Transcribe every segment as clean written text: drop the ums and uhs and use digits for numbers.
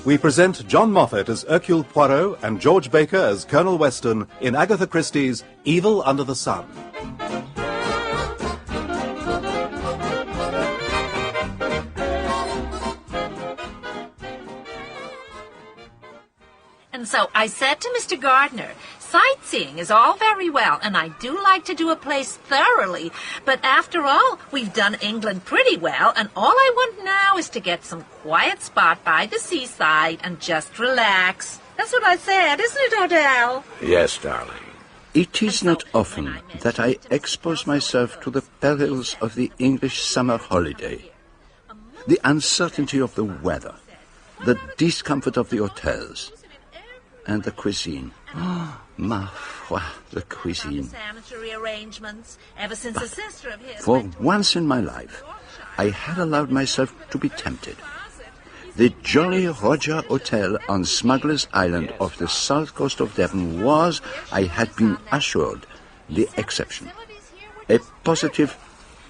we present John Moffatt as Hercule Poirot and George Baker as Colonel Weston in Agatha Christie's Evil Under the Sun. And so I said to Mr. Gardner, sightseeing is all very well, and I do like to do a place thoroughly, but after all, we've done England pretty well, and all I want now is to get some quiet spot by the seaside and just relax. That's what I said, isn't it, Odell? Yes, darling. It is not often that I expose myself to the perils of the English summer holiday. The uncertainty of the weather, the discomfort of the hotels, and the cuisine. Oh, ma foi, the cuisine. Sanitary arrangements, ever since a sister of his. For once in my life, I had allowed myself to be tempted. The Jolly Roger Hotel on Smuggler's Island off the south coast of Devon was, I had been assured, the exception. A positive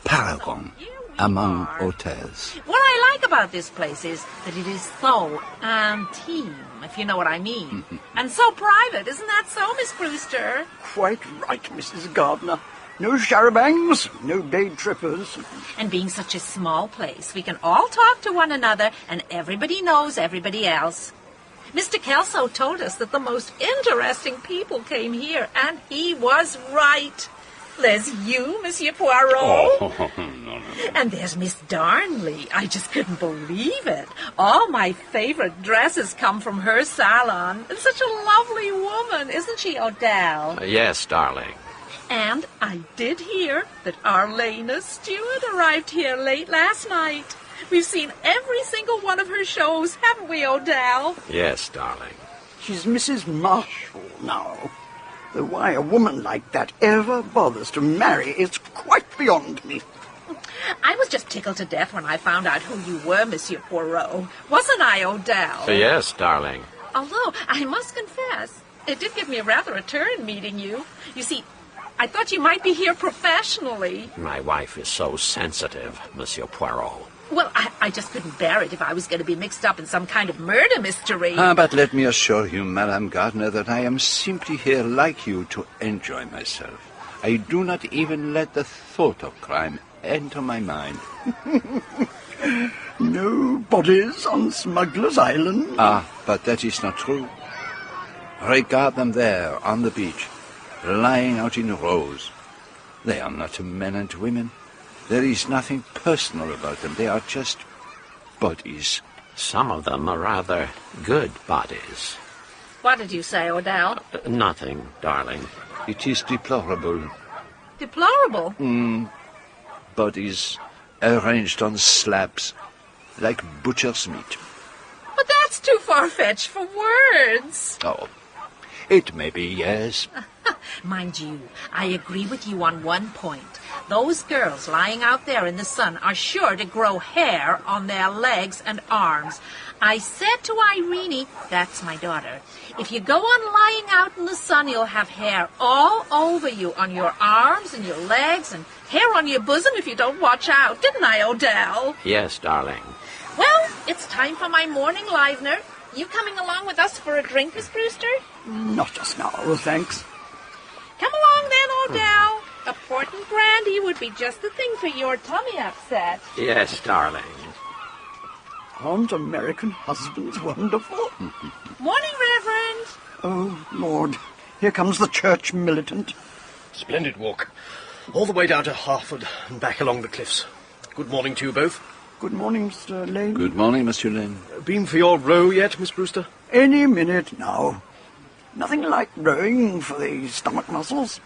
paragon among hotels. What I like about this place is that it is so intime, if you know what I mean. And so private, isn't that so, Miss Brewster? Quite right, Mrs. Gardner. No charabangs, no day trippers. And being such a small place, we can all talk to one another, and everybody knows everybody else. Mr. Kelso told us that the most interesting people came here, and he was right. There's you, Monsieur Poirot. Oh, no. And there's Miss Darnley. I just couldn't believe it. All my favorite dresses come from her salon. And such a lovely woman, isn't she, Odell? Yes, darling. And I did hear that Arlena Stuart arrived here late last night. We've seen every single one of her shows, haven't we, Odell? Yes, darling. She's Mrs. Marshall now. Though why a woman like that ever bothers to marry is quite beyond me. I was just tickled to death when I found out who you were, Monsieur Poirot. Wasn't I, Odell? Yes, darling. Although, I must confess, it did give me rather a turn meeting you. You see, I thought you might be here professionally. My wife is so sensitive, Monsieur Poirot. Well, I just couldn't bear it if I was going to be mixed up in some kind of murder mystery. But let me assure you, Madame Gardner, that I am simply here like you to enjoy myself. I do not even let the thought of crime enter my mind. No bodies on Smuggler's Island? But that is not true. Regard them there, on the beach, lying out in rows. They are not men and women. There is nothing personal about them. They are just bodies. Some of them are rather good bodies. What did you say, Odell? Nothing, darling. It is deplorable. Deplorable? Bodies arranged on slabs, like butcher's meat. But that's too far-fetched for words. Oh, it may be, yes. Mind you, I agree with you on one point. Those girls lying out there in the sun are sure to grow hair on their legs and arms. I said to Irene, that's my daughter, if you go on lying out in the sun, you'll have hair all over you, on your arms and your legs, and hair on your bosom if you don't watch out. Didn't I, Odell? Yes, darling. Well, it's time for my morning livener. You coming along with us for a drink, Miss Brewster? Not just now, thanks. Come along then, Odell. A port and brandy would be just the thing for your tummy upset. Yes, darling. Aren't American husbands wonderful? Morning, Reverend. Oh, Lord. Here comes the church militant. Splendid walk. All the way down to Hartford and back along the cliffs. Good morning to you both. Good morning, Mr. Lane. Good morning, Monsieur Lane. Been for your row yet, Miss Brewster? Any minute now. Nothing like rowing for the stomach muscles.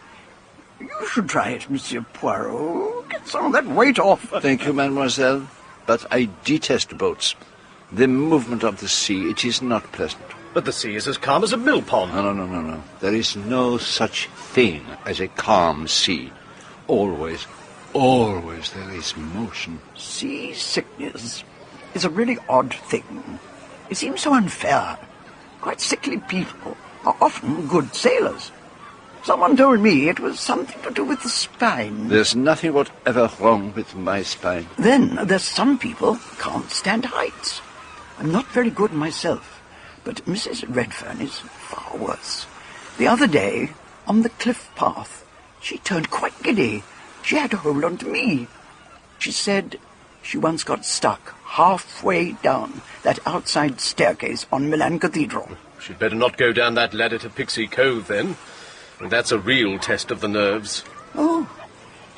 You should try it, Monsieur Poirot. Get some of that weight off. Thank you, mademoiselle. But I detest boats. The movement of the sea, it is not pleasant. But the sea is as calm as a mill pond. No. There is no such thing as a calm sea. Always there is motion. Sea sickness is a really odd thing. It seems so unfair. Quite sickly people are often good sailors. Someone told me it was something to do with the spine. There's nothing whatever wrong with my spine. Then there's some people can't stand heights. I'm not very good myself. But Mrs. Redfern is far worse. The other day, on the cliff path, she turned quite giddy. She had to hold on to me. She said she once got stuck halfway down that outside staircase on Milan Cathedral. She'd better not go down that ladder to Pixie Cove, then. That's a real test of the nerves. Oh,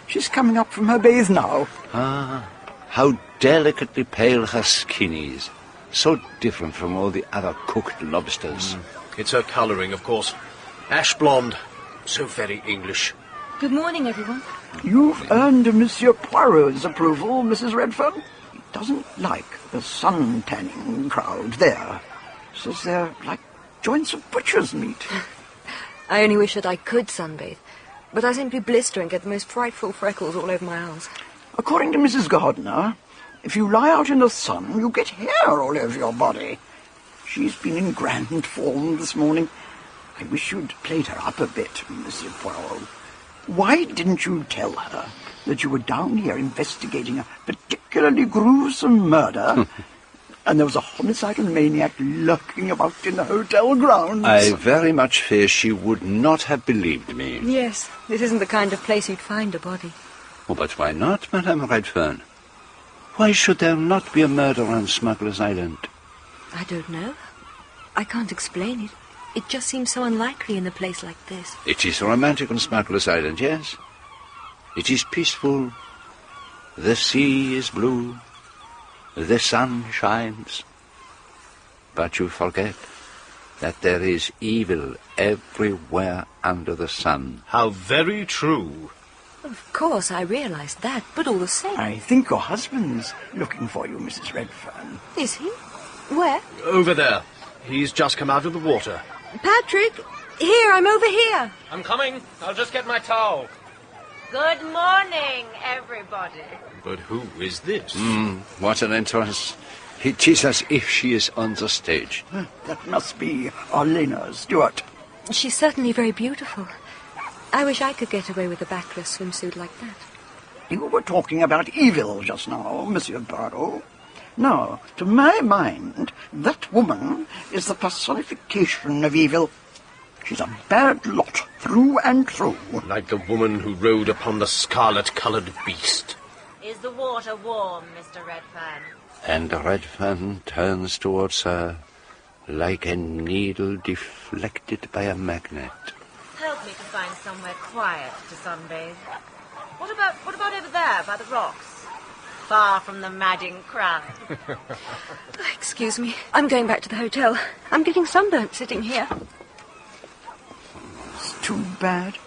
she's coming up from her bathe now. Ah, how delicately pale her skin is. So different from all the other cooked lobsters. It's her colouring, of course. Ash blonde. So very English. Good morning, everyone. You've earned Monsieur Poirot's approval, Mrs. Redfern. He doesn't like the sun-tanning crowd there. Says they're like joints of butcher's meat. I only wish that I could sunbathe, but I simply blister and get the most frightful freckles all over my arms. According to Mrs. Gardner, if you lie out in the sun, you get hair all over your body. She's been in grand form this morning. I wish you'd played her up a bit, Monsieur Poirot. Why didn't you tell her that you were down here investigating a particularly gruesome murder and there was a homicidal maniac lurking about in the hotel grounds? I very much fear she would not have believed me. Yes, this isn't the kind of place you'd find a body. Oh, but why not, Madame Redfern? Why should there not be a murder on Smuggler's Island? I don't know. I can't explain it. It just seems so unlikely in a place like this. It is romantic on Smuggler's Island, yes. It is peaceful. The sea is blue. The sun shines. But you forget that there is evil everywhere under the sun. How very true. Of course, I realised that, but all the same... I think your husband's looking for you, Mrs. Redfern. Is he? Where? Over there. He's just come out of the water. Patrick! Here, I'm over here. I'm coming. I'll just get my towel. Good morning, everybody. But who is this? What an entrance. It is as if she is on the stage. That must be Arlena, Stuart. She's certainly very beautiful. I wish I could get away with a backless swimsuit like that. You were talking about evil just now, Monsieur Poirot. Now, to my mind, that woman is the personification of evil. She's a bad lot, through and through. Like the woman who rode upon the scarlet-coloured beast. Is the water warm, Mr. Redfern? And Redfern turns towards her like a needle deflected by a magnet. Help me to find somewhere quiet to sunbathe. What about over there, by the rocks? Far from the madding crowd. Excuse me. I'm going back to the hotel. I'm getting sunburnt sitting here. It's too bad.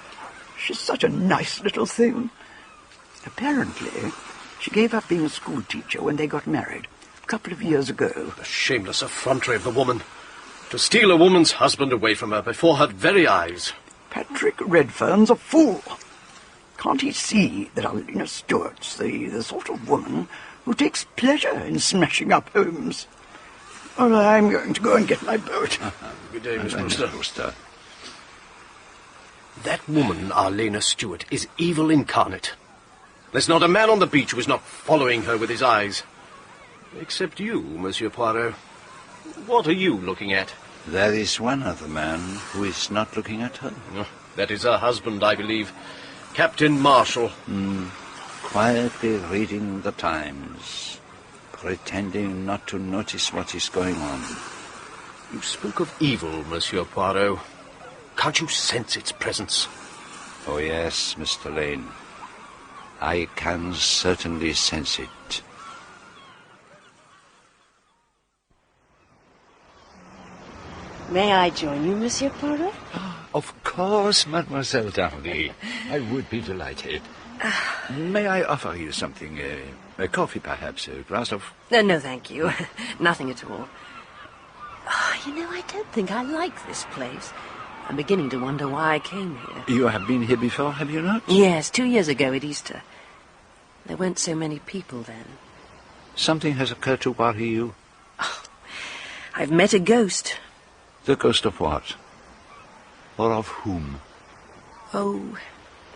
She's such a nice little thing. Apparently, she gave up being a school teacher when they got married, a couple of years ago. The shameless effrontery of the woman. To steal a woman's husband away from her before her very eyes. Patrick Redfern's a fool. Can't he see that Arlena Stuart's the sort of woman who takes pleasure in smashing up homes? Well, I'm going to go and get my boat. Good day, Miss Mr. Brewster. That woman, Arlena Stuart, is evil incarnate. There's not a man on the beach who is not following her with his eyes. Except you, Monsieur Poirot. What are you looking at? There is one other man who is not looking at her. That is her husband, I believe. Captain Marshall. Quietly reading the Times, pretending not to notice what is going on. You spoke of evil, Monsieur Poirot. Can't you sense its presence? Oh, yes, Mr. Lane. I can certainly sense it. May I join you, Monsieur Poirot? Of course, Mademoiselle Darnley. I would be delighted. May I offer you something? A coffee, perhaps? A glass of... No, thank you. Nothing at all. I don't think I like this place. I'm beginning to wonder why I came here. You have been here before, have you not? Yes, 2 years ago at Easter. There weren't so many people then. Something has occurred to worry you? I've met a ghost. The ghost of what? Or of whom? Oh,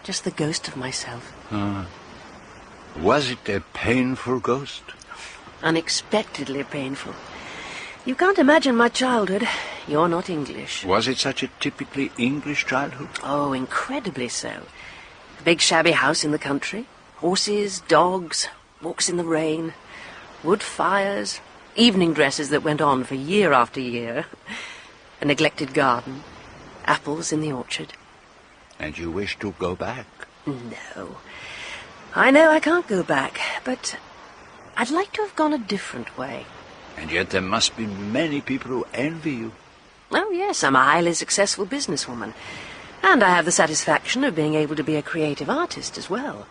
just the ghost of myself. Was it a painful ghost? Unexpectedly painful. You can't imagine my childhood. You're not English. Was it such a typically English childhood? Oh, incredibly so. A big shabby house in the country. Horses, dogs, walks in the rain, wood fires, evening dresses that went on for year after year, a neglected garden, apples in the orchard. And you wish to go back? No. I know I can't go back, but I'd like to have gone a different way. And yet there must be many people who envy you. Oh, yes, I'm a highly successful businesswoman. And I have the satisfaction of being able to be a creative artist as well.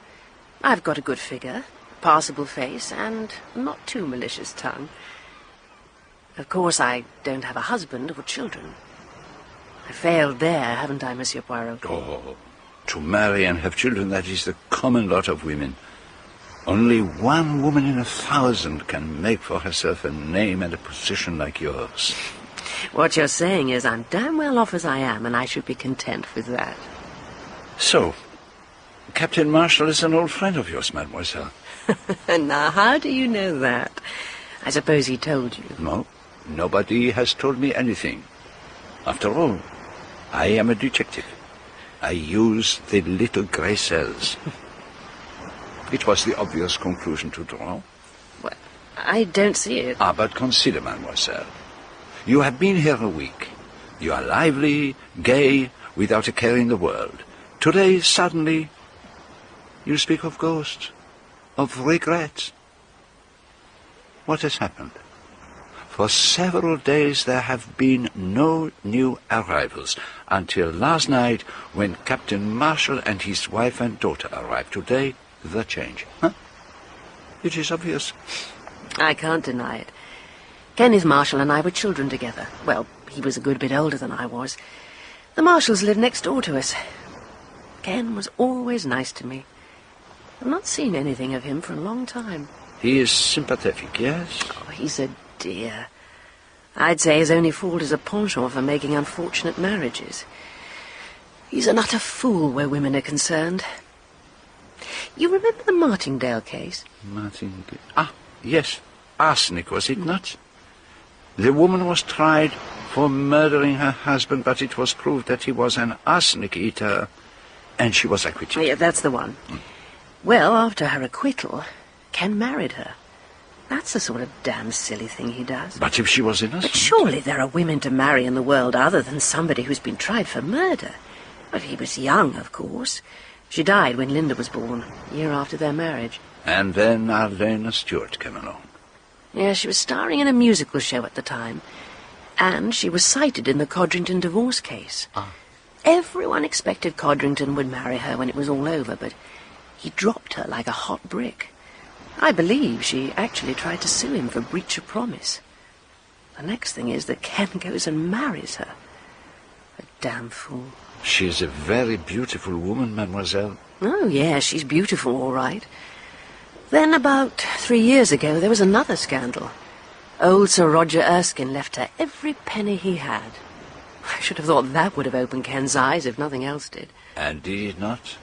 I've got a good figure, passable face, and not too malicious tongue. Of course, I don't have a husband or children. I failed there, haven't I, Monsieur Poirot? Oh, to marry and have children, that is the common lot of women. Only one woman in 1,000 can make for herself a name and a position like yours. What you're saying is I'm damn well off as I am, and I should be content with that. So, Captain Marshall is an old friend of yours, mademoiselle. Now, how do you know that? I suppose he told you. No, nobody has told me anything. After all, I am a detective. I use the little grey cells. It was the obvious conclusion to draw. Well, I don't see it. But consider, mademoiselle. You have been here a week. You are lively, gay, without a care in the world. Today, suddenly, you speak of ghosts, of regrets. What has happened? For several days there have been no new arrivals, until last night when Captain Marshall and his wife and daughter arrived. Today, the change. Huh? It is obvious. I can't deny it. Kenneth Marshall and I were children together. Well, he was a good bit older than I was. The Marshalls lived next door to us. Ken was always nice to me. I've not seen anything of him for a long time. He is sympathetic, yes? Oh, he's a dear. I'd say his only fault is a penchant for making unfortunate marriages. He's an utter fool where women are concerned. You remember the Martingale case? Martingale? Ah, yes. Arsenic, was it not? The woman was tried for murdering her husband, but it was proved that he was an arsenic eater, and she was acquitted. Yeah, that's the one. Well, after her acquittal, Ken married her. That's the sort of damn silly thing he does. But if she was innocent? But surely there are women to marry in the world other than somebody who's been tried for murder. But he was young, of course. She died when Linda was born, a year after their marriage. And then Arlena Stuart came along. Yeah, she was starring in a musical show at the time. And she was cited in the Codrington divorce case. Everyone expected Codrington would marry her when it was all over, but he dropped her like a hot brick. I believe she actually tried to sue him for breach of promise. The next thing is that Ken goes and marries her. A damn fool. She is a very beautiful woman, mademoiselle. Oh, yeah, she's beautiful, all right. Then about 3 years ago, there was another scandal. Old Sir Roger Erskine left her every penny he had. I should have thought that would have opened Ken's eyes if nothing else did. And did it not?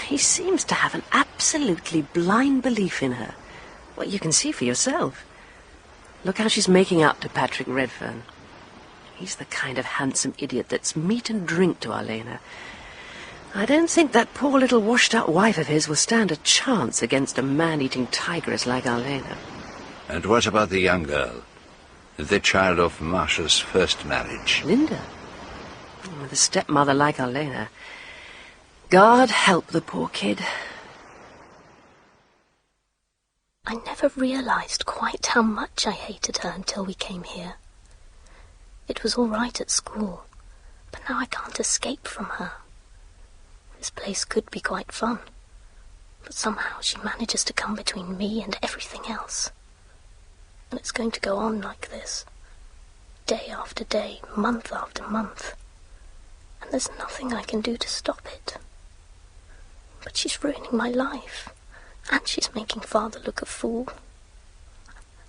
He seems to have an absolutely blind belief in her. Well, you can see for yourself. Look how she's making up to Patrick Redfern. He's the kind of handsome idiot that's meat and drink to Arlena. I don't think that poor little washed-up wife of his will stand a chance against a man-eating tigress like Arlena. And what about the young girl? The child of Marshall's first marriage? Linda? With a stepmother like Arlena. God help the poor kid. I never realized quite how much I hated her until we came here. It was all right at school, but now I can't escape from her. This place could be quite fun, but somehow she manages to come between me and everything else. And it's going to go on like this, day after day, month after month. And there's nothing I can do to stop it. But she's ruining my life, and she's making Father look a fool.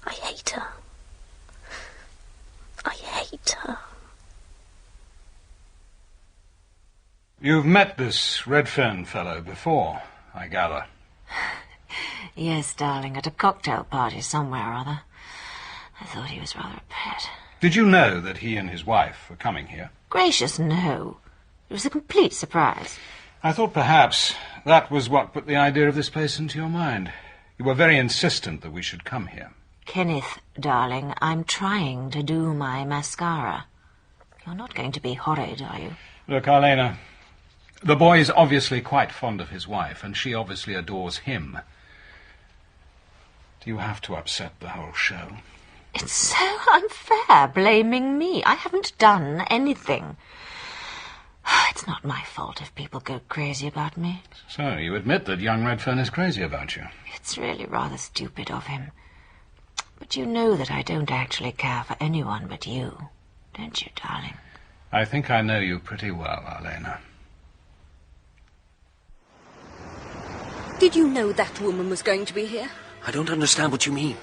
I hate her. I hate her. You've met this Redfern fellow before, I gather. Yes, darling, at a cocktail party somewhere or other. I thought he was rather a pet. Did you know that he and his wife were coming here? Gracious, no. It was a complete surprise. I thought perhaps that was what put the idea of this place into your mind. You were very insistent that we should come here. Kenneth, darling, I'm trying to do my mascara. You're not going to be horrid, are you? Look, Arlena, the boy is obviously quite fond of his wife, and she obviously adores him. Do you have to upset the whole show? It's so unfair, blaming me. I haven't done anything. It's not my fault if people go crazy about me. So, you admit that young Redfern is crazy about you? It's really rather stupid of him. But you know that I don't actually care for anyone but you, don't you, darling? I think I know you pretty well, Arlena. Did you know that woman was going to be here? I don't understand what you mean.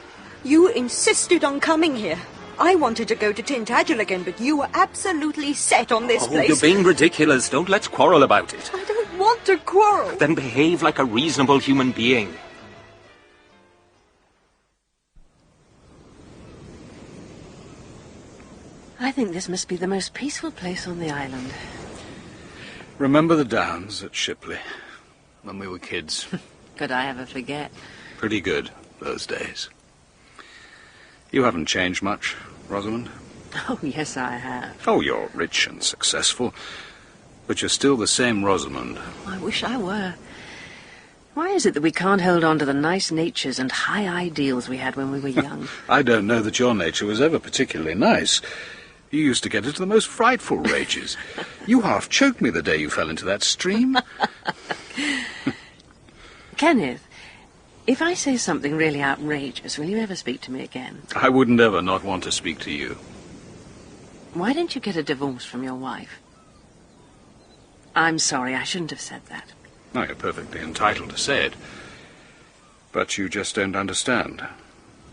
You insisted on coming here. I wanted to go to Tintagel again, but you were absolutely set on this place. You're being ridiculous. Let's quarrel about it. I don't want to quarrel. Then behave like a reasonable human being. I think this must be the most peaceful place on the island. Remember the downs at Shipley when we were kids? Could I ever forget? Pretty good, those days. You haven't changed much, Rosamund. Oh, yes, I have. Oh, you're rich and successful, but you're still the same Rosamund. I wish I were. Why is it that we can't hold on to the nice natures and high ideals we had when we were young? I don't know that your nature was ever particularly nice. You used to get into the most frightful rages. You half choked me the day you fell into that stream. Kenneth, if I say something really outrageous, will you ever speak to me again? I wouldn't ever not want to speak to you. Why didn't you get a divorce from your wife? I'm sorry, I shouldn't have said that. No, you're perfectly entitled to say it. But you just don't understand.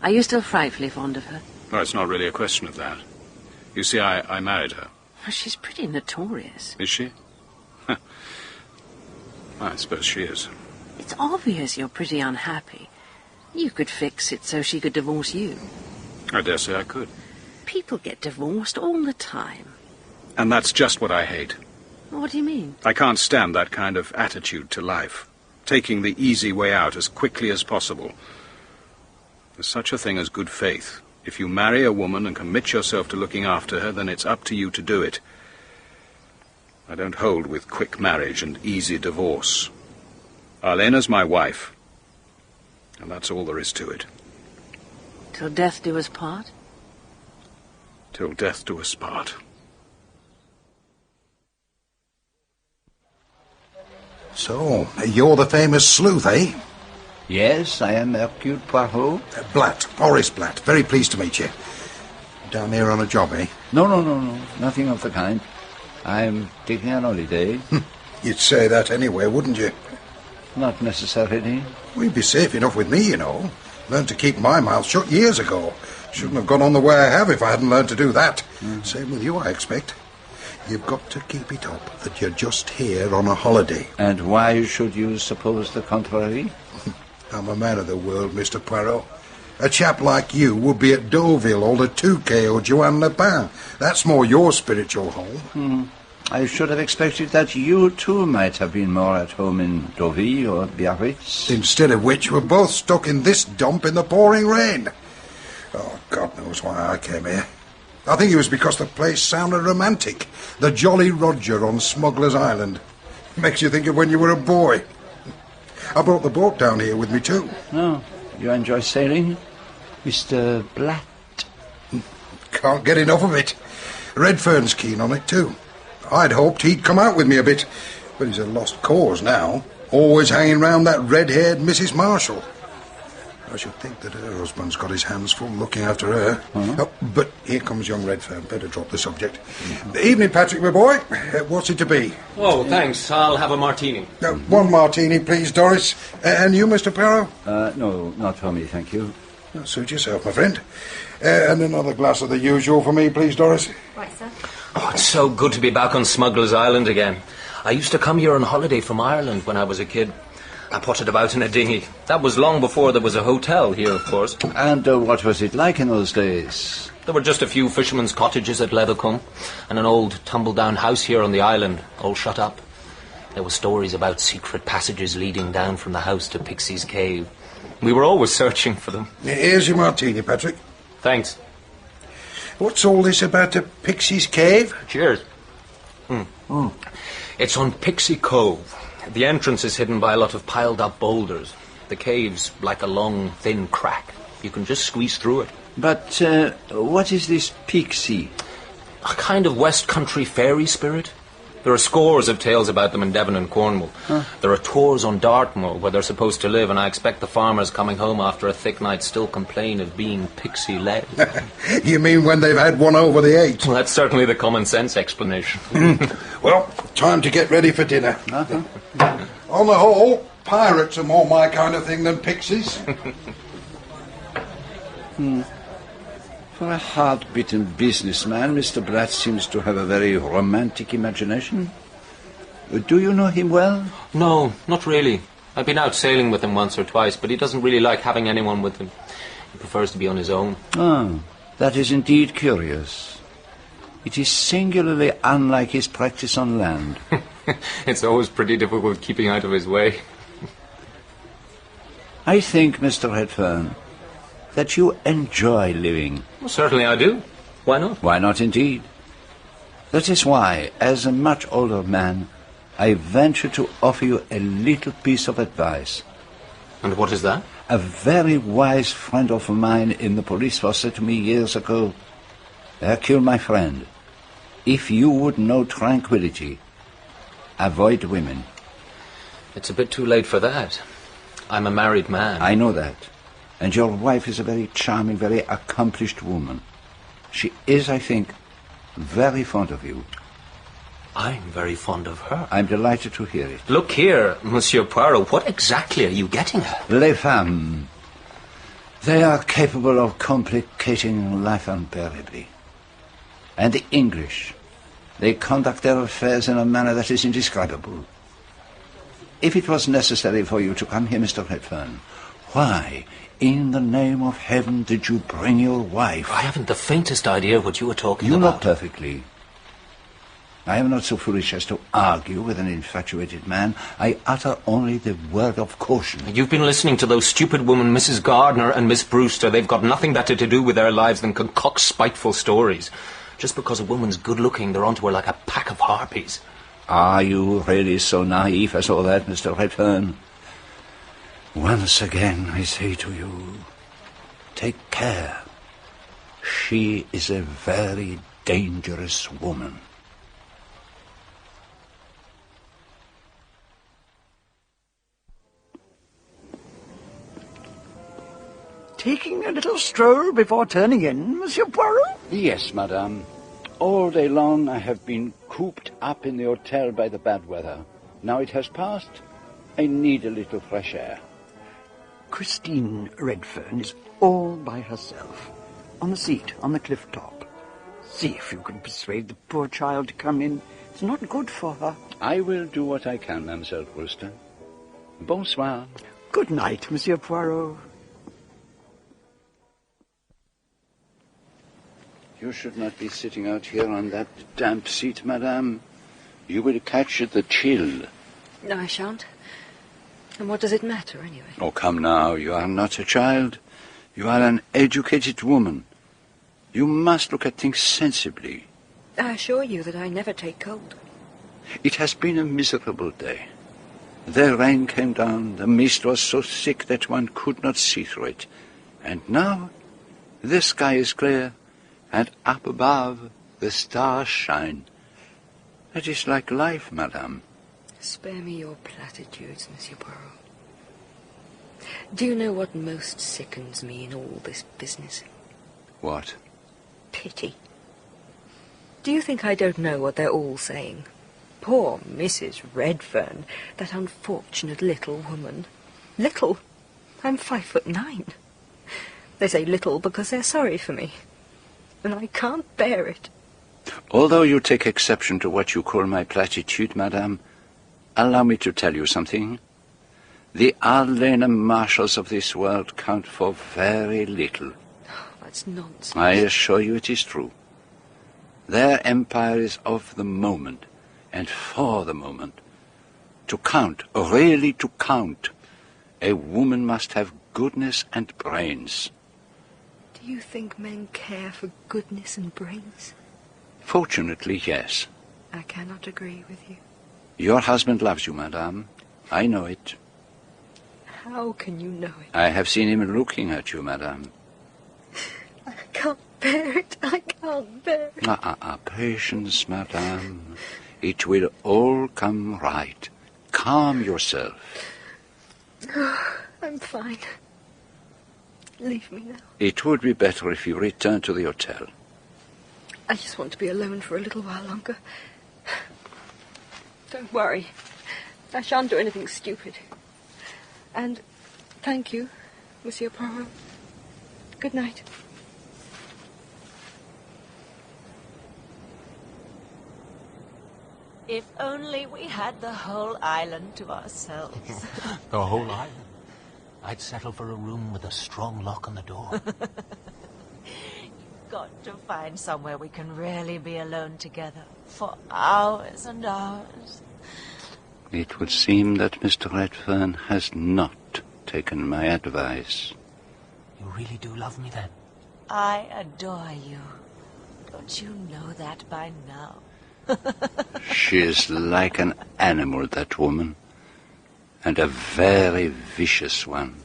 Are you still frightfully fond of her? No, it's not really a question of that. You see, I married her. Well, she's pretty notorious. Is she? I suppose she is. It's obvious you're pretty unhappy. You could fix it so she could divorce you. I dare say I could. People get divorced all the time. And that's just what I hate. What do you mean? I can't stand that kind of attitude to life. Taking the easy way out as quickly as possible. There's such a thing as good faith. If you marry a woman and commit yourself to looking after her, then it's up to you to do it. I don't hold with quick marriage and easy divorce. Arlena's my wife. And that's all there is to it. Till death do us part? Till death do us part. So, you're the famous sleuth, eh? Yes, I am Hercule Poirot. Blatt, Horace Blatt. Very pleased to meet you. Down here on a job, eh? No. Nothing of the kind. I'm taking an holiday. You'd say that anyway, wouldn't you? Not necessarily. We'd be safe enough with me, you know. Learned to keep my mouth shut years ago. Shouldn't have gone on the way I have if I hadn't learned to do that. Same with you, I expect. You've got to keep it up that you're just here on a holiday. And why should you suppose the contrary? I'm a man of the world, Mr. Poirot. A chap like you would be at Deauville or the Touquet or Joan Lepin. That's more your spiritual home. I should have expected that you too might have been more at home in Deauville or Biarritz. Instead of which, we're both stuck in this dump in the pouring rain. Oh, God knows why I came here. I think it was because the place sounded romantic. The Jolly Roger on Smuggler's Island. Makes you think of when you were a boy. I brought the boat down here with me too. Oh, you enjoy sailing, Mr. Blatt? Can't get enough of it. Redfern's keen on it too. I'd hoped he'd come out with me a bit, but he's a lost cause now. Always hanging round that red-haired Mrs. Marshall. I should think that her husband's got his hands full looking after her. Oh, but here comes young Redfern. Better drop the subject. Evening, Patrick, my boy. What's it to be? Oh, thanks. I'll have a martini. One martini, please, Doris. And you, Mr. Poirot? No, not for me, thank you. Suit yourself, my friend. And another glass of the usual for me, please, Doris. Right, sir. Oh, it's so good to be back on Smuggler's Island again. I used to come here on holiday from Ireland when I was a kid. I potted about in a dinghy. That was long before there was a hotel here, of course. And what was it like in those days? There were just a few fishermen's cottages at Leathercombe, and an old tumble-down house here on the island, all shut up. There were stories about secret passages leading down from the house to Pixie's cave. We were always searching for them. Here's your martini, Patrick. Thanks. What's all this about the Pixie's cave? Cheers. It's on Pixie Cove. The entrance is hidden by a lot of piled-up boulders. The cave's like a long, thin crack. You can just squeeze through it. But what is this Pixie? A kind of West Country fairy spirit. There are scores of tales about them in Devon and Cornwall. Huh. There are tours on Dartmoor where they're supposed to live, and I expect the farmers coming home after a thick night still complain of being pixie-led. You mean when they've had one over the eight? Well, that's certainly the common-sense explanation. Well, time to get ready for dinner. On the whole, pirates are more my kind of thing than pixies. For a hard-bitten businessman, Mr. Bratt seems to have a very romantic imagination. Do you know him well? No, not really. I've been out sailing with him once or twice, but he doesn't really like having anyone with him. He prefers to be on his own. Oh, that is indeed curious. It is singularly unlike his practice on land. It's always pretty difficult keeping out of his way. I think, Mr. Redfern, that you enjoy living. Well, certainly I do. Why not? Why not, indeed? That is why, as a much older man, I venture to offer you a little piece of advice. And what is that? A very wise friend of mine in the police force said to me years ago, Hercule, my friend, if you would know tranquility, avoid women. It's a bit too late for that. I'm a married man. I know that. And your wife is a very charming, very accomplished woman. She is, I think, very fond of you. I'm very fond of her. I'm delighted to hear it. Look here, Monsieur Poirot, what exactly are you getting at? Les femmes. They are capable of complicating life unbearably. And the English, they conduct their affairs in a manner that is indescribable. If it was necessary for you to come here, Mr. Redfern, why, in the name of heaven, did you bring your wife? I haven't the faintest idea what you were talking about. You know perfectly. I am not so foolish as to argue with an infatuated man. I utter only the word of caution. You've been listening to those stupid women, Mrs. Gardner and Miss Brewster. They've got nothing better to do with their lives than concoct spiteful stories. Just because a woman's good-looking, they're onto her like a pack of harpies. Are you really so naive as all that, Mr. Redfern? Once again, I say to you, take care. She is a very dangerous woman. Taking a little stroll before turning in, Monsieur Poirot? Yes, madame. All day long I have been cooped up in the hotel by the bad weather. Now it has passed, I need a little fresh air. Christine Redfern is all by herself, on the seat on the cliff top. See if you can persuade the poor child to come in. It's not good for her. I will do what I can, Mademoiselle Brewster. Bonsoir. Good night, Monsieur Poirot. You should not be sitting out here on that damp seat, madame. You will catch the chill. No, I shan't. And what does it matter, anyway? Oh, come now. You are not a child. You are an educated woman. You must look at things sensibly. I assure you that I never take cold. It has been a miserable day. The rain came down. The mist was so thick that one could not see through it. And now the sky is clear. And up above, the stars shine. That is like life, madame. Spare me your platitudes, Monsieur Poirot. Do you know what most sickens me in all this business? What? Pity. Do you think I don't know what they're all saying? Poor Mrs. Redfern, that unfortunate little woman. Little? I'm 5'9". They say little because they're sorry for me. And I can't bear it. Although you take exception to what you call my platitude, madame, allow me to tell you something. The Arlena marshals of this world count for very little. That's nonsense. I assure you it is true. Their empire is of the moment, and for the moment. To count, really to count, a woman must have goodness and brains. Do you think men care for goodness and brains? Fortunately, yes. I cannot agree with you. Your husband loves you, madame. I know it. How can you know it? I have seen him looking at you, madame. I can't bear it. I can't bear it. Patience, madame. It will all come right. Calm yourself. Oh, I'm fine. Leave me now. It would be better if you returned to the hotel. I just want to be alone for a little while longer. Don't worry. I shan't do anything stupid. And thank you, Monsieur Poirot. Good night. If only we had the whole island to ourselves. The whole island? I'd settle for a room with a strong lock on the door. You've got to find somewhere we can really be alone together for hours and hours. It would seem that Mr. Redfern has not taken my advice. You really do love me, then? I adore you. Don't you know that by now? She is like an animal, that woman, and a very vicious one.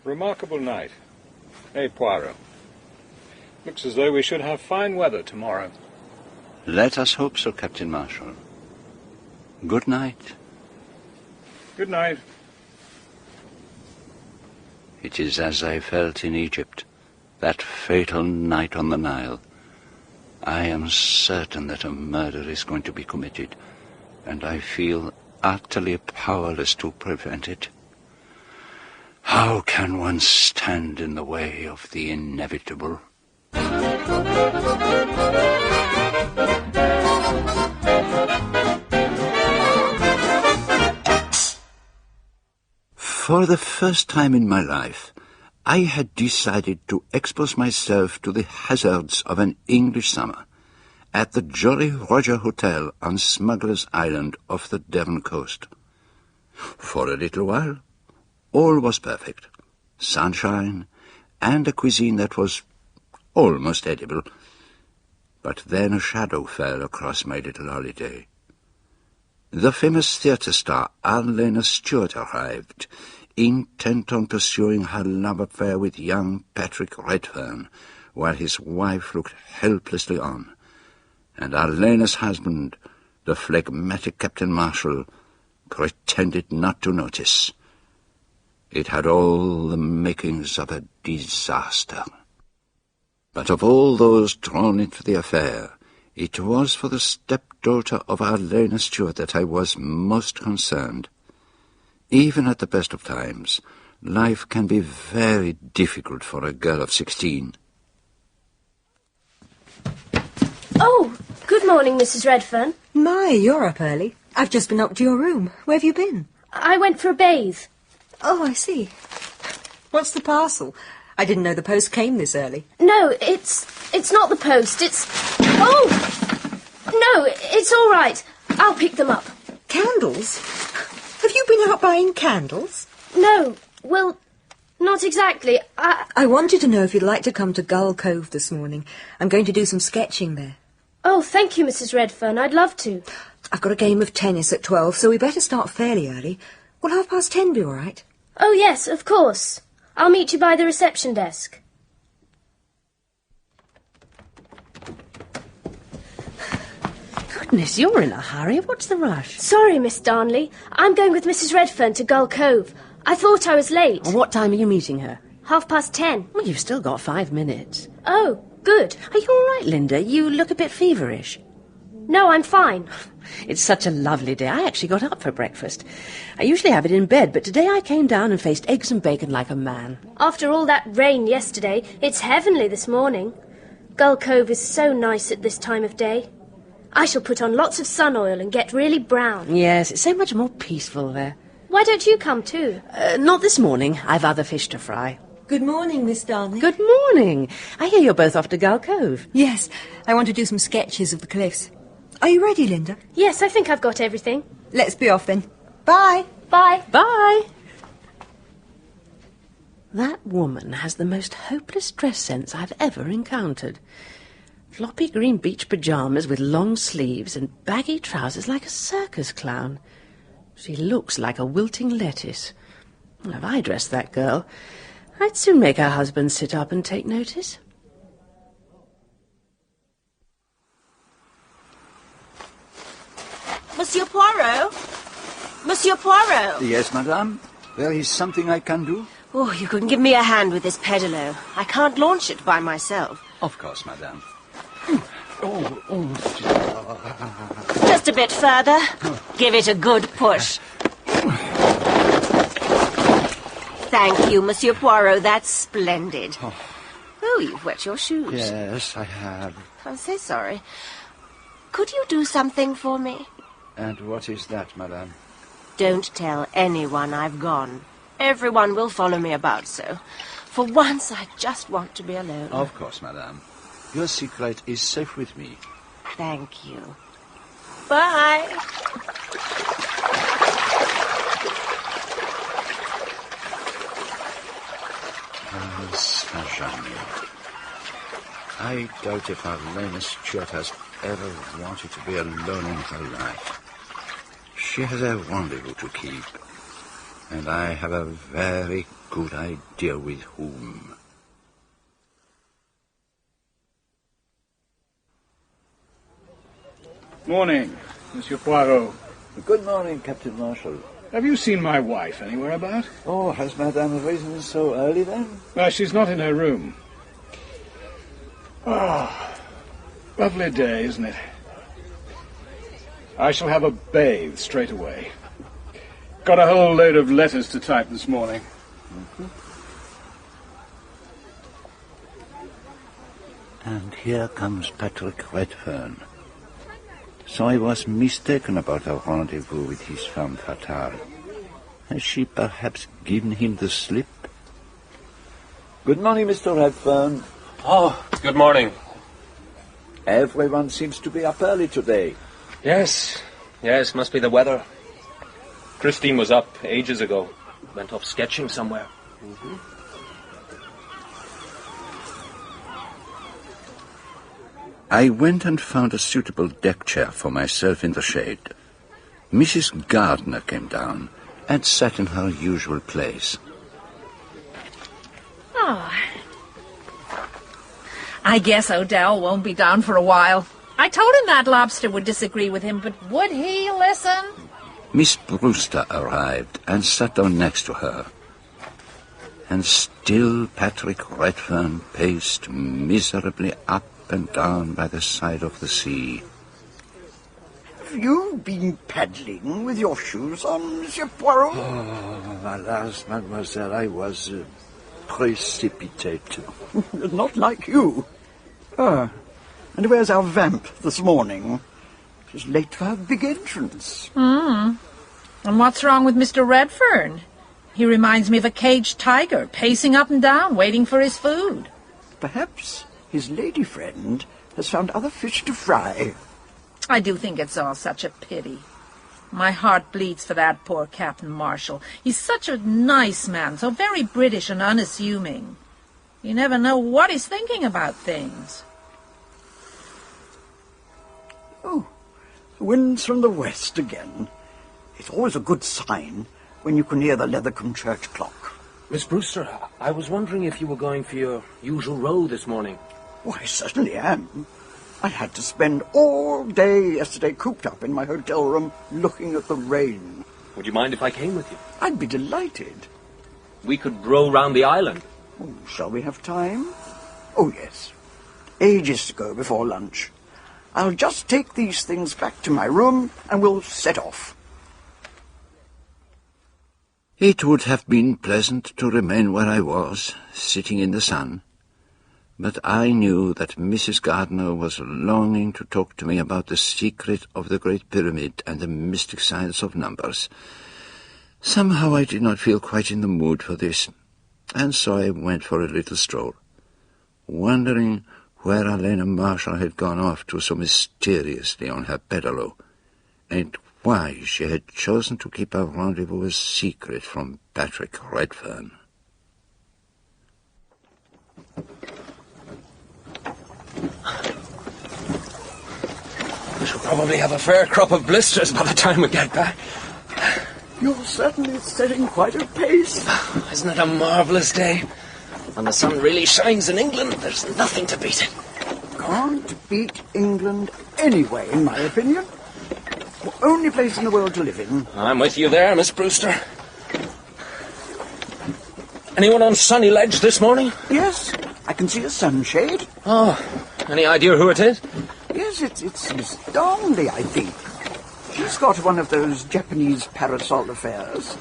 Remarkable night. Eh, Poirot? Looks as though we should have fine weather tomorrow. Let us hope so, Captain Marshall. Good night. Good night. It is as I felt in Egypt, that fatal night on the Nile. I am certain that a murder is going to be committed, and I feel utterly powerless to prevent it. How can one stand in the way of the inevitable? For the first time in my life, I had decided to expose myself to the hazards of an English summer at the Jolly Roger Hotel on Smuggler's Island off the Devon coast. For a little while, all was perfect. Sunshine and a cuisine that was almost edible. But then a shadow fell across my little holiday. The famous theatre star Arlena Stuart arrived, intent on pursuing her love affair with young Patrick Redfern, while his wife looked helplessly on. And Arlena's husband, the phlegmatic Captain Marshall, pretended not to notice. It had all the makings of a disaster. But of all those drawn into the affair, it was for the stepdaughter of Arlena Stuart that I was most concerned. Even at the best of times, life can be very difficult for a girl of 16. Oh, good morning, Mrs. Redfern. My, you're up early. I've just been up to your room. Where have you been? I went for a bathe. Oh, I see. What's the parcel? I didn't know the post came this early. No, it's not the post. It's... Oh! No, it's all right. I'll pick them up. Candles? Have you been out buying candles? No, well, not exactly. I wanted to know if you'd like to come to Gull Cove this morning. I'm going to do some sketching there. Oh, thank you, Mrs. Redfern. I'd love to. I've got a game of tennis at 12, so we better start fairly early. Will 10:30 be all right? Oh, yes, of course. I'll meet you by the reception desk. Goodness, you're in a hurry. What's the rush? Sorry, Miss Darnley. I'm going with Mrs. Redfern to Gull Cove. I thought I was late. Well, what time are you meeting her? 10:30. Well, you've still got 5 minutes. Oh, good. Are you all right, Linda? You look a bit feverish. No, I'm fine. It's such a lovely day. I actually got up for breakfast. I usually have it in bed, but today I came down and faced eggs and bacon like a man. After all that rain yesterday, it's heavenly this morning. Gull Cove is so nice at this time of day. I shall put on lots of sun oil and get really brown. Yes, it's so much more peaceful there. Why don't you come too? Not this morning. I've other fish to fry. Good morning, Miss Darnley. Good morning. I hear you're both off to Gull Cove. Yes, I want to do some sketches of the cliffs. Are you ready, Linda? Yes, I think I've got everything. Let's be off then. Bye. Bye. Bye. That woman has the most hopeless dress sense I've ever encountered. Floppy green beach pyjamas with long sleeves and baggy trousers like a circus clown. She looks like a wilting lettuce. If I dressed that girl, I'd soon make her husband sit up and take notice. Monsieur Poirot? Monsieur Poirot? Yes, madame. There is something I can do? Oh, you can give me a hand with this pedalo. I can't launch it by myself. Of course, madame. Just a bit further. Give it a good push. Thank you, Monsieur Poirot. That's splendid. Oh, you've wet your shoes. Yes, I have. I'm so sorry. Could you do something for me? And what is that, madame? Don't tell anyone I've gone. Everyone will follow me about, so for once I just want to be alone. Of course, madame. Your secret is safe with me. Thank you. Bye. Susannah. I doubt if Arlena Stuart has ever wanted to be alone in her life. She has a rendezvous to keep, and I have a very good idea with whom. Morning, Monsieur Poirot. Good morning, Captain Marshall. Have you seen my wife anywhere about? Oh, has Madame risen so early then? She's not in her room. Oh, lovely day, isn't it? I shall have a bathe straight away. Got a whole load of letters to type this morning. And here comes Patrick Redfern. So I was mistaken about a rendezvous with his femme fatale. Has she perhaps given him the slip? Good morning, Mr. Redfern. Oh, good morning. Everyone seems to be up early today. Yes, must be the weather. Christine was up ages ago. Went off sketching somewhere. I went and found a suitable deck chair for myself in the shade. Mrs. Gardner came down and sat in her usual place. Oh. I guess Odell won't be down for a while. I told him that lobster would disagree with him, but would he listen? Miss Brewster arrived and sat down next to her. And still Patrick Redfern paced miserably up and down by the side of the sea. Have you been paddling with your shoes on, Monsieur Poirot? Oh, alas, mademoiselle, I was precipitated. Not like you. Ah, and where's our vamp this morning? She's late for her big entrance. And what's wrong with Mr. Redfern? He reminds me of a caged tiger, pacing up and down, waiting for his food. Perhaps his lady friend has found other fish to fry. I do think it's all such a pity. My heart bleeds for that poor Captain Marshall. He's such a nice man, so very British and unassuming. You never know what he's thinking about things. Oh, the wind's from the west again. It's always a good sign when you can hear the Leathercombe church clock. Miss Brewster, I was wondering if you were going for your usual row this morning. Oh, I certainly am. I had to spend all day yesterday cooped up in my hotel room looking at the rain. Would you mind if I came with you? I'd be delighted. We could row round the island. Oh, shall we have time? Oh, yes. Ages to go before lunch. I'll just take these things back to my room and we'll set off. It would have been pleasant to remain where I was, sitting in the sun. But I knew that Mrs. Gardner was longing to talk to me about the secret of the Great Pyramid and the mystic science of numbers. Somehow I did not feel quite in the mood for this. And so I went for a little stroll, wondering where Arlena Marshall had gone off to so mysteriously on her pedalo, and why she had chosen to keep our rendezvous a secret from Patrick Redfern. We shall probably have a fair crop of blisters by the time we get back. You're certainly setting quite a pace. Isn't it a marvellous day? When the sun really shines in England, there's nothing to beat it. Can't beat England anyway, in my opinion. Only place in the world to live in. I'm with you there, Miss Brewster. Anyone on Sunny Ledge this morning? Yes, I can see a sunshade. Oh, any idea who it is? Yes, it's Miss Darnley, I think. She's got one of those Japanese parasol affairs.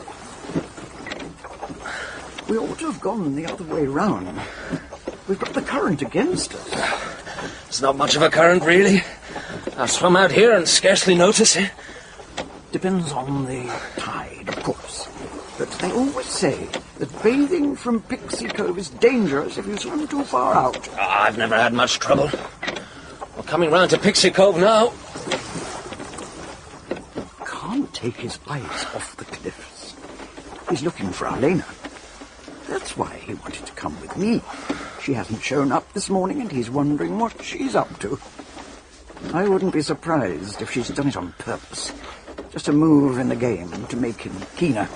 We ought to have gone the other way round. We've got the current against us. It's not much of a current, really. I've swum out here and scarcely notice it. Depends on the tide, of course. But they always say that bathing from Pixie Cove is dangerous if you swim too far out. I've never had much trouble. We're coming round to Pixie Cove now. Can't take his eyes off the cliffs. He's looking for Arlena. That's why he wanted to come with me. She hasn't shown up this morning and he's wondering what she's up to. I wouldn't be surprised if she's done it on purpose. Just a move in the game to make him keener.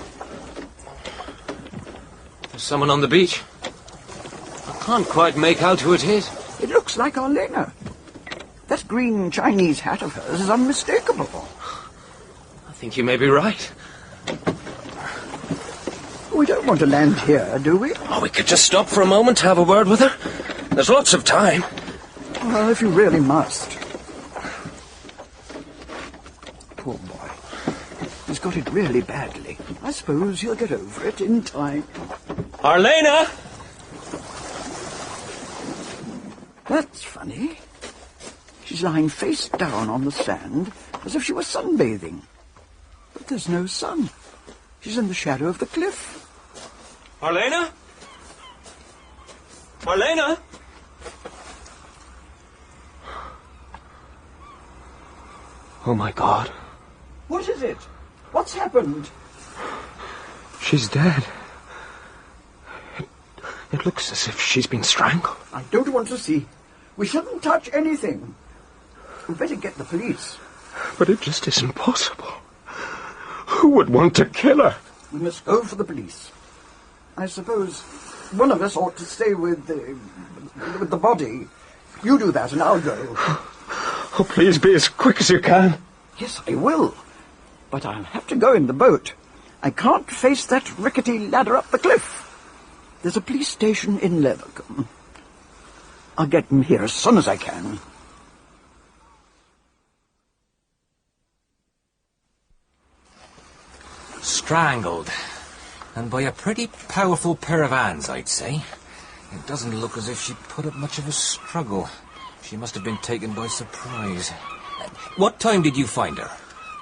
There's someone on the beach. I can't quite make out who it is. It looks like Arlena. That green Chinese hat of hers is unmistakable. I think you may be right. We don't want to land here, do we? Oh, we could just stop for a moment to have a word with her. There's lots of time. Well, if you really must. Poor boy. He's got it really badly. I suppose he'll get over it in time. Arlena! That's funny. She's lying face down on the sand as if she were sunbathing. But there's no sun. She's in the shadow of the cliff. Arlena? Arlena? Oh, my God. What is it? What's happened? She's dead. It looks as if she's been strangled. I don't want to see. We shouldn't touch anything. We'd better get the police. But it just isn't possible. Who would want to kill her? We must go for the police. I suppose one of us ought to stay with the body. You do that and I'll go. Oh, please be as quick as you can. Yes, I will. But I'll have to go in the boat. I can't face that rickety ladder up the cliff. There's a police station in Leathercombe. I'll get them here as soon as I can. Strangled. And by a pretty powerful pair of hands, I'd say. It doesn't look as if she put up much of a struggle. She must have been taken by surprise. What time did you find her?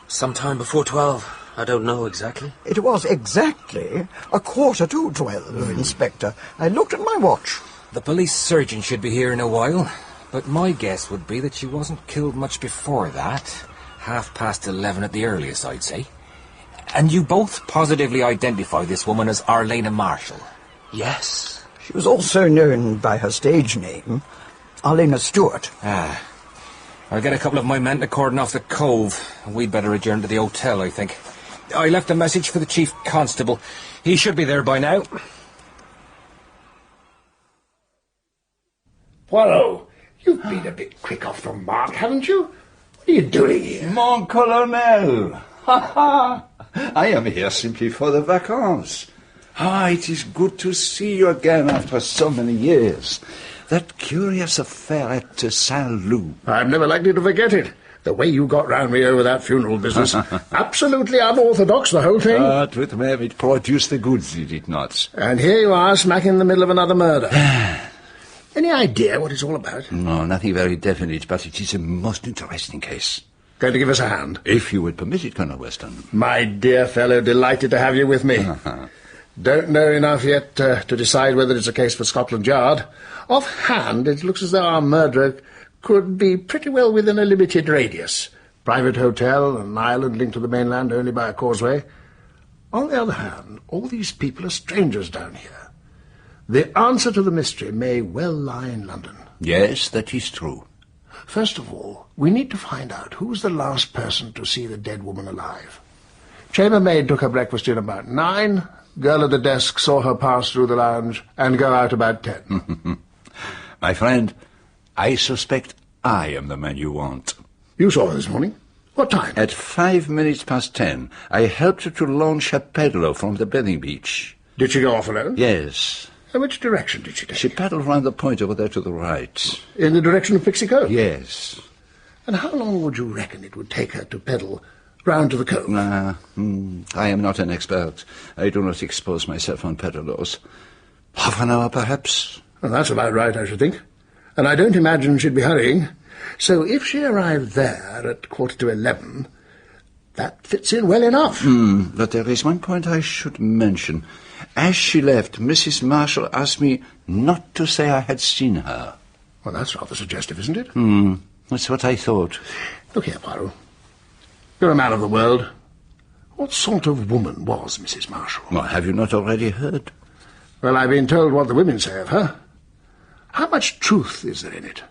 Sometime before 12. I don't know exactly. It was exactly 11:45, Inspector. I looked at my watch. The police surgeon should be here in a while, but my guess would be that she wasn't killed much before that. 11:30 at the earliest, I'd say. And you both positively identify this woman as Arlena Marshall? Yes. She was also known by her stage name, Arlena Stuart. Ah. I'll get a couple of my men to cordon off the cove. We'd better adjourn to the hotel, I think. I left a message for the chief constable. He should be there by now. Poirot, you've been a bit quick off the mark, haven't you? What are you doing here? Mon colonel! Ha ha! I am here simply for the vacances. It is good to see you again after so many years. That curious affair at Saint-Loup. I'm never likely to forget it. The way you got round me over that funeral business. Absolutely unorthodox, the whole thing. But with me, it produced the goods, did it not? And here you are, smack in the middle of another murder. Any idea what it's all about? No, nothing very definite, but it is a most interesting case. Going to give us a hand? If you would permit it, Colonel Weston. My dear fellow, delighted to have you with me. Don't know enough yet to decide whether it's a case for Scotland Yard. Offhand, it looks as though our murderer could be pretty well within a limited radius. Private hotel, an island linked to the mainland only by a causeway. On the other hand, all these people are strangers down here. The answer to the mystery may well lie in London. Yes, that is true. First of all, we need to find out who was the last person to see the dead woman alive. Chambermaid took her breakfast in about 9. Girl at the desk saw her pass through the lounge and go out about 10. My friend, I suspect I am the man you want. You saw her this morning? What time? At 5 minutes past 10. I helped her to launch a paddler from the bathing beach. Did she go off alone? Yes. And which direction did she take? She paddled round the point over there to the right. In the direction of Pixie Cove? Yes. And how long would you reckon it would take her to paddle round to the cove? I am not an expert. I do not expose myself on paddlers. Half an hour, perhaps? Well, that's about right, I should think. And I don't imagine she'd be hurrying. So if she arrived there at 11:15, that fits in well enough. But there is one point I should mention. As she left, Mrs. Marshall asked me not to say I had seen her. Well, that's rather suggestive, isn't it? That's what I thought. Look here, Poirot. You're a man of the world. What sort of woman was Mrs. Marshall? Well, have you not already heard? Well, I've been told what the women say of her. How much truth is there in it?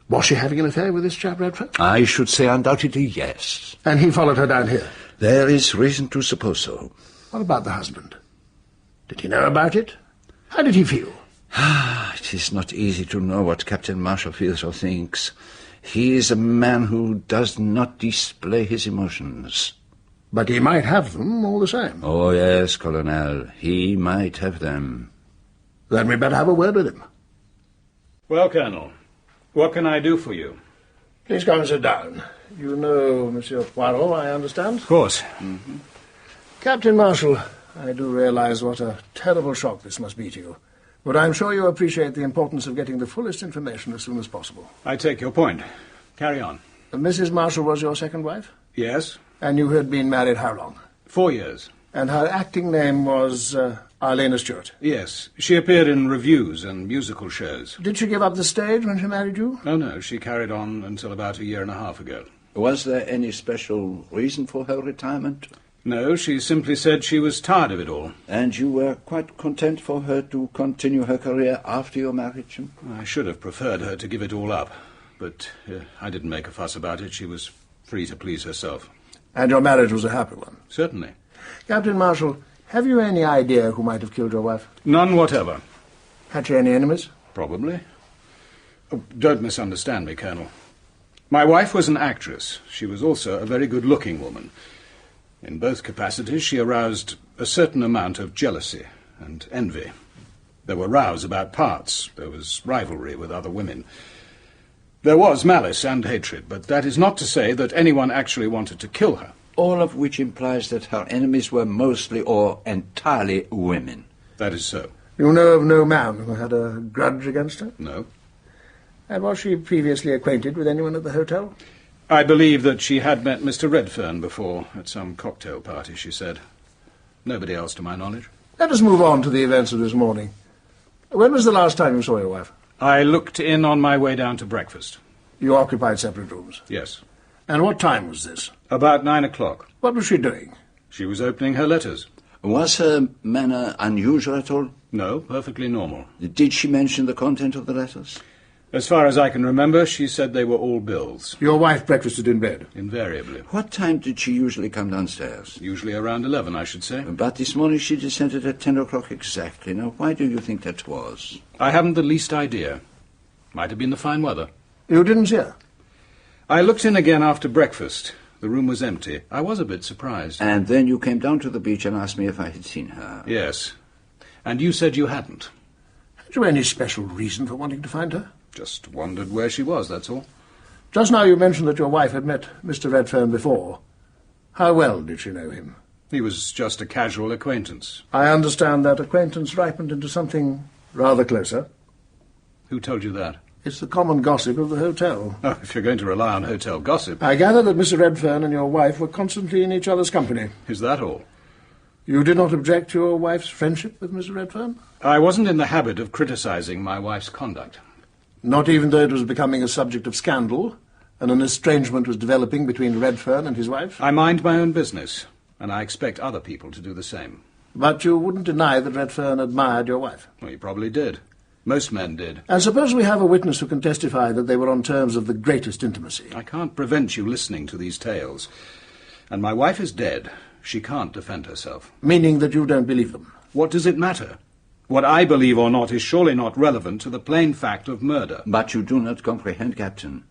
Was she having an affair with this chap, Redfern? I should say undoubtedly yes. And he followed her down here? There is reason to suppose so. What about the husband? Did he know about it? How did he feel? It is not easy to know what Captain Marshall feels or thinks. He is a man who does not display his emotions. But he might have them all the same. Oh, yes, Colonel. He might have them. Then we'd better have a word with him. Well, Colonel, what can I do for you? Please come and sit down. You know Monsieur Poirot, I understand? Of course. Captain Marshall, I do realize what a terrible shock this must be to you. But I'm sure you appreciate the importance of getting the fullest information as soon as possible. I take your point. Carry on. Mrs. Marshall was your second wife? Yes. And you had been married how long? 4 years. And her acting name was Arlena Stuart? Yes. She appeared in reviews and musical shows. Did she give up the stage when she married you? Oh, no. She carried on until about 1.5 years ago. Was there any special reason for her retirement? No, she simply said she was tired of it all. And you were quite content for her to continue her career after your marriage? I should have preferred her to give it all up. But I didn't make a fuss about it. She was free to please herself. And your marriage was a happy one? Certainly. Captain Marshall, have you any idea who might have killed your wife? None whatever. Had she any enemies? Probably. Oh, don't misunderstand me, Colonel. My wife was an actress. She was also a very good-looking woman. In both capacities, she aroused a certain amount of jealousy and envy. There were rows about parts. There was rivalry with other women. There was malice and hatred, but that is not to say that anyone actually wanted to kill her. All of which implies that her enemies were mostly or entirely women. That is so. You know of no man who had a grudge against her? No. And was she previously acquainted with anyone at the hotel? I believe that she had met Mr. Redfern before, at some cocktail party, she said. Nobody else to my knowledge. Let us move on to the events of this morning. When was the last time you saw your wife? I looked in on my way down to breakfast. You occupied separate rooms? Yes. And what time was this? About 9 o'clock. What was she doing? She was opening her letters. Was her manner unusual at all? No, perfectly normal. Did she mention the content of the letters? As far as I can remember, she said they were all bills. Your wife breakfasted in bed? Invariably. What time did she usually come downstairs? Usually around 11, I should say. But this morning she descended at 10 o'clock exactly. Now, why do you think that was? I haven't the least idea. Might have been the fine weather. You didn't see her? I looked in again after breakfast. The room was empty. I was a bit surprised. And then you came down to the beach and asked me if I had seen her? Yes. And you said you hadn't. Had you any special reason for wanting to find her? Just wondered where she was, that's all. Just now you mentioned that your wife had met Mr. Redfern before. How well did she know him? He was just a casual acquaintance. I understand that acquaintance ripened into something rather closer. Who told you that? It's the common gossip of the hotel. Oh, if you're going to rely on hotel gossip... I gather that Mr. Redfern and your wife were constantly in each other's company. Is that all? You did not object to your wife's friendship with Mr. Redfern? I wasn't in the habit of criticising my wife's conduct. Not even though it was becoming a subject of scandal, and an estrangement was developing between Redfern and his wife? I mind my own business, and I expect other people to do the same. But you wouldn't deny that Redfern admired your wife? Well, he probably did. Most men did. And suppose we have a witness who can testify that they were on terms of the greatest intimacy. I can't prevent you listening to these tales. And my wife is dead. She can't defend herself. Meaning that you don't believe them? What does it matter? What I believe or not is surely not relevant to the plain fact of murder. But you do not comprehend, Captain.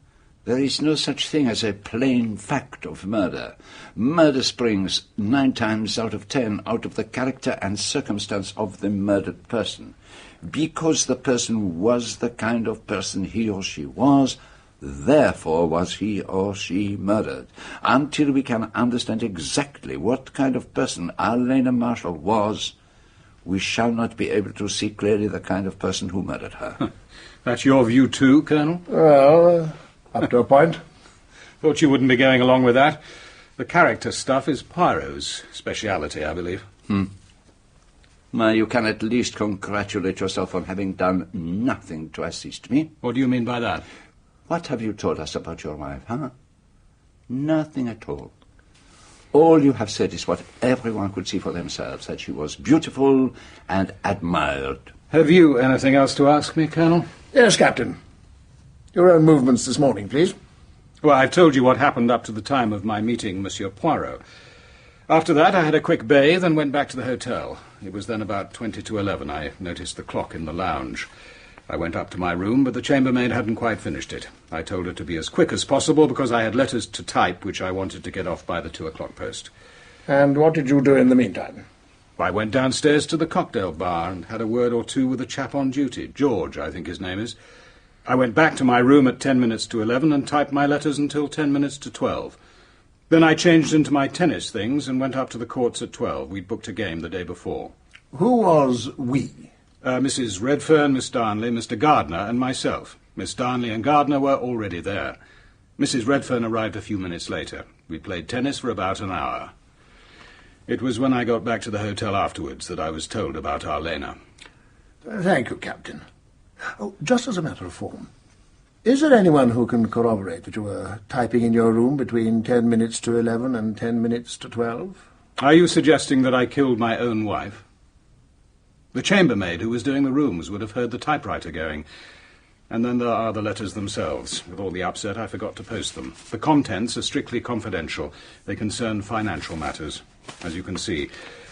There is no such thing as a plain fact of murder. Murder springs 9 times out of 10 out of the character and circumstance of the murdered person. Because the person was the kind of person he or she was, therefore was he or she murdered. Until we can understand exactly what kind of person Arlena Marshall was, we shall not be able to see clearly the kind of person who murdered her. That's your view too, Colonel? Well, up to a point. Thought you wouldn't be going along with that. The character stuff is Poirot's speciality, I believe. Well, you can at least congratulate yourself on having done nothing to assist me. What do you mean by that? What have you told us about your wife, huh? Nothing at all. All you have said is what everyone could see for themselves, that she was beautiful and admired. Have you anything else to ask me, Colonel? Yes, Captain. Your own movements this morning, please. Well, I've told you what happened up to the time of my meeting Monsieur Poirot. After that, I had a quick bathe and went back to the hotel. It was then about 20 to 11. I noticed the clock in the lounge. I went up to my room, but the chambermaid hadn't quite finished it. I told her to be as quick as possible because I had letters to type which I wanted to get off by the 2 o'clock post. And what did you do in the meantime? I went downstairs to the cocktail bar and had a word or two with a chap on duty. George, I think his name is. I went back to my room at 10 minutes to 11 and typed my letters until 10 minutes to 12. Then I changed into my tennis things and went up to the courts at 12. We'd booked a game the day before. Who was we? Mrs. Redfern, Miss Darnley, Mr. Gardner, and myself. Miss Darnley and Gardner were already there. Mrs. Redfern arrived a few minutes later. We played tennis for about an hour. It was when I got back to the hotel afterwards that I was told about Arlena. Thank you, Captain. Oh, just as a matter of form, is there anyone who can corroborate that you were typing in your room between 10 minutes to 11 and 10 minutes to 12? Are you suggesting that I killed my own wife? The chambermaid who was doing the rooms would have heard the typewriter going. And then there are the letters themselves. With all the upset, I forgot to post them. The contents are strictly confidential. They concern financial matters. As you can see,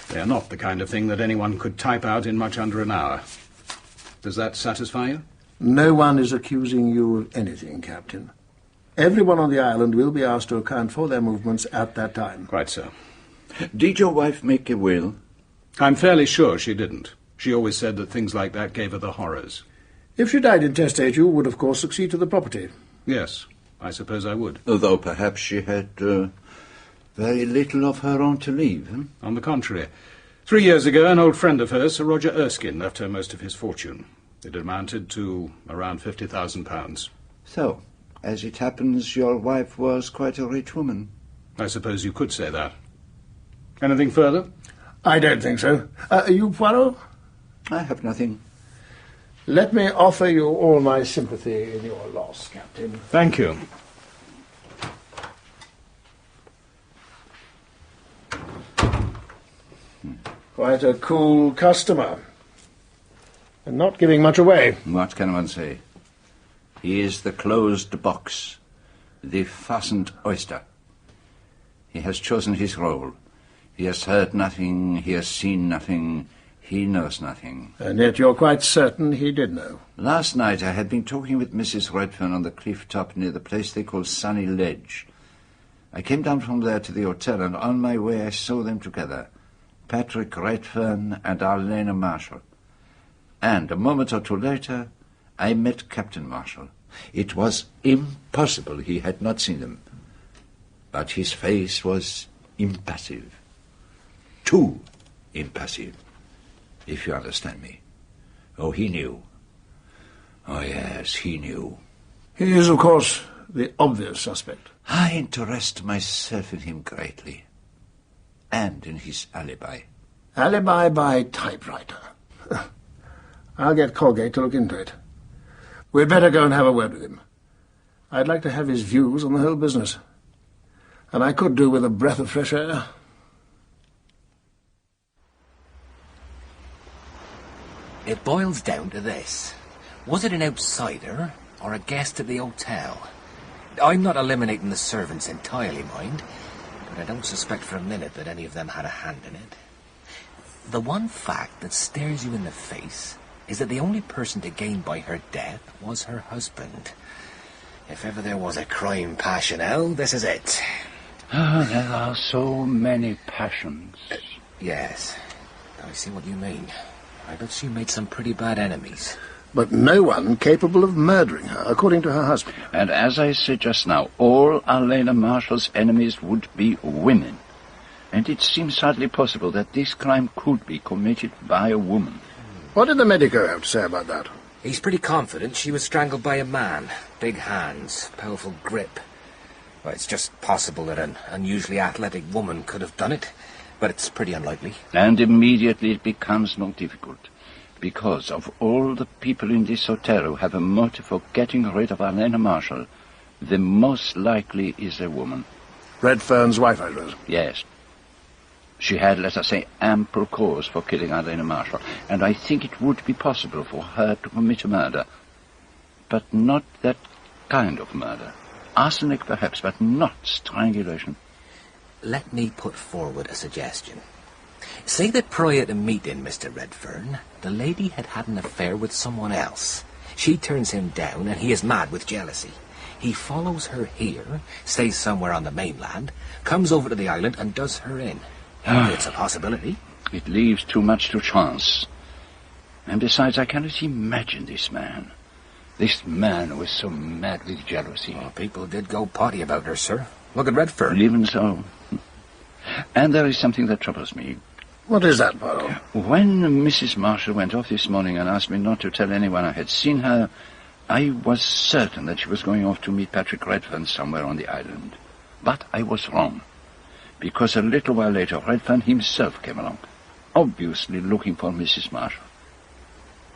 they are not the kind of thing that anyone could type out in much under an hour. Does that satisfy you? No one is accusing you of anything, Captain. Everyone on the island will be asked to account for their movements at that time. Quite so. Did your wife make a will? I'm fairly sure she didn't. She always said that things like that gave her the horrors. If she died intestate, you would, of course, succeed to the property. Yes, I suppose I would. Although perhaps she had very little of her own to leave. On the contrary. 3 years ago, an old friend of hers, Sir Roger Erskine, left her most of his fortune. It amounted to around £50,000. So, as it happens, your wife was quite a rich woman. I suppose you could say that. Anything further? I don't think so. You, Poirot? I have nothing. Let me offer you all my sympathy in your loss, Captain. Thank you. Quite a cool customer. And not giving much away. What can one say? He is the closed box, the fastened oyster. He has chosen his role. He has heard nothing, he has seen nothing, he knows nothing. And yet you're quite certain he did know. Last night I had been talking with Mrs. Redfern on the cliff top near the place they call Sunny Ledge. I came down from there to the hotel, and on my way I saw them together, Patrick Redfern and Arlena Marshall. And a moment or two later, I met Captain Marshall. It was impossible he had not seen them. But his face was impassive. Too impassive, if you understand me. Oh, he knew. Oh, yes, he knew. He is, of course, the obvious suspect. I interest myself in him greatly, and in his alibi. Alibi by typewriter. I'll get Colgate to look into it. We'd better go and have a word with him. I'd like to have his views on the whole business. And I could do with a breath of fresh air. It boils down to this. Was it an outsider or a guest at the hotel? I'm not eliminating the servants entirely, mind, but I don't suspect for a minute that any of them had a hand in it. The one fact that stares you in the face is that the only person to gain by her death was her husband. If ever there was a crime passionel, this is it. Oh, there are so many passions. Yes, I see what you mean. I bet she made some pretty bad enemies. But no one capable of murdering her, according to her husband. And as I said just now, all Arlena Marshall's enemies would be women. And it seems hardly possible that this crime could be committed by a woman. What did the medico have to say about that? He's pretty confident she was strangled by a man. Big hands, powerful grip. Well, it's just possible that an unusually athletic woman could have done it, but it's pretty unlikely. And immediately it becomes more difficult, because of all the people in this hotel who have a motive for getting rid of Arlena Marshall, the most likely is a woman. Redfern's wife, I suppose? Yes. She had, let us say, ample cause for killing Arlena Marshall, and I think it would be possible for her to commit a murder. But not that kind of murder. Arsenic, perhaps, but not strangulation. Let me put forward a suggestion. Say that prior to meeting Mr. Redfern, the lady had had an affair with someone else. She turns him down, and he is mad with jealousy. He follows her here, stays somewhere on the mainland, comes over to the island, and does her in. It's a possibility. It leaves too much to chance. And besides, I cannot imagine this man. This man who was so mad with jealousy. Well, people did go potty about her, sir. Look at Redfern. Even so. And there is something that troubles me. What is that, Poirot? When Mrs. Marshall went off this morning and asked me not to tell anyone I had seen her, I was certain that she was going off to meet Patrick Redfern somewhere on the island. But I was wrong, because a little while later Redfern himself came along, obviously looking for Mrs. Marshall.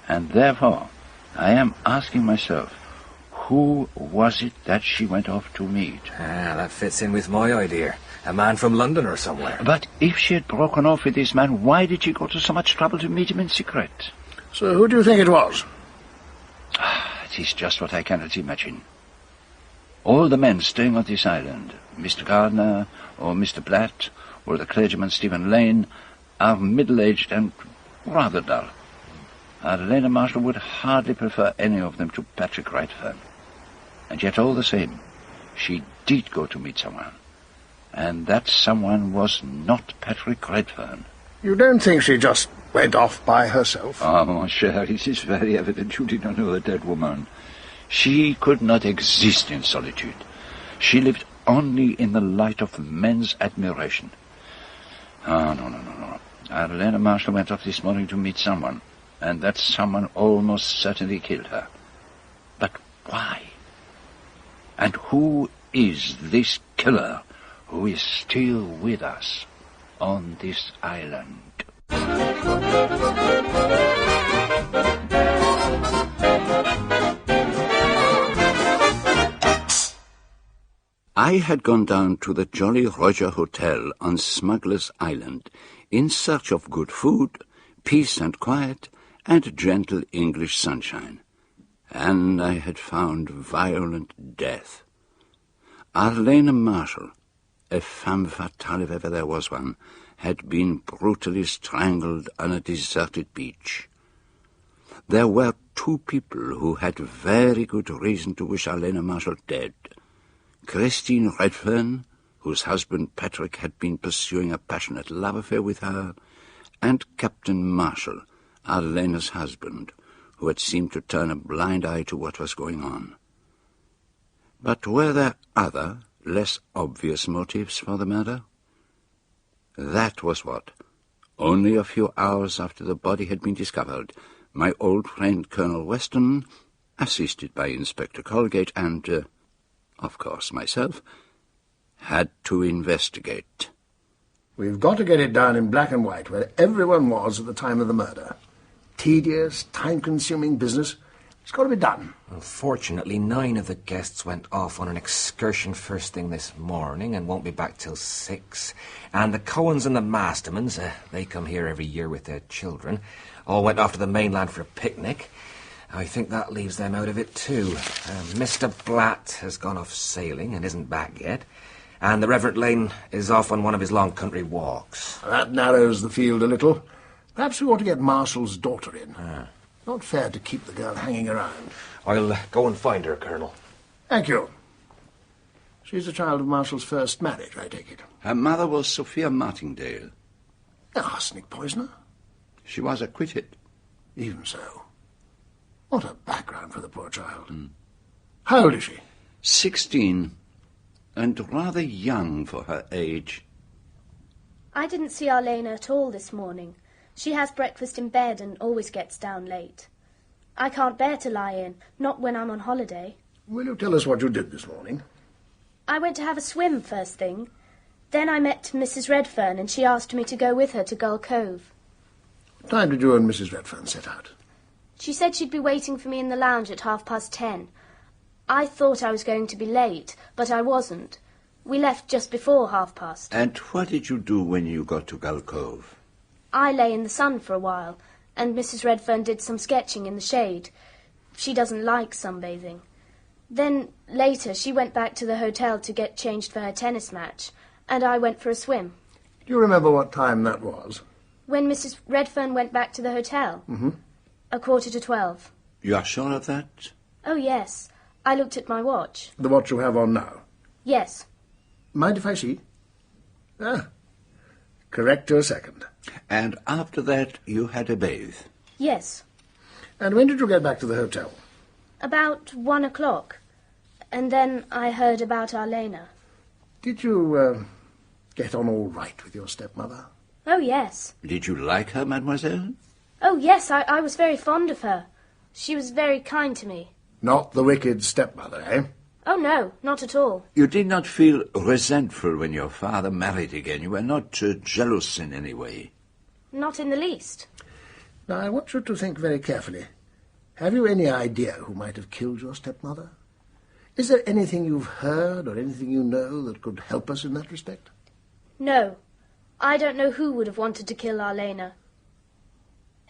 And therefore, I am asking myself, who was it that she went off to meet? That fits in with my idea. A man from London or somewhere. But if she had broken off with this man, why did she go to so much trouble to meet him in secret? So who do you think it was? It is just what I cannot imagine. All the men staying on this island, Mr. Gardner, or Mr. Blatt, or the clergyman Stephen Lane, are middle-aged and rather dull. Arlena Marshall would hardly prefer any of them to Patrick Redfern. And yet all the same, she did go to meet someone. And that someone was not Patrick Redfern. You don't think she just went off by herself? Ah, mon cher, it is very evident you did not know a dead woman. She could not exist in solitude. She lived only in the light of men's admiration. Ah, no. Arlena Marshall went off this morning to meet someone, and that someone almost certainly killed her. But why? And who is this killer who is still with us on this island? I had gone down to the Jolly Roger Hotel on Smuggler's Island in search of good food, peace and quiet, and gentle English sunshine. And I had found violent death. Arlena Marshall, a femme fatale if ever there was one, had been brutally strangled on a deserted beach. There were two people who had very good reason to wish Arlena Marshall dead. Christine Redfern, whose husband Patrick had been pursuing a passionate love affair with her, and Captain Marshall, Arlena's husband, who had seemed to turn a blind eye to what was going on. But were there other, less obvious motives for the murder? That was what, only a few hours after the body had been discovered, my old friend Colonel Weston, assisted by Inspector Colgate and, of course, myself, had to investigate. We've got to get it down in black and white, where everyone was at the time of the murder. Tedious, time-consuming business. It's got to be done. Unfortunately, 9 of the guests went off on an excursion first thing this morning and won't be back till 6. And the Cohens and the Mastermans, they come here every year with their children, all went off to the mainland for a picnic. I think that leaves them out of it too. Mr. Blatt has gone off sailing and isn't back yet. And the Reverend Lane is off on one of his long country walks. That narrows the field a little. Perhaps we ought to get Marshall's daughter in. Not fair to keep the girl hanging around. I'll go and find her, Colonel. Thank you. She's a child of Marshall's first marriage, I take it. Her mother was Sophia Martingale. Arsenic poisoner? She was acquitted. Even so. What a background for the poor child. How old is she? 16. And rather young for her age. I didn't see Arlena at all this morning. She has breakfast in bed and always gets down late. I can't bear to lie in, not when I'm on holiday. Will you tell us what you did this morning? I went to have a swim first thing. Then I met Mrs. Redfern and she asked me to go with her to Gull Cove. What time did you and Mrs. Redfern set out? She said she'd be waiting for me in the lounge at 10:30. I thought I was going to be late, but I wasn't. We left just before 10:30. And what did you do when you got to Gull Cove? I lay in the sun for a while, and Mrs. Redfern did some sketching in the shade. She doesn't like sunbathing. Then, later, she went back to the hotel to get changed for her tennis match, and I went for a swim. Do you remember what time that was? When Mrs. Redfern went back to the hotel? 11:45. You are sure of that? Oh, yes. I looked at my watch. The watch you have on now? Yes. Mind if I see? Correct to a second. And after that, you had a bathe? Yes. And when did you get back to the hotel? About 1:00. And then I heard about Arlena. Did you, get on all right with your stepmother? Oh, yes. Did you like her, mademoiselle? Oh, yes, I was very fond of her. She was very kind to me. Not the wicked stepmother, eh? Oh, no, not at all. You did not feel resentful when your father married again. You were not jealous in any way. Not in the least. Now, I want you to think very carefully. Have you any idea who might have killed your stepmother? Is there anything you've heard or anything you know that could help us in that respect? No. I don't know who would have wanted to kill Arlena.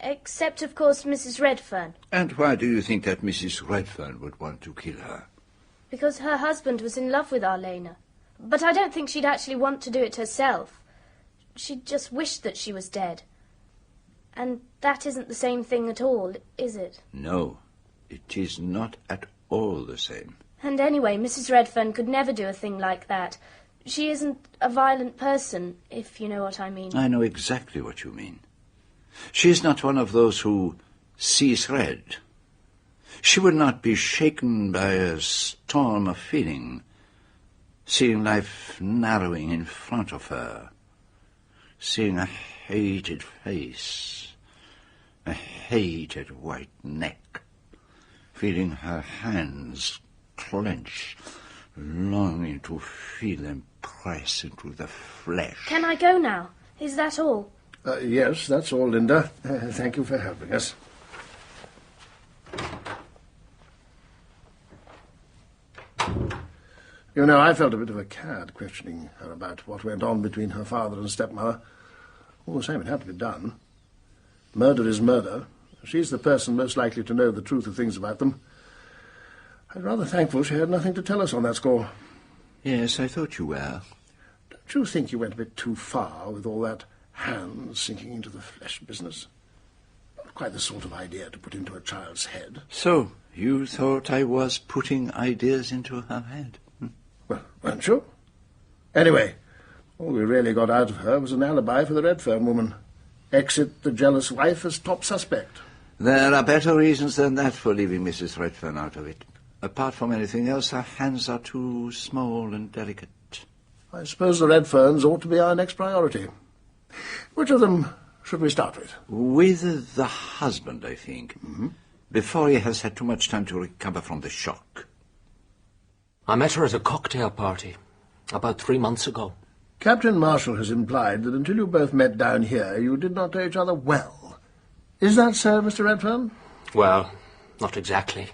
Except, of course, Mrs. Redfern. And why do you think that Mrs. Redfern would want to kill her? Because her husband was in love with Arlena. But I don't think she'd actually want to do it herself. She'd just wish that she was dead. And that isn't the same thing at all, is it? No, it is not at all the same. And anyway, Mrs. Redfern could never do a thing like that. She isn't a violent person, if you know what I mean. I know exactly what you mean. She is not one of those who sees red. She would not be shaken by a storm of feeling, seeing life narrowing in front of her, seeing a hated face, a hated white neck, feeling her hands clench, longing to feel them press into the flesh. Can I go now? Is that all? Yes, that's all, Linda. Thank you for helping us. You know, I felt a bit of a cad questioning her about what went on between her father and stepmother. All the same, it had to be done. Murder is murder. She's the person most likely to know the truth of things about them. I'm rather thankful she had nothing to tell us on that score. Yes, I thought you were. Don't you think you went a bit too far with all that hands sinking into the flesh business? Not quite the sort of idea to put into a child's head. So, you thought I was putting ideas into her head? Well, weren't you? Anyway, all we really got out of her was an alibi for the Redfern woman. Exit the jealous wife as top suspect. There are better reasons than that for leaving Mrs. Redfern out of it. Apart from anything else, her hands are too small and delicate. I suppose the Redferns ought to be our next priority. Which of them should we start with? With the husband, I think. Before he has had too much time to recover from the shock. I met her at a cocktail party about 3 months ago. Captain Marshall has implied that until you both met down here, you did not know each other well. Is that so, Mr. Redfern? Well, not exactly.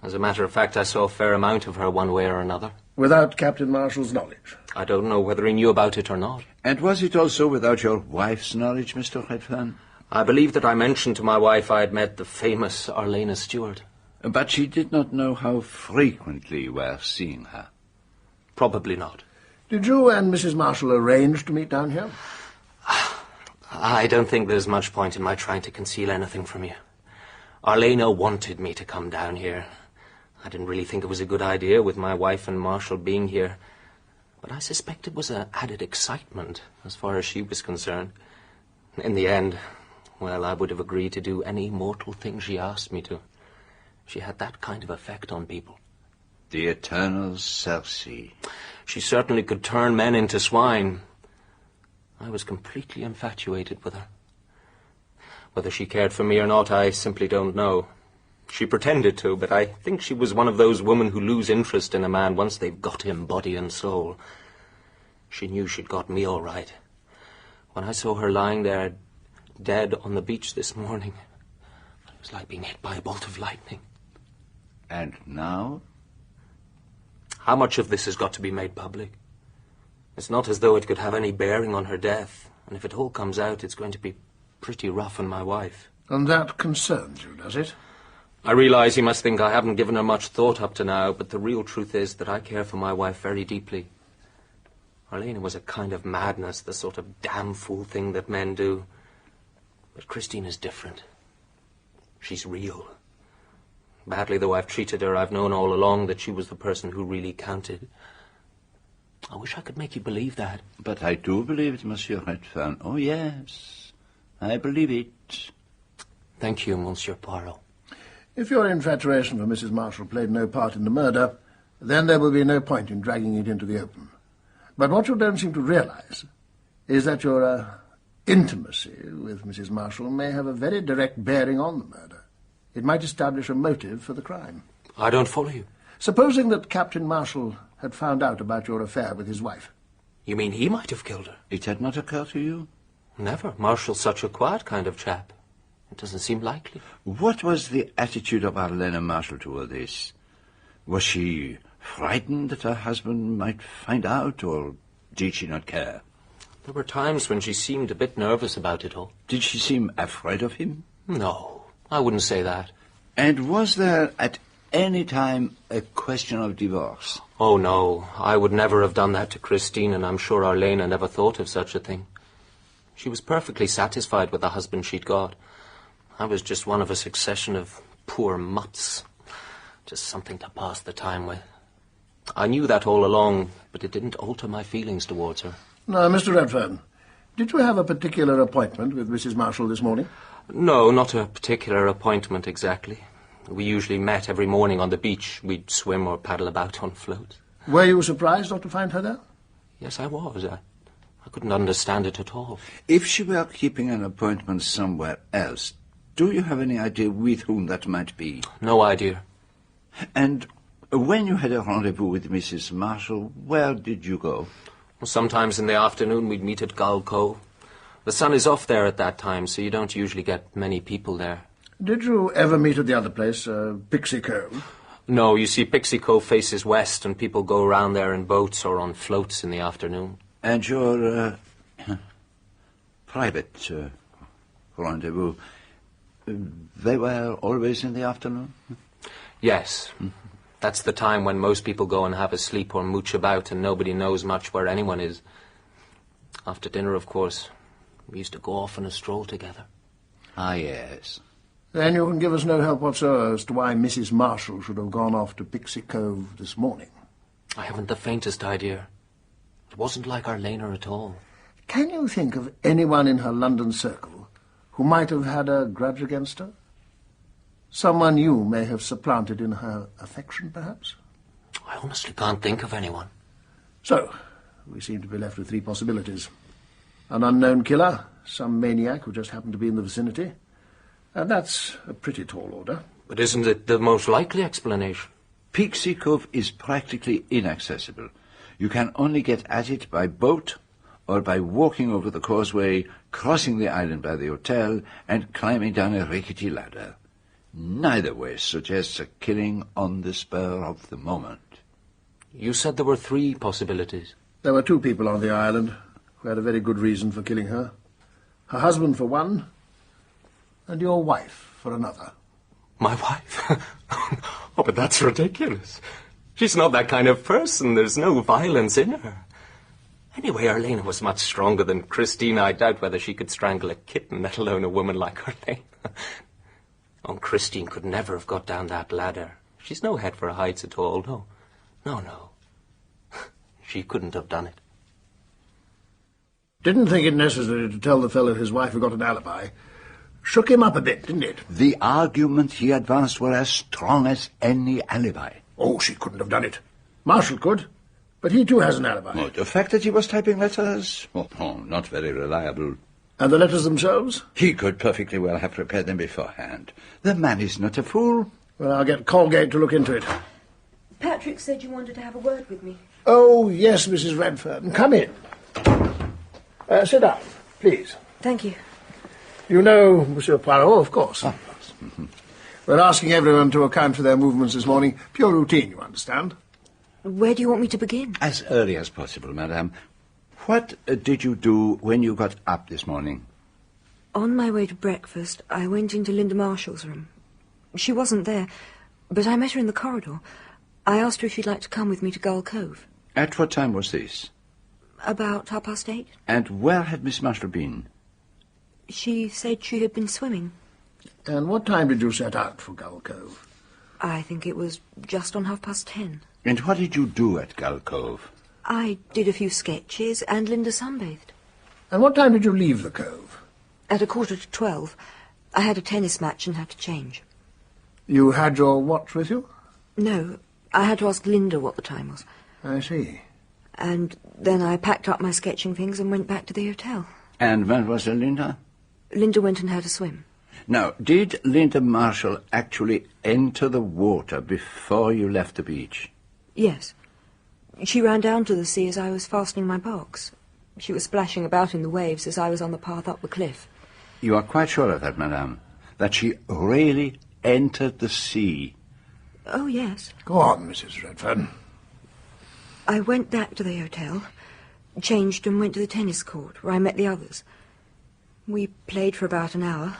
As a matter of fact, I saw a fair amount of her one way or another. Without Captain Marshall's knowledge? I don't know whether he knew about it or not. And was it also without your wife's knowledge, Mr. Redfern? I believe that I mentioned to my wife I had met the famous Arlena Stuart. But she did not know how frequently you were seeing her? Probably not. Did you and Mrs. Marshall arrange to meet down here? I don't think there's much point in my trying to conceal anything from you. Arlena wanted me to come down here. I didn't really think it was a good idea with my wife and Marshall being here. But I suspect it was an added excitement as far as she was concerned. In the end, well, I would have agreed to do any mortal thing she asked me to. She had that kind of effect on people. The eternal Circe. She certainly could turn men into swine. I was completely infatuated with her. Whether she cared for me or not, I simply don't know. She pretended to, but I think she was one of those women who lose interest in a man once they've got him body and soul. She knew she'd got me all right. When I saw her lying there, dead on the beach this morning, it was like being hit by a bolt of lightning. And now? How much of this has got to be made public? It's not as though it could have any bearing on her death, and if it all comes out, it's going to be pretty rough on my wife. And that concerns you, does it? I realize you must think I haven't given her much thought up to now, but the real truth is that I care for my wife very deeply. Arlena was a kind of madness, the sort of damn fool thing that men do. But Christine is different. She's real. Badly though I've treated her, I've known all along that she was the person who really counted. I wish I could make you believe that. But I do believe it, Monsieur Redfern. Oh, yes. I believe it. Thank you, Monsieur Poirot. If your infatuation for Mrs. Marshall played no part in the murder, then there will be no point in dragging it into the open. But what you don't seem to realize is that your intimacy with Mrs. Marshall may have a very direct bearing on the murder. It might establish a motive for the crime. I don't follow you. Supposing that Captain Marshall had found out about your affair with his wife. You mean he might have killed her? It had not occurred to you? Never. Marshall's such a quiet kind of chap. It doesn't seem likely. What was the attitude of Arlena Marshall toward this? Was she frightened that her husband might find out, or did she not care? There were times when she seemed a bit nervous about it all. Did she seem afraid of him? No, I wouldn't say that. And was there at any time a question of divorce? Oh, no. I would never have done that to Christine, and I'm sure Arlena never thought of such a thing. She was perfectly satisfied with the husband she'd got. I was just one of a succession of poor mutts. Just something to pass the time with. I knew that all along, but it didn't alter my feelings towards her. Now, Mr. Redfern, did you have a particular appointment with Mrs. Marshall this morning? No, not a particular appointment exactly. We usually met every morning on the beach. We'd swim or paddle about on floats. Were you surprised not to find her there? Yes, I was. I couldn't understand it at all. If she were keeping an appointment somewhere else, do you have any idea with whom that might be? No idea. And when you had a rendezvous with Mrs. Marshall, where did you go? Well, sometimes in the afternoon we'd meet at Gull Cove. The sun is off there at that time, so you don't usually get many people there. Did you ever meet at the other place, Pixie Cove? No, you see, Pixie Cove faces west, and people go around there in boats or on floats in the afternoon. And your private rendezvous, they were always in the afternoon? Yes. That's the time when most people go and have a sleep or mooch about, and nobody knows much where anyone is. After dinner, of course, we used to go off on a stroll together. Ah, yes. Then you can give us no help whatsoever as to why Mrs. Marshall should have gone off to Pixie Cove this morning. I haven't the faintest idea. It wasn't like Arlena at all. Can you think of anyone in her London circle who might have had a grudge against her? Someone you may have supplanted in her affection, perhaps? I honestly can't think of anyone. So, we seem to be left with three possibilities. An unknown killer, some maniac who just happened to be in the vicinity, and that's a pretty tall order. But isn't it the most likely explanation? Pixie Cove is practically inaccessible. You can only get at it by boat or by walking over the causeway, crossing the island by the hotel, and climbing down a rickety ladder. Neither way suggests a killing on the spur of the moment. You said there were 3 possibilities. There were 2 people on the island who had a very good reason for killing her. Her husband for one, and your wife for another. My wife? Oh, but that's ridiculous. She's not that kind of person. There's no violence in her. Anyway, Arlena was much stronger than Christine. I doubt whether she could strangle a kitten, let alone a woman like Arlena. Oh, Christine could never have got down that ladder. She's no head for heights at all. No. No. She couldn't have done it. Didn't think it necessary to tell the fellow his wife had got an alibi. Shook him up a bit, didn't it? The arguments he advanced were as strong as any alibi. Oh, she couldn't have done it. Marshall could, but he too has an alibi. Oh, the fact that he was typing letters? Oh, not very reliable. And the letters themselves? He could perfectly well have prepared them beforehand. The man is not a fool. Well, I'll get Colgate to look into it. Patrick said you wanted to have a word with me. Oh, yes, Mrs. Redfern. Come in. Sit down, please. Thank you. You know Monsieur Poirot, of course. Oh. We're asking everyone to account for their movements this morning. Pure routine, you understand. Where do you want me to begin? As early as possible, madame. What did you do when you got up this morning? On my way to breakfast, I went into Linda Marshall's room. She wasn't there, but I met her in the corridor. I asked her if she'd like to come with me to Gull Cove. At what time was this? About 8:30. And where had Miss Marshall been? She said she had been swimming. And what time did you set out for Gull Cove? I think it was just on 10:30. And what did you do at Gull Cove? I did a few sketches, and Linda sunbathed. And what time did you leave the cove? At 11:45. I had a tennis match and had to change. You had your watch with you? No, I had to ask Linda what the time was. I see. And then I packed up my sketching things and went back to the hotel. And when was Linda? Linda went and had a swim. Now, did Linda Marshall actually enter the water before you left the beach? Yes. She ran down to the sea as I was fastening my box. She was splashing about in the waves as I was on the path up the cliff. You are quite sure of that, madame? That she really entered the sea? Oh, yes. Go on, Mrs. Redfern. I went back to the hotel, changed and went to the tennis court, where I met the others. We played for about an hour,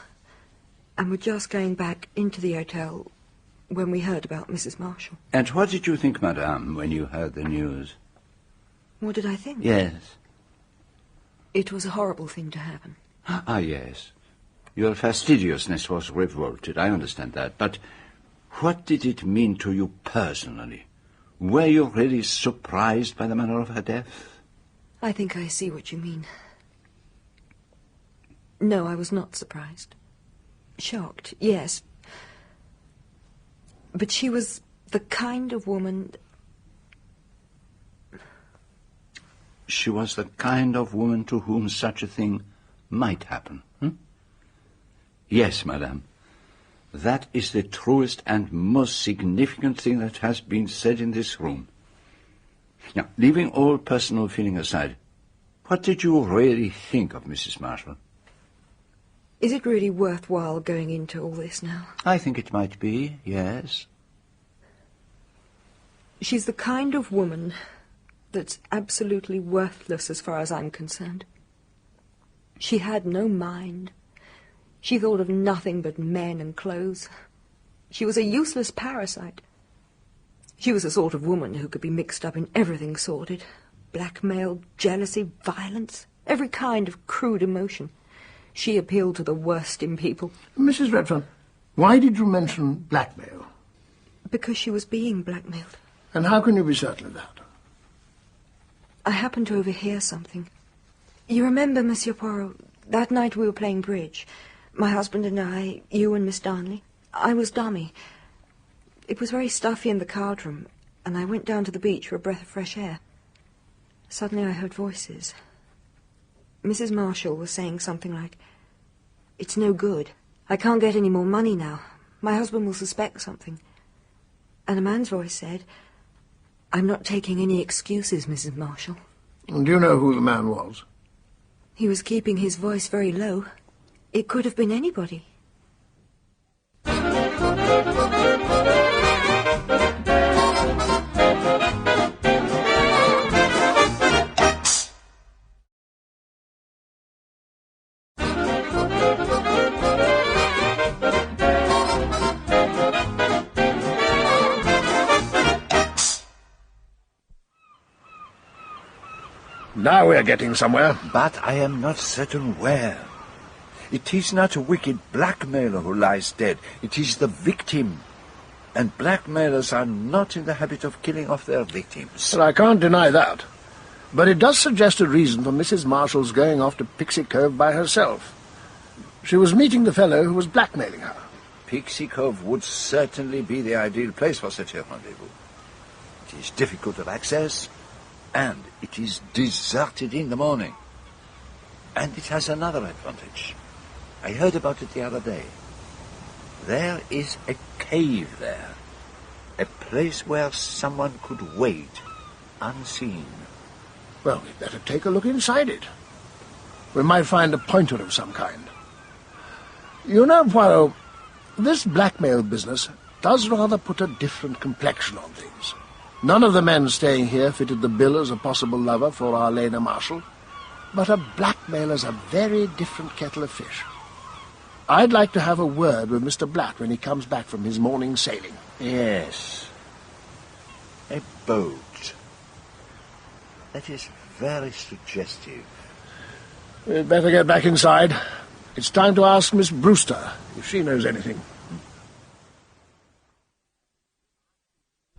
and were just going back into the hotel when we heard about Mrs. Marshall. And what did you think, madame, when you heard the news? What did I think? Yes. It was a horrible thing to happen. Ah, yes. Your fastidiousness was revolted, I understand that. But what did it mean to you personally? Were you really surprised by the manner of her death? I think I see what you mean. No, I was not surprised. Shocked, yes. But she was the kind of woman... She was the kind of woman to whom such a thing might happen. Yes, madame. That is the truest and most significant thing that has been said in this room. Now, leaving all personal feeling aside, what did you really think of Mrs. Marshall? Is it really worthwhile going into all this now? I think it might be, yes. She's the kind of woman that's absolutely worthless as far as I'm concerned. She had no mind. She thought of nothing but men and clothes. She was a useless parasite. She was the sort of woman who could be mixed up in everything sordid. Blackmail, jealousy, violence, every kind of crude emotion. She appealed to the worst in people. Mrs. Redfern, why did you mention blackmail? Because she was being blackmailed. And how can you be certain of that? I happened to overhear something. You remember, Monsieur Poirot, that night we were playing bridge. My husband and I, you and Miss Darnley. I was dummy. It was very stuffy in the card room, and I went down to the beach for a breath of fresh air. Suddenly I heard voices. Mrs. Marshall was saying something like, "It's no good. I can't get any more money now. My husband will suspect something." And a man's voice said, I'm not taking any excuses, Mrs. Marshall. And do you know who the man was? He was keeping his voice very low. It could have been anybody. Now we're getting somewhere. But I am not certain where. It is not a wicked blackmailer who lies dead. It is the victim. And blackmailers are not in the habit of killing off their victims. Well, I can't deny that. But it does suggest a reason for Mrs. Marshall's going off to Pixie Cove by herself. She was meeting the fellow who was blackmailing her. Pixie Cove would certainly be the ideal place for such a rendezvous. It is difficult of access, and it is deserted in the morning. And it has another advantage. I heard about it the other day. There is a cave there. A place where someone could wait, unseen. Well, we'd better take a look inside it. We might find a pointer of some kind. You know, Poirot, this blackmail business does rather put a different complexion on things. None of the men staying here fitted the bill as a possible lover for Arlena Marshall, but a blackmailer's a very different kettle of fish. I'd like to have a word with Mr. Blatt when he comes back from his morning sailing. Yes. A boat. That is very suggestive. We'd better get back inside. It's time to ask Miss Brewster if she knows anything.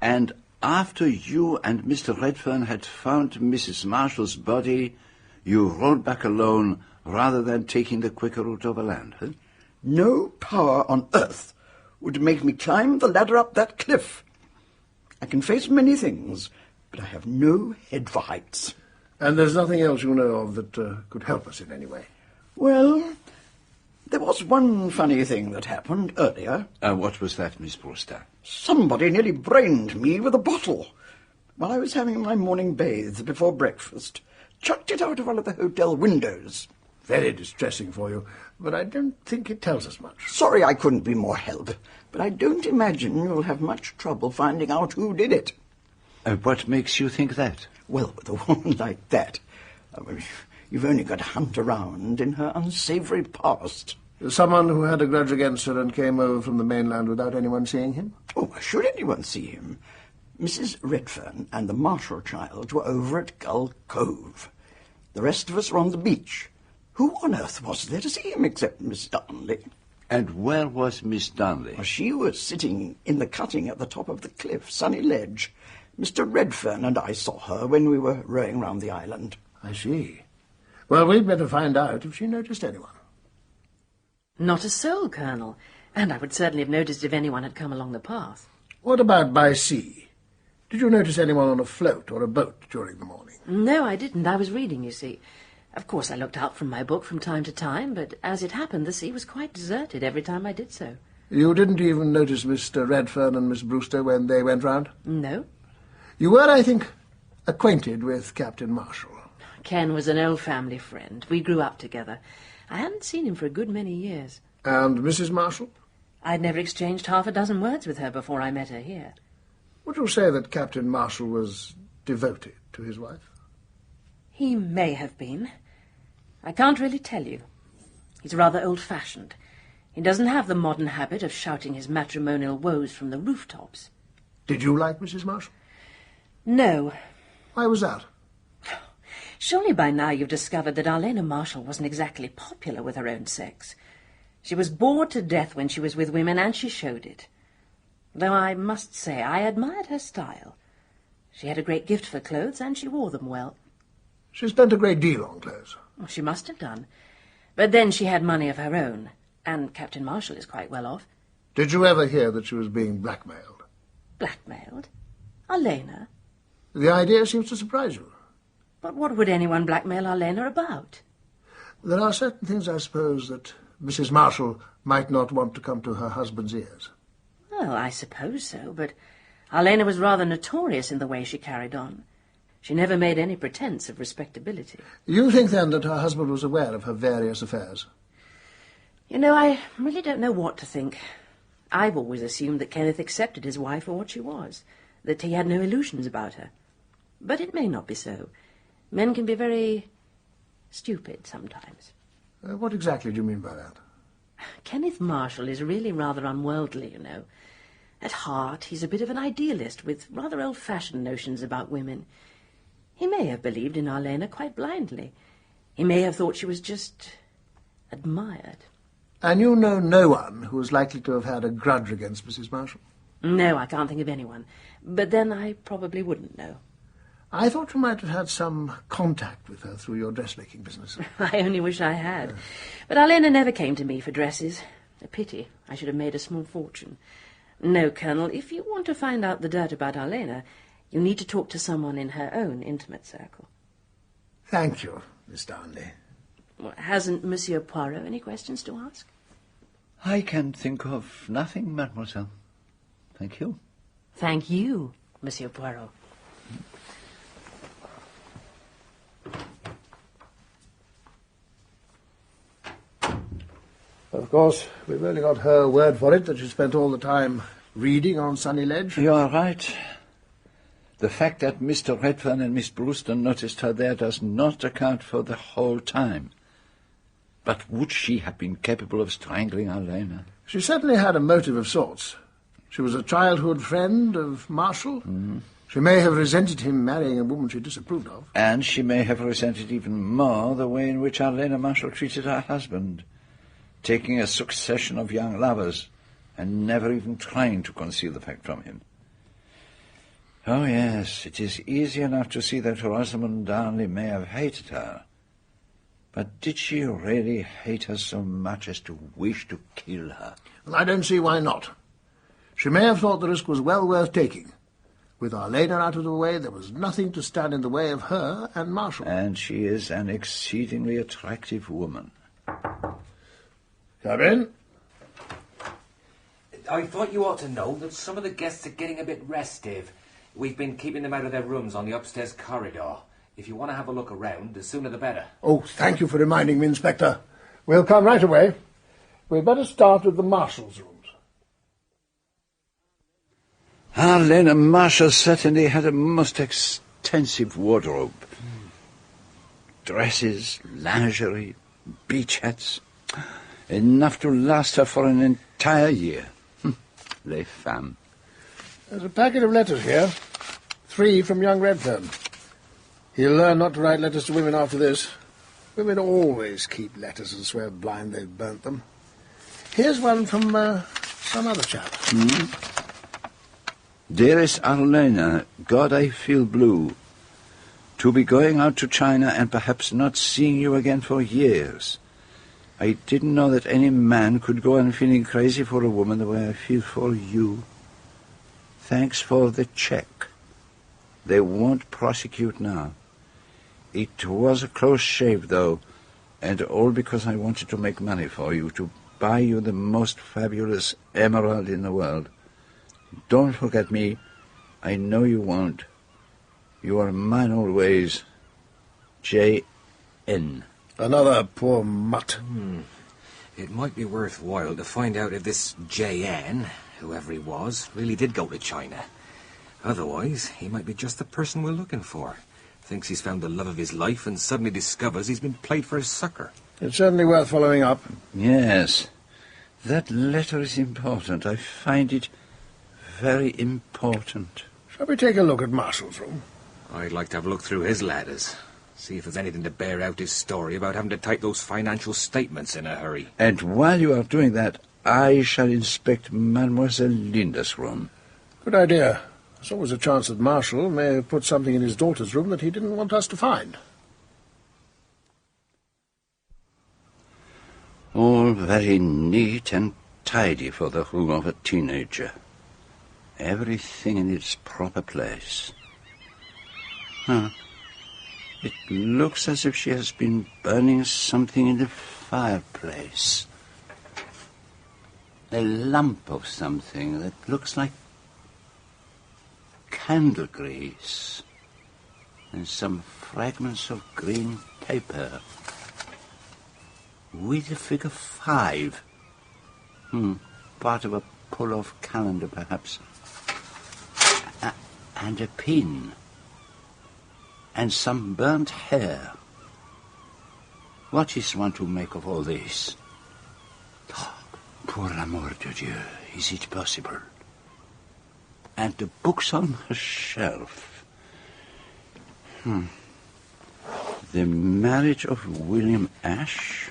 And after you and Mr. Redfern had found Mrs. Marshall's body, you rode back alone rather than taking the quicker route overland, huh? No power on earth would make me climb the ladder up that cliff. I can face many things, but I have no head for heights. And there's nothing else you know of that could help us in any way? Well, there was one funny thing that happened earlier. What was that, Miss Brewster? Somebody nearly brained me with a bottle. While I was having my morning bathe before breakfast, chucked it out of one of the hotel windows. Very distressing for you, but I don't think it tells us much. Sorry I couldn't be more help, but I don't imagine you'll have much trouble finding out who did it. What makes you think that? Well, with a woman like that, you've only got to hunt around in her unsavoury past. Someone who had a grudge against her and came over from the mainland without anyone seeing him? Oh, why should anyone see him? Mrs. Redfern and the Marshall child were over at Gull Cove. The rest of us were on the beach. Who on earth was there to see him except Miss Darnley? And where was Miss Darnley? Well, she was sitting in the cutting at the top of the cliff, Sunny Ledge. Mr. Redfern and I saw her when we were rowing round the island. I see. Well, we'd better find out if she noticed anyone. Not a soul, Colonel. And I would certainly have noticed if anyone had come along the path. What about by sea? Did you notice anyone on a float or a boat during the morning? No, I didn't. I was reading, you see. Of course, I looked out from my book from time to time, but as it happened, the sea was quite deserted every time I did so. You didn't even notice Mr. Redfern and Miss Brewster when they went round? No. You were, I think, acquainted with Captain Marshall. Ken was an old family friend. We grew up together. I hadn't seen him for a good many years. And Mrs. Marshall? I'd never exchanged half a dozen words with her before I met her here. Would you say that Captain Marshall was devoted to his wife? He may have been. I can't really tell you. He's rather old-fashioned. He doesn't have the modern habit of shouting his matrimonial woes from the rooftops. Did you like Mrs. Marshall? No. Why was that? Surely by now you've discovered that Arlena Marshall wasn't exactly popular with her own sex. She was bored to death when she was with women, and she showed it. Though I must say I admired her style. She had a great gift for clothes, and she wore them well. She spent a great deal on clothes. Well, she must have done. But then she had money of her own, and Captain Marshall is quite well off. Did you ever hear that she was being blackmailed? Blackmailed? Arlena? The idea seems to surprise you. But what would anyone blackmail Arlena about? There are certain things, I suppose, that Mrs. Marshall might not want to come to her husband's ears. Well, I suppose so, but Arlena was rather notorious in the way she carried on. She never made any pretence of respectability. You think, then, that her husband was aware of her various affairs? You know, I really don't know what to think. I've always assumed that Kenneth accepted his wife for what she was, that he had no illusions about her. But it may not be so. Men can be very stupid sometimes. What exactly do you mean by that? Kenneth Marshall is really rather unworldly, you know. At heart, he's a bit of an idealist with rather old-fashioned notions about women. He may have believed in Arlena quite blindly. He may have thought she was just admired. And you know no one who is likely to have had a grudge against Mrs. Marshall? No, I can't think of anyone. But then I probably wouldn't know. I thought you might have had some contact with her through your dressmaking business. I only wish I had. But Arlena never came to me for dresses. A pity. I should have made a small fortune. No, Colonel, if you want to find out the dirt about Arlena, you need to talk to someone in her own intimate circle. Thank you, Miss Darnley. Well, hasn't Monsieur Poirot any questions to ask? I can think of nothing, mademoiselle. Thank you. Thank you, Monsieur Poirot. Of course, we've only got her word for it that she spent all the time reading on Sunny Ledge. You are right. The fact that Mr. Redfern and Miss Brewster noticed her there does not account for the whole time. But would she have been capable of strangling Arlena? She certainly had a motive of sorts. She was a childhood friend of Marshall. She may have resented him marrying a woman she disapproved of. And she may have resented even more the way in which Arlena Marshall treated her husband, taking a succession of young lovers and never even trying to conceal the fact from him. Oh, yes, it is easy enough to see that Rosamund Darnley may have hated her. But did she really hate her so much as to wish to kill her? Well, I don't see why not. She may have thought the risk was well worth taking. With Arlena out of the way, there was nothing to stand in the way of her and Marshall. And she is an exceedingly attractive woman. Come in. I thought you ought to know that some of the guests are getting a bit restive. We've been keeping them out of their rooms on the upstairs corridor. If you want to have a look around, the sooner the better. Oh, thank you for reminding me, Inspector. We'll come right away. We'd better start with the Marshall's rooms. Arlena Marshall certainly had a most extensive wardrobe. Dresses, lingerie, beach hats. Enough to last her for an entire year. Les femmes. There's a packet of letters here. 3 from young Redfern. He'll learn not to write letters to women after this. Women always keep letters and swear blind they've burnt them. Here's one from some other chap. Dearest Arlena, God, I feel blue. To be going out to China and perhaps not seeing you again for years. I didn't know that any man could go on feeling crazy for a woman the way I feel for you. Thanks for the check. They won't prosecute now. It was a close shave, though, and all because I wanted to make money for you, to buy you the most fabulous emerald in the world. Don't forget me. I know you won't. You are mine always. J.N. Another poor mutt. It might be worthwhile to find out if this J.N., whoever he was, really did go to China. Otherwise, he might be just the person we're looking for. Thinks he's found the love of his life and suddenly discovers he's been played for a sucker. It's certainly worth following up. Yes. That letter is important. I find it very important. Shall we take a look at Marshall's room? I'd like to have a look through his letters. See if there's anything to bear out his story about having to type those financial statements in a hurry. And while you are doing that, I shall inspect Mademoiselle Linda's room. Good idea. There's always a chance that Marshall may have put something in his daughter's room that he didn't want us to find. All very neat and tidy for the room of a teenager. Everything in its proper place. It looks as if she has been burning something in the fireplace. A lump of something that looks like candle grease and some fragments of green paper with the figure 5. Part of a pull-off calendar, perhaps. And a pin. And some burnt hair. What is one to make of all this? Pour l'amour de Dieu, is it possible? And the books on her shelf. The Marriage of William Ashe.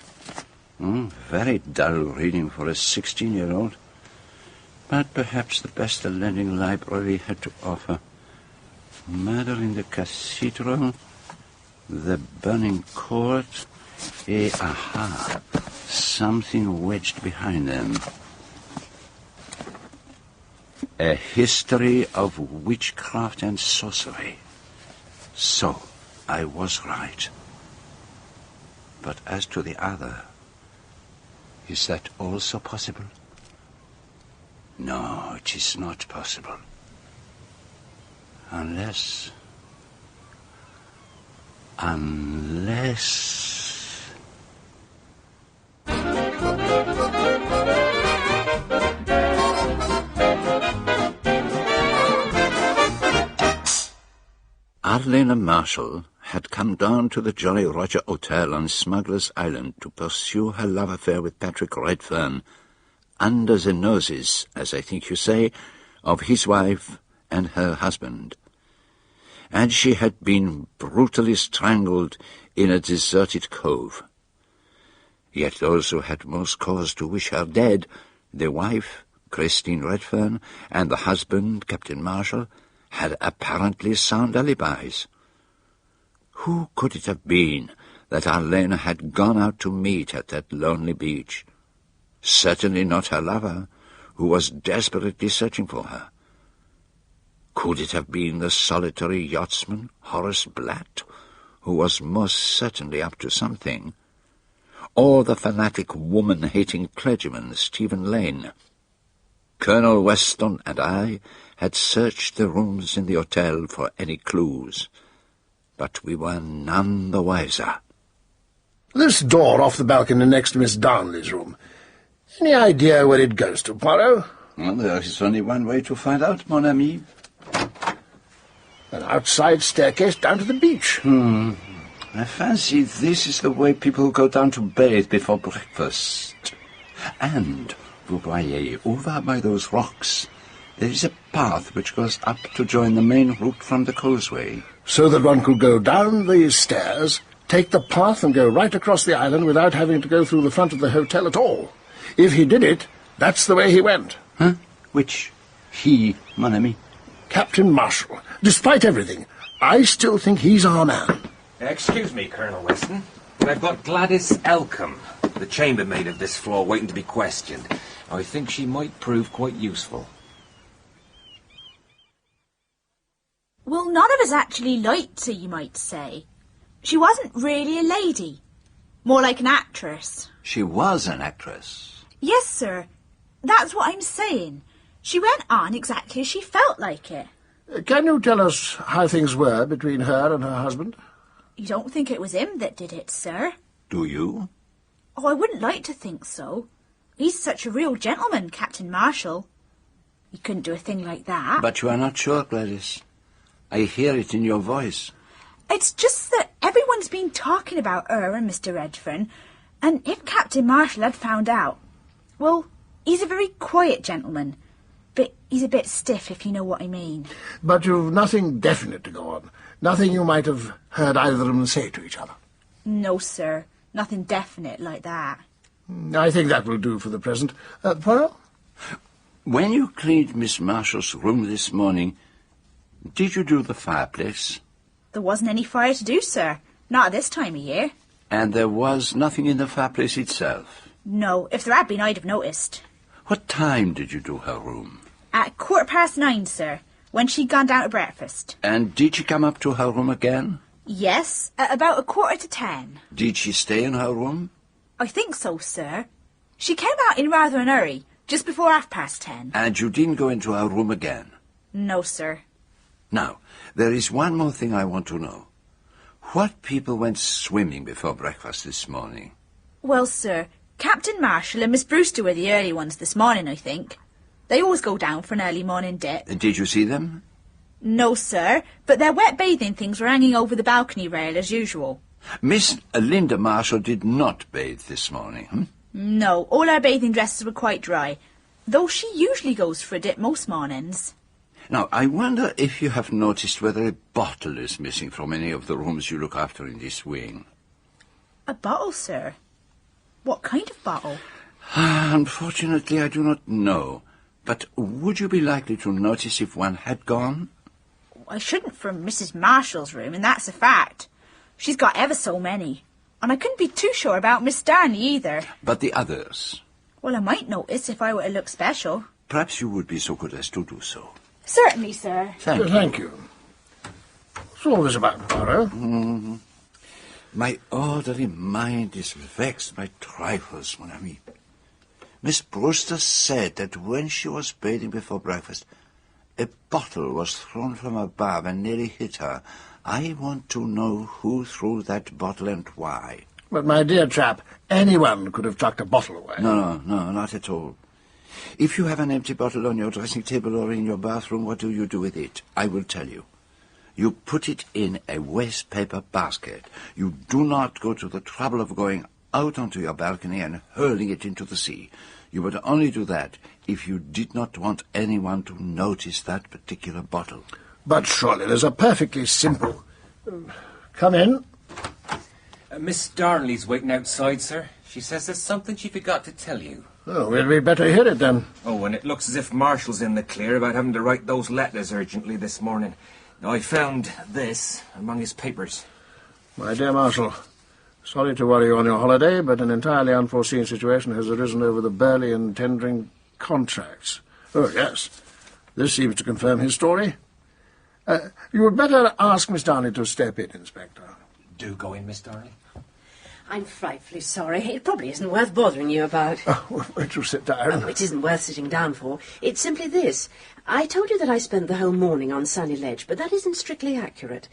Very dull reading for a 16-year-old. But perhaps the best the Lending Library had to offer. Murder in the Cathedral, The Burning Court, something wedged behind them. A History of Witchcraft and Sorcery. So, I was right. But as to the other, is that also possible? No, it is not possible. Unless... Arlena Marshall had come down to the Jolly Roger Hotel on Smuggler's Island to pursue her love affair with Patrick Redfern under the noses, as I think you say, of his wife and her husband. And she had been brutally strangled in a deserted cove. Yet those who had most cause to wish her dead, the wife, Christine Redfern, and the husband, Captain Marshall, had apparently sound alibis. Who could it have been that Arlena had gone out to meet at that lonely beach? Certainly not her lover, who was desperately searching for her. Could it have been the solitary yachtsman, Horace Blatt, who was most certainly up to something? Or the fanatic woman-hating clergyman, Stephen Lane? Colonel Weston and I had searched the rooms in the hotel for any clues, but we were none the wiser. This door off the balcony next to Miss Darnley's room. Any idea where it goes to, Poirot? Well, there is only one way to find out, mon ami. An outside staircase down to the beach. I fancy this is the way people go down to bathe before breakfast. And, vous voyez, over by those rocks, there is a path which goes up to join the main route from the causeway. So that one could go down these stairs, take the path and go right across the island without having to go through the front of the hotel at all. If he did it, that's the way he went. Huh? Which he, mon ami? Captain Marshall. Despite everything, I still think he's our man. Excuse me, Colonel Weston, but I've got Gladys Elcombe, the chambermaid of this floor, waiting to be questioned. I think she might prove quite useful. Well, none of us actually liked her, you might say. She wasn't really a lady. More like an actress. She was an actress. Yes, sir. That's what I'm saying. She went on exactly as she felt like it. Can you tell us how things were between her and her husband? You don't think it was him that did it, sir? Do you? Oh, I wouldn't like to think so. He's such a real gentleman, Captain Marshall. He couldn't do a thing like that. But you are not sure, Gladys. I hear it in your voice. It's just that everyone's been talking about her and Mr. Redfern, and if Captain Marshall had found out... Well, he's a very quiet gentleman, but he's a bit stiff, if you know what I mean. But you've nothing definite to go on? Nothing you might have heard either of them say to each other? No, sir. Nothing definite like that. I think that will do for the present. Poirot? When you cleaned Miss Marshall's room this morning, did you do the fireplace? There wasn't any fire to do, sir. Not at this time of year. And there was nothing in the fireplace itself? No. If there had been, I'd have noticed. What time did you do her room? At 9:15, sir, when she'd gone down to breakfast. And did she come up to her room again? Yes, at about 9:45. Did she stay in her room? I think so, sir. She came out in rather an hurry, just before 10:30. And you didn't go into her room again? No, sir. Now, there is one more thing I want to know. What people went swimming before breakfast this morning? Well, sir, Captain Marshall and Miss Brewster were the early ones this morning, I think. They always go down for an early morning dip. Did you see them? No, sir, but their wet bathing things were hanging over the balcony rail as usual. Miss Linda Marshall did not bathe this morning, No, all her bathing dresses were quite dry, though she usually goes for a dip most mornings. Now, I wonder if you have noticed whether a bottle is missing from any of the rooms you look after in this wing. A bottle, sir? What kind of bottle? Unfortunately, I do not know. But would you be likely to notice if one had gone? I shouldn't from Mrs. Marshall's room, and that's a fact. She's got ever so many. And I couldn't be too sure about Miss Darnley either. But the others? Well, I might notice if I were to look special. Perhaps you would be so good as to do so. Certainly, sir. Thank you. What's all this about, Poirot? My orderly mind is vexed by trifles, mon ami. Miss Brewster said that when she was bathing before breakfast, a bottle was thrown from above and nearly hit her. I want to know who threw that bottle and why. But, my dear chap, anyone could have tucked a bottle away. No, not at all. If you have an empty bottle on your dressing table or in your bathroom, what do you do with it? I will tell you. You put it in a waste paper basket. You do not go to the trouble of going out onto your balcony and hurling it into the sea. You would only do that if you did not want anyone to notice that particular bottle. But surely there's a perfectly simple... Come in. Miss Darnley's waiting outside, sir. She says there's something she forgot to tell you. Oh, well, we'd better hear it, then. Oh, and it looks as if Marshall's in the clear about having to write those letters urgently this morning. Now, I found this among his papers. My dear Marshall, sorry to worry you on your holiday, but an entirely unforeseen situation has arisen over the Burley and tendering contracts. Oh, yes. This seems to confirm his story. You would better ask Miss Darnley to step in, Inspector. Do go in, Miss Darnley. I'm frightfully sorry. It probably isn't worth bothering you about. Won't you sit down? Oh, it isn't worth sitting down for. It's simply this. I told you that I spent the whole morning on Sunny Ledge, but that isn't strictly accurate.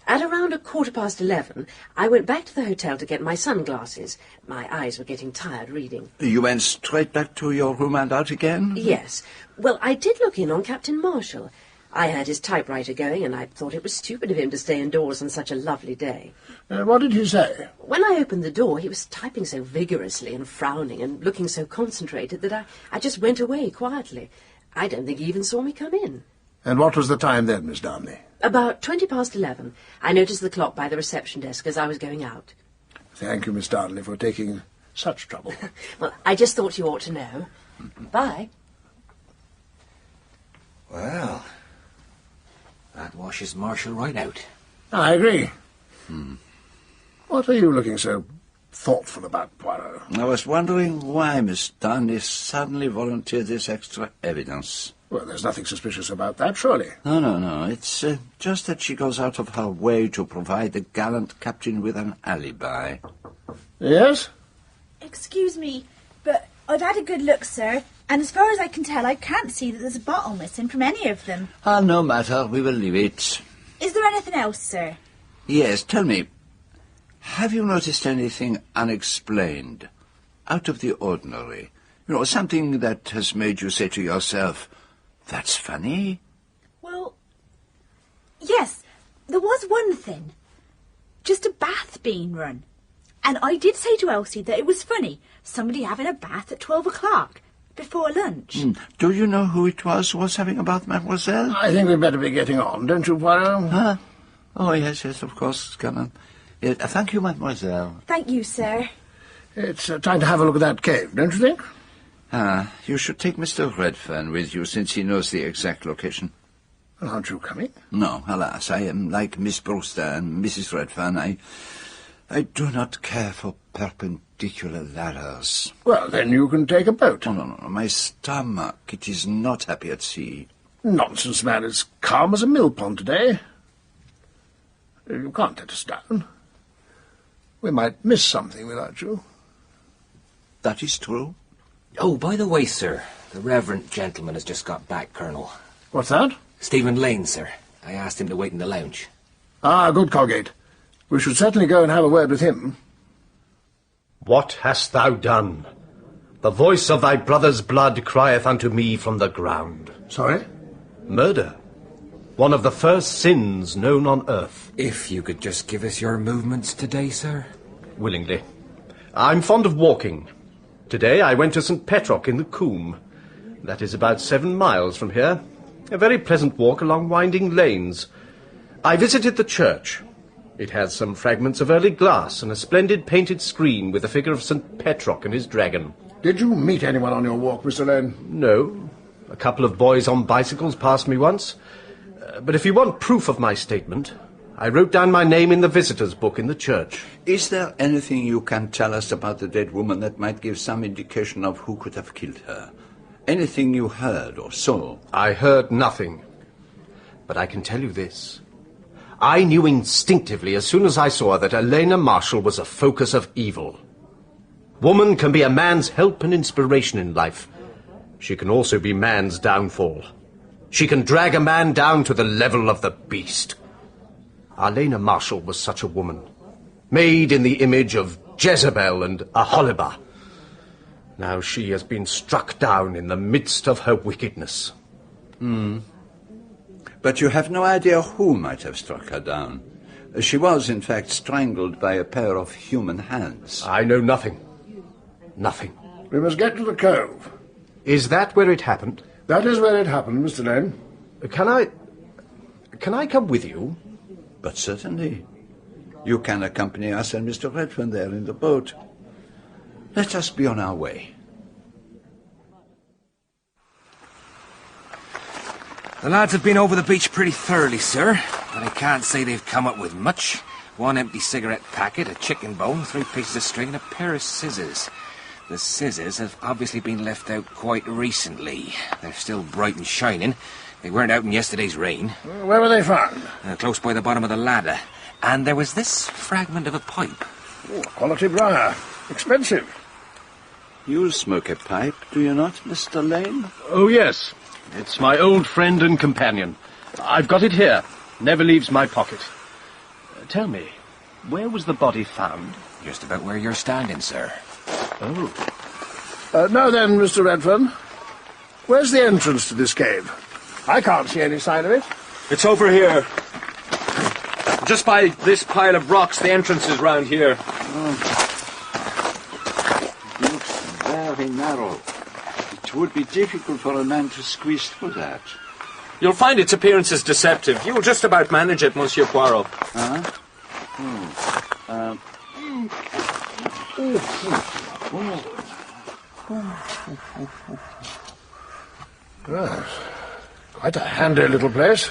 At around 11:15, I went back to the hotel to get my sunglasses. My eyes were getting tired reading. You went straight back to your room and out again? Yes. Well, I did look in on Captain Marshall. I heard his typewriter going, and I thought it was stupid of him to stay indoors on such a lovely day. What did he say? When I opened the door, he was typing so vigorously and frowning and looking so concentrated that I just went away quietly. I don't think he even saw me come in. And what was the time then, Miss Darnley? About 11:20. I noticed the clock by the reception desk as I was going out. Thank you, Miss Darnley, for taking such trouble. Well, I just thought you ought to know. Bye. Well, that washes Marshall right out. I agree. What are you looking so thoughtful about, Poirot? I was wondering why Miss Darnley suddenly volunteered this extra evidence. Well, there's nothing suspicious about that, surely. No. It's just that she goes out of her way to provide the gallant captain with an alibi. Yes? Excuse me, but I've had a good look, sir, and as far as I can tell, I can't see that there's a bottle missing from any of them. No matter. We will leave it. Is there anything else, sir? Yes, tell me. Have you noticed anything unexplained, out of the ordinary? You know, something that has made you say to yourself, "That's funny"? Well, yes, there was one thing. Just a bath being run. And I did say to Elsie that it was funny, somebody having a bath at 12 o'clock, before lunch. Do you know who it was who was having a bath, mademoiselle? I think we'd better be getting on, don't you, Poirot? Oh, yes, of course, come on. Thank you, mademoiselle. Thank you, sir. It's time to have a look at that cave, don't you think? You should take Mr. Redfern with you, since he knows the exact location. Well, aren't you coming? No, alas, I am like Miss Brewster and Mrs. Redfern. I do not care for perpendicular ladders. Well, then you can take a boat. No. My stomach, it is not happy at sea. Nonsense, man. It's calm as a mill pond today. You can't let us down. We might miss something without you. That is true. Oh, by the way, sir, the reverend gentleman has just got back, Colonel. What's that? Stephen Lane, sir. I asked him to wait in the lounge. Ah, good, Colgate. We should certainly go and have a word with him. What hast thou done? The voice of thy brother's blood crieth unto me from the ground. Sorry? Murder. One of the first sins known on earth. If you could just give us your movements today, sir. Willingly. I'm fond of walking. Today I went to St. Petrock in the Coombe. That is about 7 miles from here. A very pleasant walk along winding lanes. I visited the church. It has some fragments of early glass and a splendid painted screen with the figure of St. Petrock and his dragon. Did you meet anyone on your walk, Mr. Lane? No. A couple of boys on bicycles passed me once. But if you want proof of my statement, I wrote down my name in the visitors' book in the church. Is there anything you can tell us about the dead woman that might give some indication of who could have killed her? Anything you heard or saw? I heard nothing. But I can tell you this. I knew instinctively as soon as I saw her that Arlena Marshall was a focus of evil. Woman can be a man's help and inspiration in life. She can also be man's downfall. She can drag a man down to the level of the beast. Arlena Marshall was such a woman, made in the image of Jezebel and Aholibah. Now she has been struck down in the midst of her wickedness. But you have no idea who might have struck her down. She was, in fact, strangled by a pair of human hands. I know nothing. Nothing. We must get to the cove. Is that where it happened? That is where it happened, Mr. Lane. Can I come with you? But certainly. You can accompany us and Mr. Redfern there in the boat. Let us be on our way. The lads have been over the beach pretty thoroughly, sir, but I can't say they've come up with much. 1 empty cigarette packet, a chicken bone, 3 pieces of string, and a pair of scissors. The scissors have obviously been left out quite recently. They're still bright and shining. They weren't out in yesterday's rain. Where were they found? Close by the bottom of the ladder. And there was this fragment of a pipe. Oh, quality briar. Expensive. You smoke a pipe, do you not, Mr. Lane? Oh, yes. It's my old friend and companion. I've got it here. Never leaves my pocket. Tell me, where was the body found? Just about where you're standing, sir. Oh. Now then, Mr. Redfern, where's the entrance to this cave? I can't see any sign of it. It's over here. Just by this pile of rocks, the entrance is round here. It looks very narrow. It would be difficult for a man to squeeze through that. You'll find its appearance is deceptive. You'll just about manage it, Monsieur Poirot. Yes, quite a handy little place.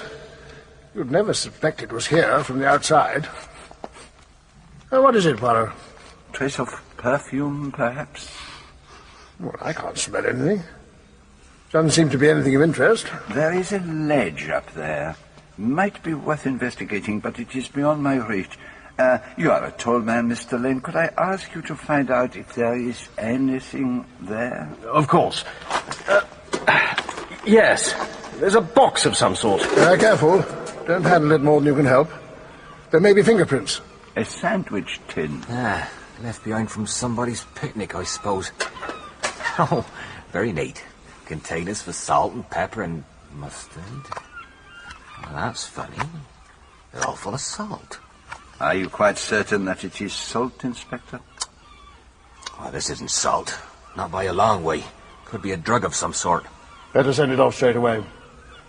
You'd never suspect it was here from the outside. What is it, Poirot? Trace of perfume, perhaps? Well, I can't smell anything. Doesn't seem to be anything of interest. There is a ledge up there. Might be worth investigating, but it is beyond my reach. You are a tall man, Mr. Lane. Could I ask you to find out if there is anything there? Of course. Yes. There's a box of some sort. Careful. Don't handle it more than you can help. There may be fingerprints. A sandwich tin. Left behind from somebody's picnic, I suppose. Oh, very neat. Containers for salt and pepper and mustard. Well, that's funny. They're all full of salt. Are you quite certain that it is salt, Inspector? Oh, this isn't salt. Not by a long way. Could be a drug of some sort. Better send it off straight away.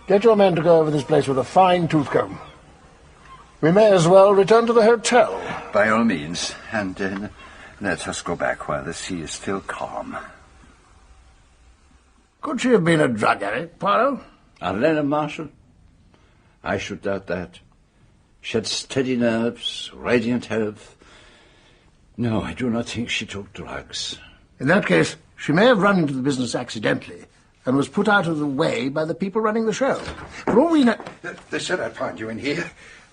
Get your men to go over this place with a fine tooth comb. We may as well return to the hotel. By all means. And let us go back while the sea is still calm. Could she have been a drug addict, Poirot? Arlena Marshall? I should doubt that. She had steady nerves, radiant health. No, I do not think she took drugs. In that case, she may have run into the business accidentally and was put out of the way by the people running the show. For all we know... They said I'd find you in here.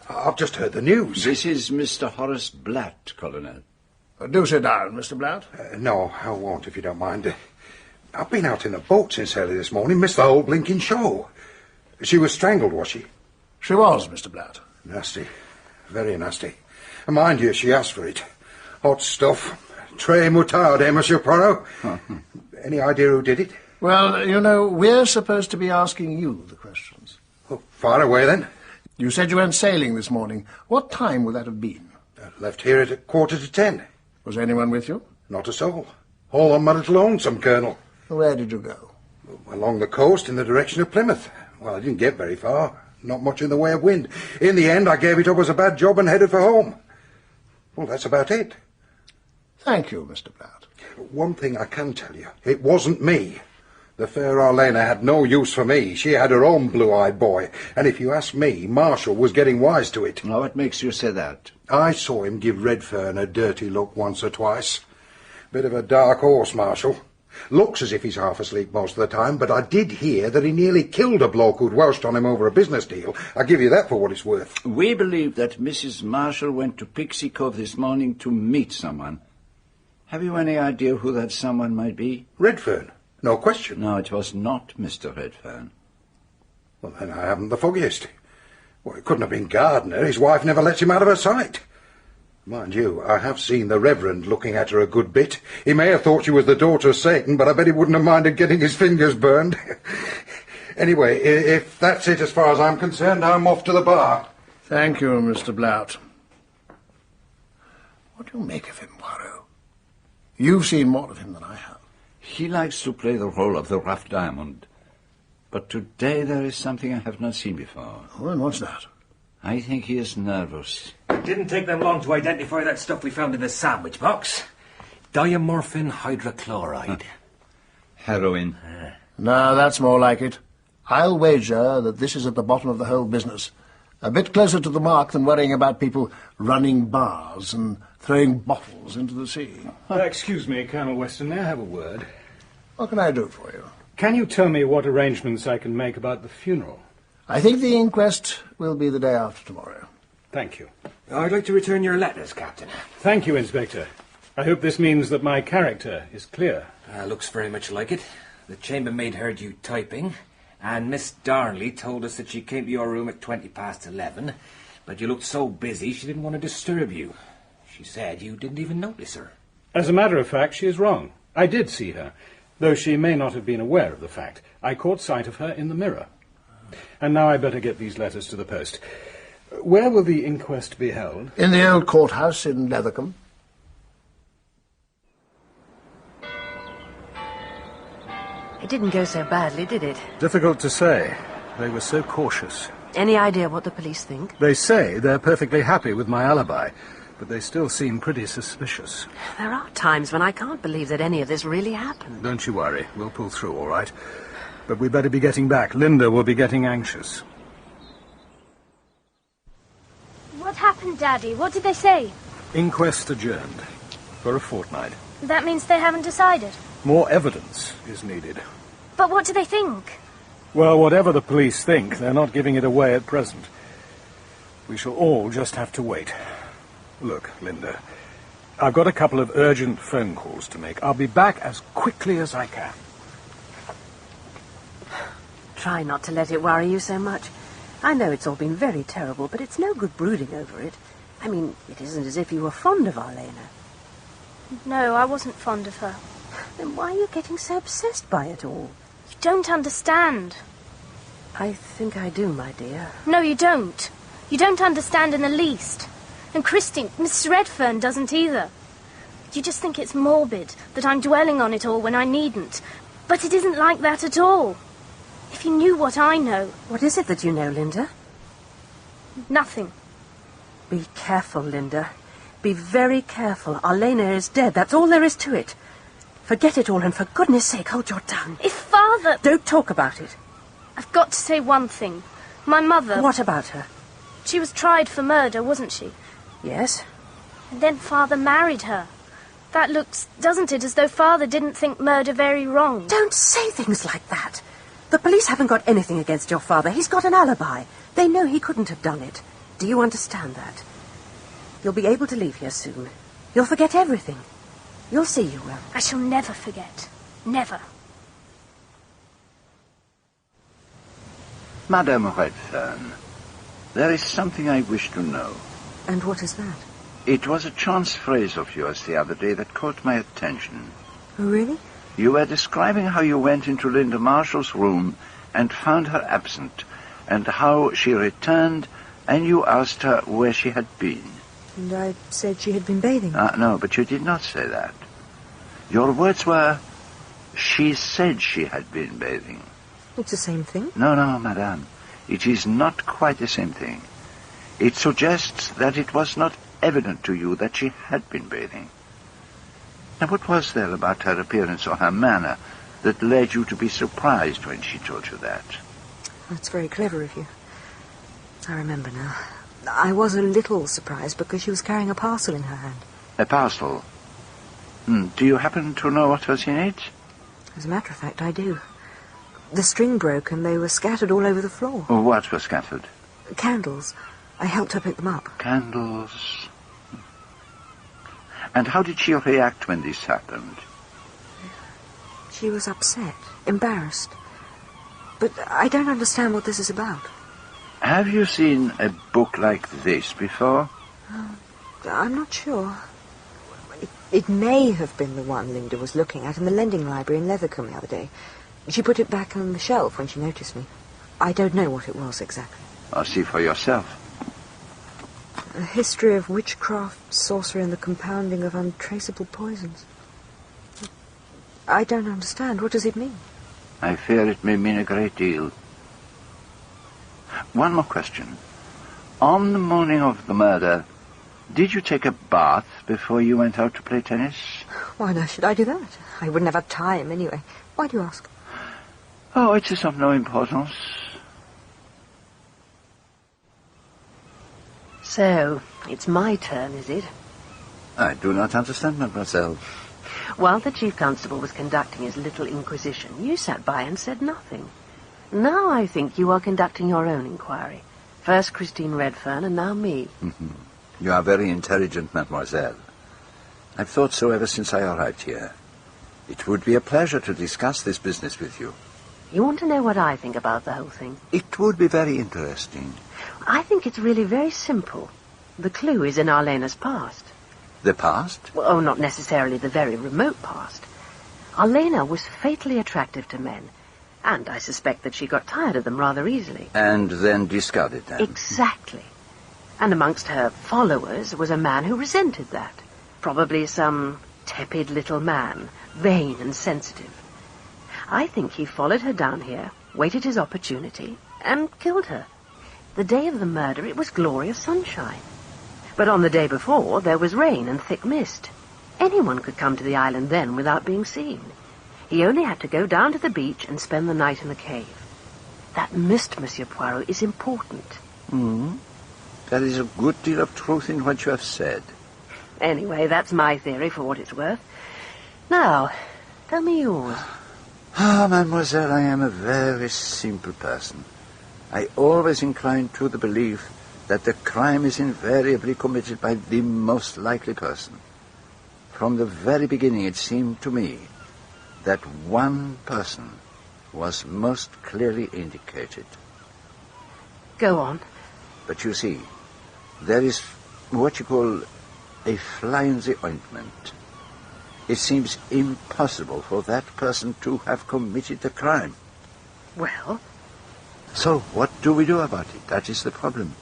I've just heard the news. This is Mr. Horace Blatt, Colonel. Do sit down, Mr. Blatt. No, I won't, if you don't mind. I've been out in the boat since early this morning, missed the whole blinking show. She was strangled, was she? She was, Mr. Blatt. Nasty. Very nasty. And mind you, she asked for it. Hot stuff. Très moutarde, eh, Monsieur Poirot? Any idea who did it? Well, you know, we're supposed to be asking you the questions. Oh, far away, then. You said you went sailing this morning. What time would that have been? I left here at 10:15. Was anyone with you? Not a soul. All on my little lonesome, Colonel. Where did you go? Along the coast in the direction of Plymouth. Well, I didn't get very far. Not much in the way of wind. In the end, I gave it up as a bad job and headed for home. Well, that's about it. Thank you, Mr. Blatt. One thing I can tell you. It wasn't me. The fair Arlena had no use for me. She had her own blue-eyed boy. And if you ask me, Marshall was getting wise to it. Now, what makes you say that? I saw him give Redfern a dirty look once or twice. Bit of a dark horse, Marshall. Looks as if he's half asleep most of the time, but I did hear that he nearly killed a bloke who'd welched on him over a business deal. I'll give you that for what it's worth. We believe that Mrs. Marshall went to Pixie Cove this morning to meet someone. Have you any idea who that someone might be? Redfern. No question. No, it was not Mr. Redfern. Well, then I haven't the foggiest. Well, it couldn't have been Gardner. His wife never lets him out of her sight. Mind you, I have seen the Reverend looking at her a good bit. He may have thought she was the daughter of Satan, but I bet he wouldn't have minded getting his fingers burned. Anyway, if that's it as far as I'm concerned, I'm off to the bar. Thank you, Mr. Blatt. What do you make of him, Poirot? You've seen more of him than I have. He likes to play the role of the rough diamond. But today there is something I have not seen before. Oh, and what's that? I think he is nervous. It didn't take them long to identify that stuff we found in the sandwich box. Diamorphin hydrochloride. Heroin. No, that's more like it. I'll wager that this is at the bottom of the whole business. A bit closer to the mark than worrying about people running bars and throwing bottles into the sea. Excuse me, Colonel Weston, may I have a word? What can I do for you? Can you tell me what arrangements I can make about the funeral? I think the inquest will be the day after tomorrow. Thank you. I'd like to return your letters, Captain. Thank you, Inspector. I hope this means that my character is clear. Looks very much like it. The chambermaid heard you typing, and Miss Darnley told us that she came to your room at 11:20, but you looked so busy she didn't want to disturb you. She said you didn't even notice her. As a matter of fact, she is wrong. I did see her, though she may not have been aware of the fact. I caught sight of her in the mirror. And now I better get these letters to the post. Where will the inquest be held? In the old courthouse in Lethercombe. It didn't go so badly, did it? Difficult to say. They were so cautious. Any idea what the police think? They say they're perfectly happy with my alibi, but they still seem pretty suspicious. There are times when I can't believe that any of this really happened. Don't you worry. We'll pull through, all right? But we'd better be getting back. Linda will be getting anxious. What happened, Daddy? What did they say? Inquest adjourned. For a fortnight. That means they haven't decided. More evidence is needed. But what do they think? Well, whatever the police think, they're not giving it away at present. We shall all just have to wait. Look, Linda, I've got a couple of urgent phone calls to make. I'll be back as quickly as I can. Try not to let it worry you so much. I know it's all been very terrible, but it's no good brooding over it. I mean, it isn't as if you were fond of Arlena. No, I wasn't fond of her. Then why are you getting so obsessed by it all? You don't understand. I think I do, my dear. No, you don't. You don't understand in the least. And Christie, Miss Redfern doesn't either. You just think it's morbid, that I'm dwelling on it all when I needn't. But it isn't like that at all. If you knew what I know... What is it that you know, Linda? Nothing. Be careful, Linda. Be very careful. Arlena is dead. That's all there is to it. Forget it all, and for goodness sake, hold your tongue. If Father... Don't talk about it. I've got to say one thing. My mother... What about her? She was tried for murder, wasn't she? Yes. And then Father married her. That looks, doesn't it, as though Father didn't think murder very wrong? Don't say things like that. The police haven't got anything against your father. He's got an alibi. They know he couldn't have done it. Do you understand that? You'll be able to leave here soon. You'll forget everything. You'll see you will. I shall never forget. Never. Madame Redfern, There is something I wish to know. And what is that? It was a chance phrase of yours the other day that caught my attention. Oh, really? You were describing how you went into Linda Marshall's room and found her absent, and how she returned and you asked her where she had been. And I said she had been bathing. No, but you did not say that. Your words were, she said she had been bathing. It's the same thing. No, madame. It is not quite the same thing. It suggests that it was not evident to you that she had been bathing. Now, what was there about her appearance or her manner that led you to be surprised when she told you that? That's very clever of you. I remember now. I was a little surprised because she was carrying a parcel in her hand. A parcel? Do you happen to know what was in it? As a matter of fact, I do. The string broke and they were scattered all over the floor. What was scattered? Candles. I helped her pick them up. Candles. And how did she react when this happened? She was upset, embarrassed. But I don't understand what this is about. Have you seen a book like this before? I'm not sure. It may have been the one Linda was looking at in the lending library in Leathercombe the other day. She put it back on the shelf when she noticed me. I don't know what it was exactly. I'll see for yourself. A history of witchcraft, sorcery, and the compounding of untraceable poisons. I don't understand. What does it mean? I fear it may mean a great deal. One more question. On the morning of the murder, did you take a bath before you went out to play tennis? Why on earth should I do that? I wouldn't have had time anyway. Why do you ask? Oh, it is of no importance. So, it's my turn, is it? I do not understand, mademoiselle. While the Chief Constable was conducting his little inquisition, you sat by and said nothing. Now I think you are conducting your own inquiry. First Christine Redfern, and now me. You are very intelligent, mademoiselle. I've thought so ever since I arrived here. It would be a pleasure to discuss this business with you. You want to know what I think about the whole thing? It would be very interesting. I think it's really very simple. The clue is in Arlena's past. The past? Well, not necessarily the very remote past. Arlena was fatally attractive to men, and I suspect that she got tired of them rather easily. And then discarded them. Exactly. And amongst her followers was a man who resented that. Probably some tepid little man, vain and sensitive. I think he followed her down here, waited his opportunity, and killed her. The day of the murder, it was glorious sunshine. But on the day before, there was rain and thick mist. Anyone could come to the island then without being seen. He only had to go down to the beach and spend the night in the cave. That mist, Monsieur Poirot, is important. There is a good deal of truth in what you have said. Anyway, that's my theory for what it's worth. Now, tell me yours. Mademoiselle, I am a very simple person. I always incline to the belief that the crime is invariably committed by the most likely person. From the very beginning, it seemed to me that one person was most clearly indicated. Go on. But you see, there is what you call a fly in the ointment. It seems impossible for that person to have committed the crime. Well? So what do we do about it? That is the problem.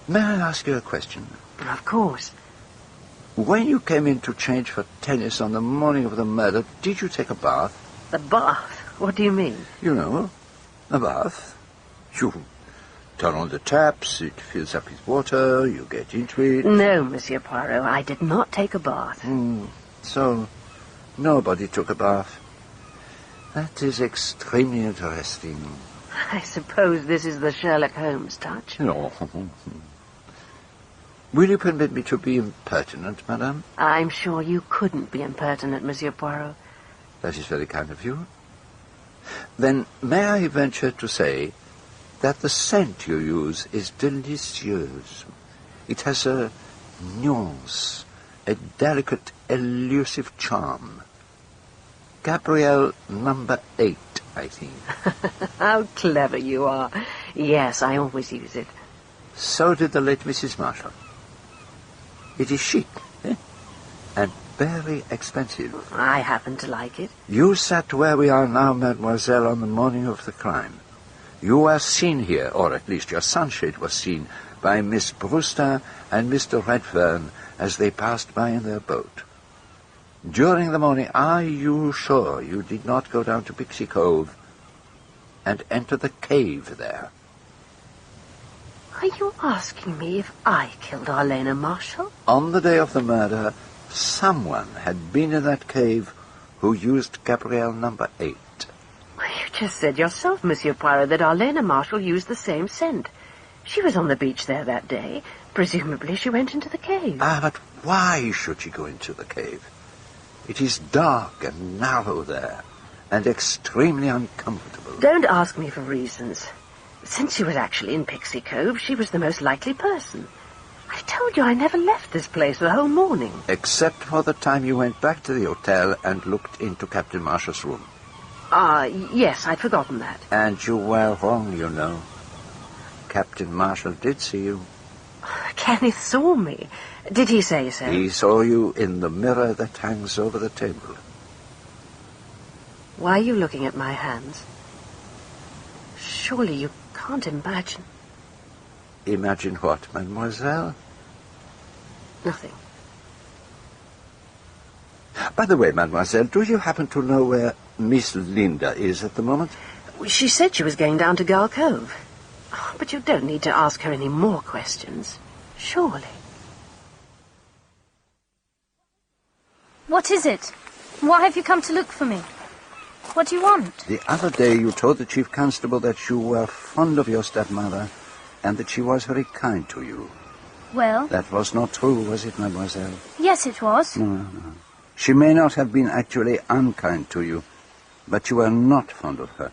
May I ask you a question? Of course. When you came in to change for tennis on the morning of the murder, did you take a bath? A bath? What do you mean? You know, a bath. You turn on the taps, it fills up with water, you get into it. No, Monsieur Poirot, I did not take a bath. So, nobody took a bath. That is extremely interesting. I suppose this is the Sherlock Holmes touch. No. Will you permit me to be impertinent, madame? I'm sure you couldn't be impertinent, Monsieur Poirot. That is very kind of you. Then may I venture to say that the scent you use is delicious. It has a nuance, a delicate, elusive charm. Gabrielle number 8, I think. How clever you are. Yes, I always use it. So did the late Mrs. Marshall. It is chic, eh? And very expensive. I happen to like it. You sat where we are now, mademoiselle, on the morning of the crime. You were seen here, or at least your sunshade was seen, by Miss Brewster and Mr. Redfern as they passed by in their boat. During the morning, are you sure you did not go down to Pixie Cove and enter the cave there? Are you asking me if I killed Arlena Marshall? On the day of the murder, someone had been in that cave who used Gabrielle number 8. You just said yourself, Monsieur Poirot, that Arlena Marshall used the same scent. She was on the beach there that day. Presumably she went into the cave. But why should she go into the cave? It is dark and narrow there, and extremely uncomfortable. Don't ask me for reasons. Since she was actually in Pixie Cove, she was the most likely person. I told you I never left this place the whole morning. Except for the time you went back to the hotel and looked into Captain Marshall's room. Yes, I'd forgotten that. And you were wrong, you know. Captain Marshall did see you. Kenneth saw me. Did he say so? He saw you in the mirror that hangs over the table. Why are you looking at my hands? Surely you can't imagine. Imagine what, mademoiselle? Nothing. By the way, mademoiselle, do you happen to know where Miss Linda is at the moment? She said she was going down to Gull Cove. But you don't need to ask her any more questions. Surely. What is it? Why have you come to look for me? What do you want? The other day you told the Chief Constable that you were fond of your stepmother and that she was very kind to you. Well? That was not true, was it, mademoiselle? Yes, it was. No. She may not have been actually unkind to you, but you were not fond of her.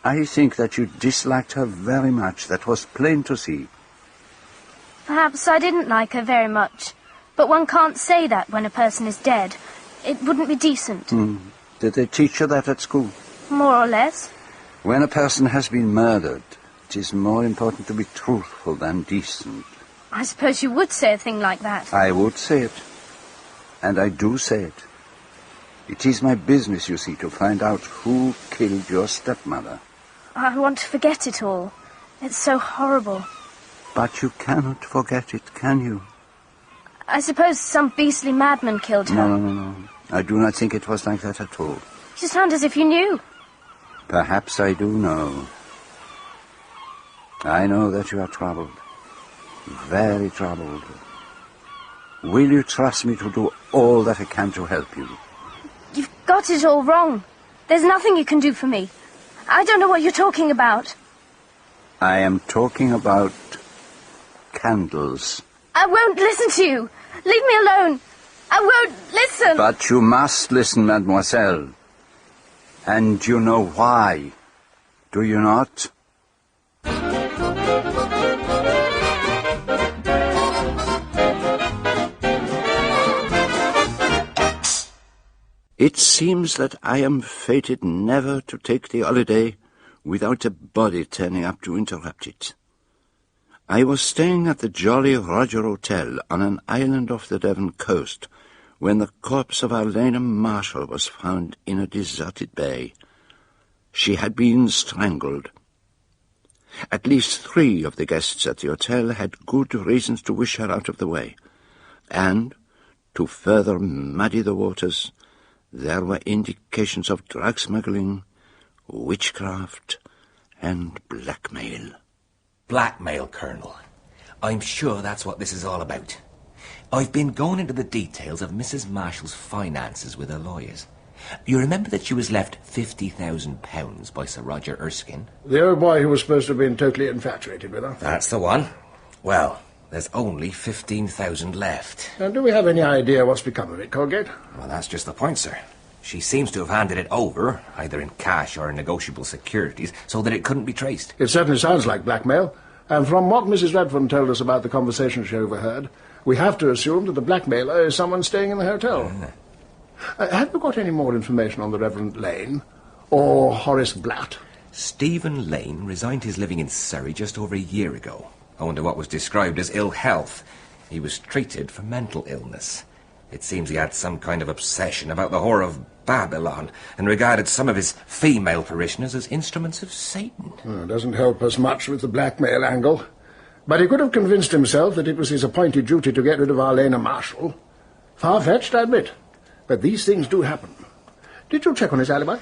I think that you disliked her very much. That was plain to see. Perhaps I didn't like her very much. But one can't say that when a person is dead. It wouldn't be decent. Did they teach you that at school? More or less. When a person has been murdered, it is more important to be truthful than decent. I suppose you would say a thing like that. I would say it. And I do say it. It is my business, you see, to find out who killed your stepmother. I want to forget it all. It's so horrible. But you cannot forget it, can you? I suppose some beastly madman killed her. No. I do not think it was like that at all. You sound as if you knew. Perhaps I do know. I know that you are troubled. Very troubled. Will you trust me to do all that I can to help you? You've got it all wrong. There's nothing you can do for me. I don't know what you're talking about. I am talking about candles. I won't listen to you. Leave me alone. I won't listen. But you must listen, mademoiselle. And you know why, do you not? It seems that I am fated never to take the holiday without a body turning up to interrupt it. I was staying at the Jolly Roger Hotel on an island off the Devon coast when the corpse of Arlena Marshall was found in a deserted bay. She had been strangled. At least 3 of the guests at the hotel had good reasons to wish her out of the way, and, to further muddy the waters, there were indications of drug smuggling, witchcraft, and blackmail. Blackmail, Colonel. I'm sure that's what this is all about. I've been going into the details of Mrs. Marshall's finances with her lawyers. You remember that she was left £50,000 by Sir Roger Erskine? The old boy who was supposed to have been totally infatuated with her. That's the one. Well, there's only 15,000 left. And do we have any idea what's become of it, Colgate? Well, that's just the point, sir. She seems to have handed it over, either in cash or in negotiable securities, so that it couldn't be traced. It certainly sounds like blackmail. And from what Mrs. Redfern told us about the conversation she overheard, we have to assume that the blackmailer is someone staying in the hotel. Have you got any more information on the Reverend Lane? Or Horace Blatt? Stephen Lane resigned his living in Surrey just over a year ago, owing to what was described as ill health. He was treated for mental illness. It seems he had some kind of obsession about the whore of Babylon and regarded some of his female parishioners as instruments of Satan. Well, doesn't help us much with the blackmail angle. But he could have convinced himself that it was his appointed duty to get rid of Arlena Marshall. Far-fetched, I admit. But these things do happen. Did you check on his alibi?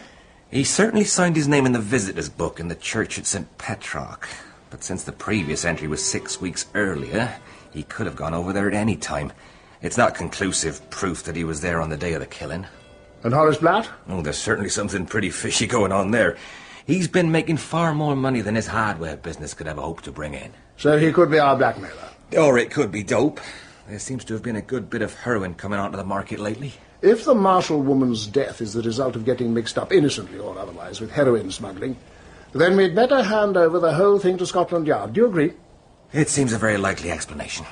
He certainly signed his name in the visitors' book in the church at St. Petrock. But since the previous entry was 6 weeks earlier, he could have gone over there at any time. It's not conclusive proof that he was there on the day of the killing. And Horace Blatt? Oh, there's certainly something pretty fishy going on there. He's been making far more money than his hardware business could ever hope to bring in. So he could be our blackmailer? Or it could be dope. There seems to have been a good bit of heroin coming onto the market lately. If the Marshall woman's death is the result of getting mixed up, innocently or otherwise, with heroin smuggling, then we'd better hand over the whole thing to Scotland Yard. Do you agree? It seems a very likely explanation.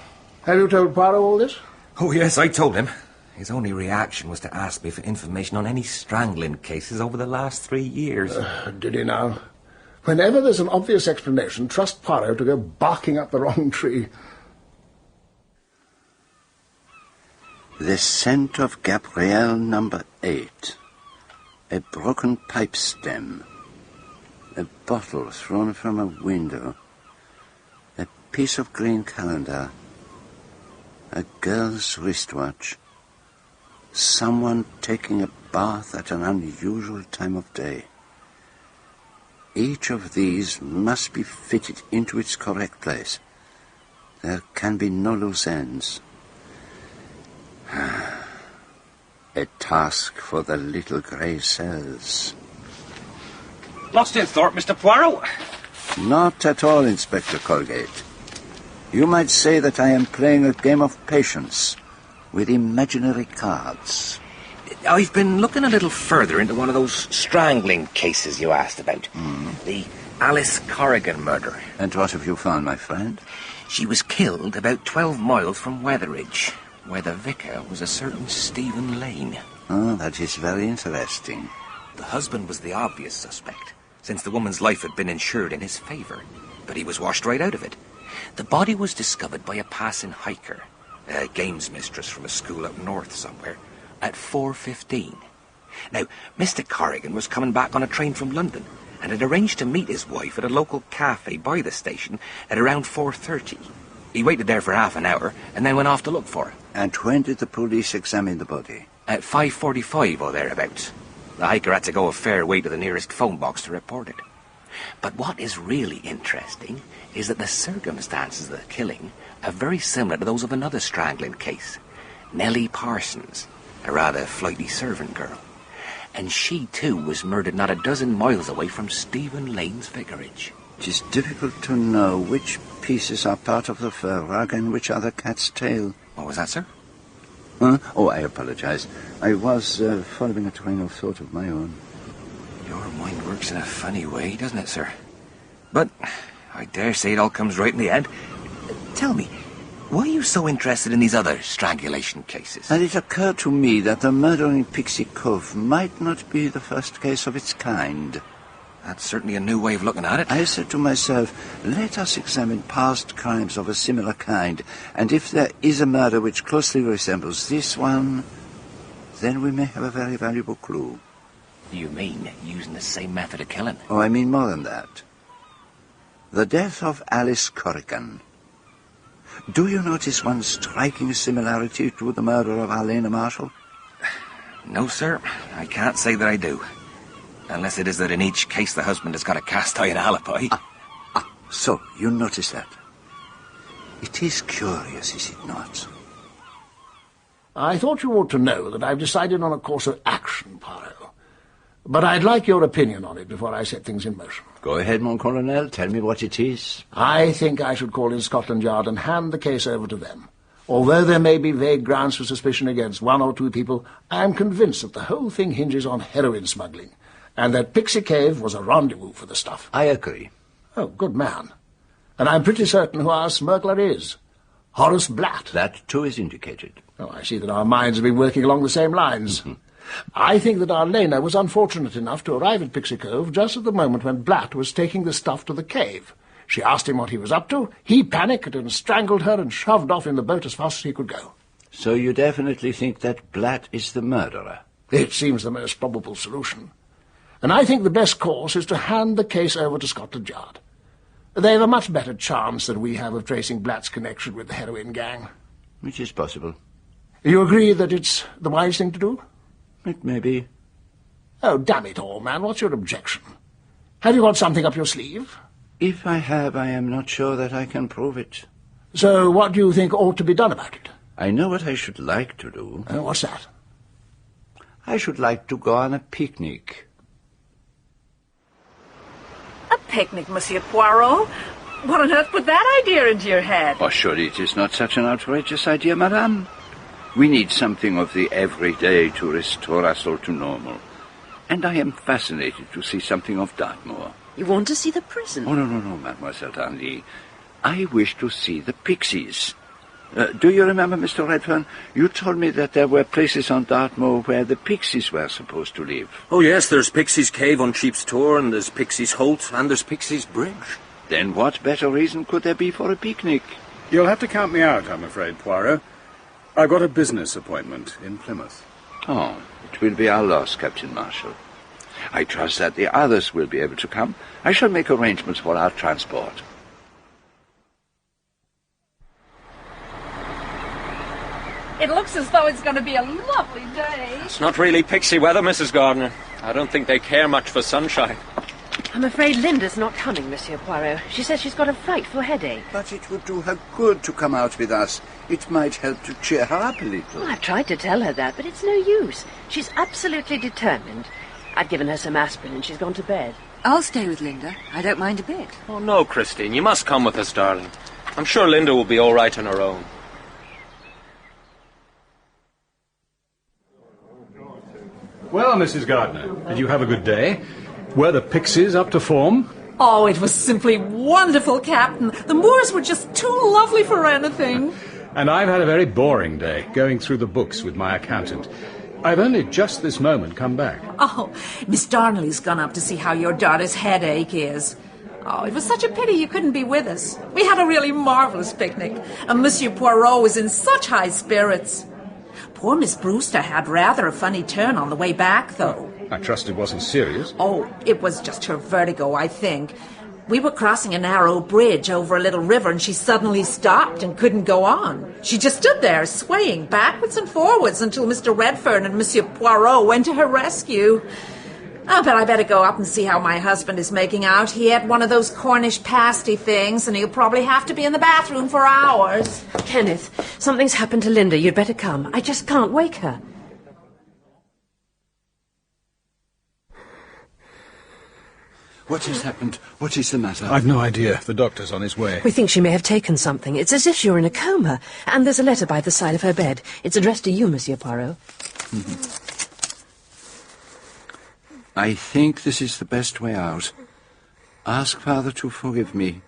Have you told Poirot all this? Oh, yes, I told him. His only reaction was to ask me for information on any strangling cases over the last 3 years. Did he now? Whenever there's an obvious explanation, trust Poirot to go barking up the wrong tree. The scent of Gabrielle number 8. A broken pipe stem. A bottle thrown from a window. A piece of green calendar. A girl's wristwatch. Someone taking a bath at an unusual time of day. Each of these must be fitted into its correct place. There can be no loose ends. A task for the little grey cells. Lost in thought, Mr. Poirot? Not at all, Inspector Colgate. You might say that I am playing a game of patience with imaginary cards. I've been looking a little further into one of those strangling cases you asked about. The Alice Corrigan murder. And what have you found, my friend? She was killed about 12 miles from Weatheridge, where the vicar was a certain Stephen Lane. Oh, that is very interesting. The husband was the obvious suspect, since the woman's life had been insured in his favour, but he was washed right out of it. The body was discovered by a passing hiker, a games mistress from a school up north somewhere, at 4:15. Now, Mr. Corrigan was coming back on a train from London and had arranged to meet his wife at a local cafe by the station at around 4:30. He waited there for half an hour and then went off to look for her. And when did the police examine the body? At 5:45 or thereabouts. The hiker had to go a fair way to the nearest phone box to report it. But what is really interesting is that the circumstances of the killing are very similar to those of another strangling case. Nellie Parsons, a rather flighty servant girl. And she, too, was murdered not a dozen miles away from Stephen Lane's vicarage. It is difficult to know which pieces are part of the fur rug and which are the cat's tail. What was that, sir? Huh? Oh, I apologize. I was following a train of thought of my own. Your mind works in a funny way, doesn't it, sir? But I dare say it all comes right in the end. Tell me, why are you so interested in these other strangulation cases? And it occurred to me that the murder in Pixie Cove might not be the first case of its kind. That's certainly a new way of looking at it. I said to myself, let us examine past crimes of a similar kind, and if there is a murder which closely resembles this one, then we may have a very valuable clue. You mean using the same method of killing? Oh, I mean more than that. The death of Alice Corrigan. Do you notice one striking similarity to the murder of Arlena Marshall? No, sir. I can't say that I do. Unless it is that in each case the husband has got a cast-iron alibi. So, you notice that. It is curious, is it not? I thought you ought to know that I've decided on a course of action, Poirot. But I'd like your opinion on it before I set things in motion. Go ahead, mon colonel. Tell me what it is. I think I should call in Scotland Yard and hand the case over to them. Although there may be vague grounds for suspicion against one or two people, I am convinced that the whole thing hinges on heroin smuggling, and that Pixie Cave was a rendezvous for the stuff. I agree. Oh, good man. And I'm pretty certain who our smuggler is. Horace Blatt. That, too, is indicated. Oh, I see that our minds have been working along the same lines. I think that Arlena was unfortunate enough to arrive at Pixie Cove just at the moment when Blatt was taking the stuff to the cave. She asked him what he was up to. He panicked and strangled her and shoved off in the boat as fast as he could go. So you definitely think that Blatt is the murderer? It seems the most probable solution. And I think the best course is to hand the case over to Scotland Yard. They have a much better chance than we have of tracing Blatt's connection with the heroin gang. Which is possible. You agree that it's the wise thing to do? It may be. Oh, damn it all, man, what's your objection? Have you got something up your sleeve? If I have, I am not sure that I can prove it. So what do you think ought to be done about it? I know what I should like to do. What's that? I should like to go on a picnic. A picnic, Monsieur Poirot? What on earth put that idea into your head? Oh, surely it is not such an outrageous idea, madame. We need something of the everyday to restore us all to normal. And I am fascinated to see something of Dartmoor. You want to see the prison? Oh, no, Mademoiselle Darnley. I wish to see the pixies. Do you remember, Mr. Redfern? You told me that there were places on Dartmoor where the pixies were supposed to live. Oh, yes, there's Pixies Cave on Cheap's Tor, and there's Pixies Holt, and there's Pixies Bridge. Then what better reason could there be for a picnic? You'll have to count me out, I'm afraid, Poirot. I've got a business appointment in Plymouth. Oh, it will be our loss, Captain Marshall. I trust that the others will be able to come. I shall make arrangements for our transport. It looks as though it's going to be a lovely day. It's not really pixie weather, Mrs. Gardner. I don't think they care much for sunshine. I'm afraid Linda's not coming, Monsieur Poirot. She says she's got a frightful headache. But it would do her good to come out with us. It might help to cheer her up a little. Well, I've tried to tell her that, but it's no use. She's absolutely determined. I've given her some aspirin and she's gone to bed. I'll stay with Linda. I don't mind a bit. Oh, no, Christine. You must come with us, darling. I'm sure Linda will be all right on her own. Well, Mrs. Gardner, did you have a good day? Were the pixies up to form? Oh, it was simply wonderful, Captain. The moors were just too lovely for anything. And I've had a very boring day, going through the books with my accountant. I've only just this moment come back. Oh, Miss Darnley's gone up to see how your daughter's headache is. Oh, it was such a pity you couldn't be with us. We had a really marvellous picnic, and Monsieur Poirot was in such high spirits. Poor Miss Brewster had rather a funny turn on the way back, though. I trust it wasn't serious. Oh, it was just her vertigo, I think. We were crossing a narrow bridge over a little river, and she suddenly stopped and couldn't go on. She just stood there, swaying backwards and forwards until Mr. Redfern and Monsieur Poirot went to her rescue. Oh, but I better go up and see how my husband is making out. He had one of those Cornish pasty things, and he'll probably have to be in the bathroom for hours. Kenneth, something's happened to Linda. You'd better come. I just can't wake her. What has happened? What is the matter? I've no idea. The doctor's on his way. We think she may have taken something. It's as if you're in a coma. And there's a letter by the side of her bed. It's addressed to you, Monsieur Poirot. Mm-hmm. I think this is the best way out. Ask Father to forgive me.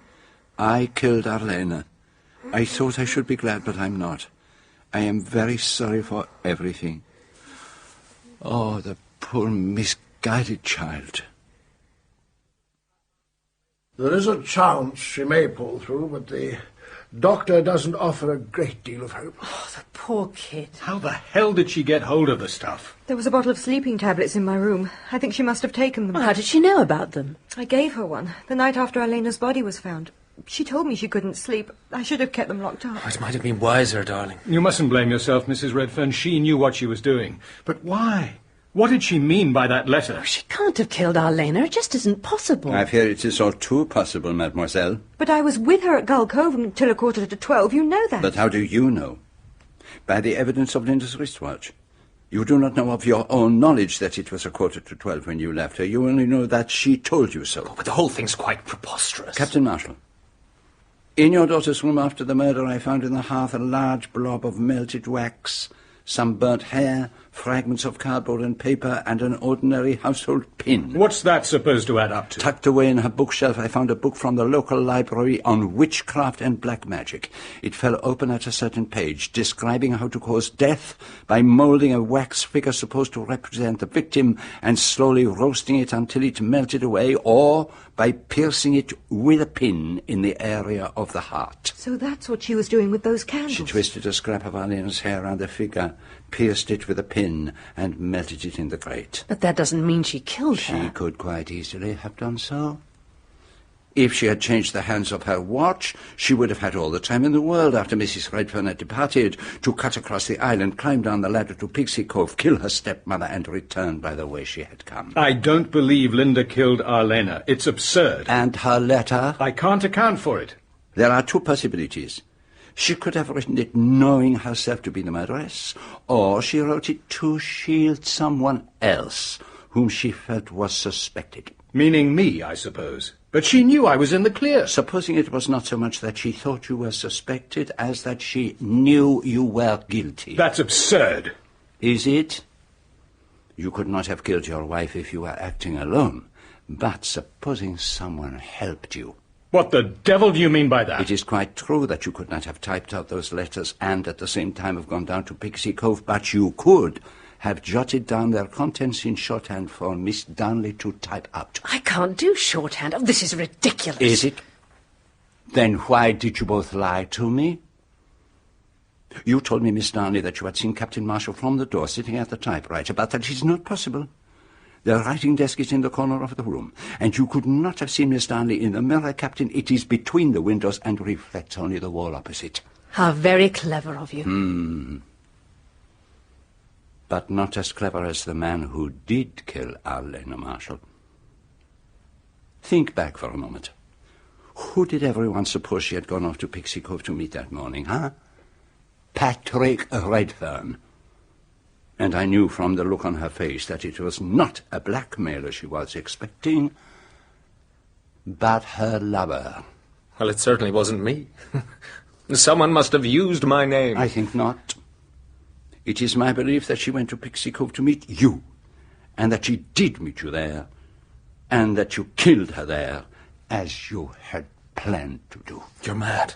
I killed Arlena. I thought I should be glad, but I'm not. I am very sorry for everything. Oh, the poor misguided child. There is a chance she may pull through, but the doctor doesn't offer a great deal of hope. Oh, the poor kid. How the hell did she get hold of the stuff? There was a bottle of sleeping tablets in my room. I think she must have taken them. Well, how did she know about them? I gave her one, the night after Arlena's body was found. She told me she couldn't sleep. I should have kept them locked up. Oh, it might have been wiser, darling. You mustn't blame yourself, Mrs. Redfern. She knew what she was doing. But why? What did she mean by that letter? Oh, she can't have killed Arlena. It just isn't possible. I fear it is all too possible, mademoiselle. But I was with her at Gull Cove until 12:15. You know that. But how do you know? By the evidence of Linda's wristwatch. You do not know of your own knowledge that it was 12:15 when you left her. You only know that she told you so. Oh, but the whole thing's quite preposterous. Captain Marshall, in your daughter's room after the murder, I found in the hearth a large blob of melted wax, some burnt hair, fragments of cardboard and paper, and an ordinary household pin. What's that supposed to add up to? Tucked away in her bookshelf, I found a book from the local library on witchcraft and black magic. It fell open at a certain page, describing how to cause death by moulding a wax figure supposed to represent the victim and slowly roasting it until it melted away, or by piercing it with a pin in the area of the heart. So that's what she was doing with those candles? She twisted a scrap of Arlena's hair around the figure, pierced it with a pin, and melted it in the grate. But that doesn't mean she killed her. She could quite easily have done so. If she had changed the hands of her watch, she would have had all the time in the world after Mrs. Redfern had departed to cut across the island, climb down the ladder to Pixie Cove, kill her stepmother, and return by the way she had come. I don't believe Linda killed Arlena. It's absurd. And her letter? I can't account for it. There are two possibilities. She could have written it knowing herself to be the murderess, or she wrote it to shield someone else whom she felt was suspected. Meaning me, I suppose. But she knew I was in the clear. Supposing it was not so much that she thought you were suspected as that she knew you were guilty. That's absurd. Is it? You could not have killed your wife if you were acting alone. But supposing someone helped you. What the devil do you mean by that? It is quite true that you could not have typed out those letters and at the same time have gone down to Pixie Cove, but you could have jotted down their contents in shorthand for Miss Darnley to type out. I can't do shorthand. Oh, this is ridiculous. Is it? Then why did you both lie to me? You told me, Miss Darnley, that you had seen Captain Marshall from the door sitting at the typewriter, but that is not possible. The writing desk is in the corner of the room, and you could not have seen Miss Darnley in the mirror, Captain. It is between the windows and reflects only the wall opposite. How very clever of you. But not as clever as the man who did kill Arlena Marshall. Think back for a moment. Who did everyone suppose she had gone off to Pixie Cove to meet that morning, huh? Patrick Redfern. And I knew from the look on her face that it was not a blackmailer she was expecting, but her lover. Well, it certainly wasn't me. Someone must have used my name. I think not. It is my belief that she went to Pixie Cove to meet you, and that she did meet you there, and that you killed her there, as you had planned to do. You're mad.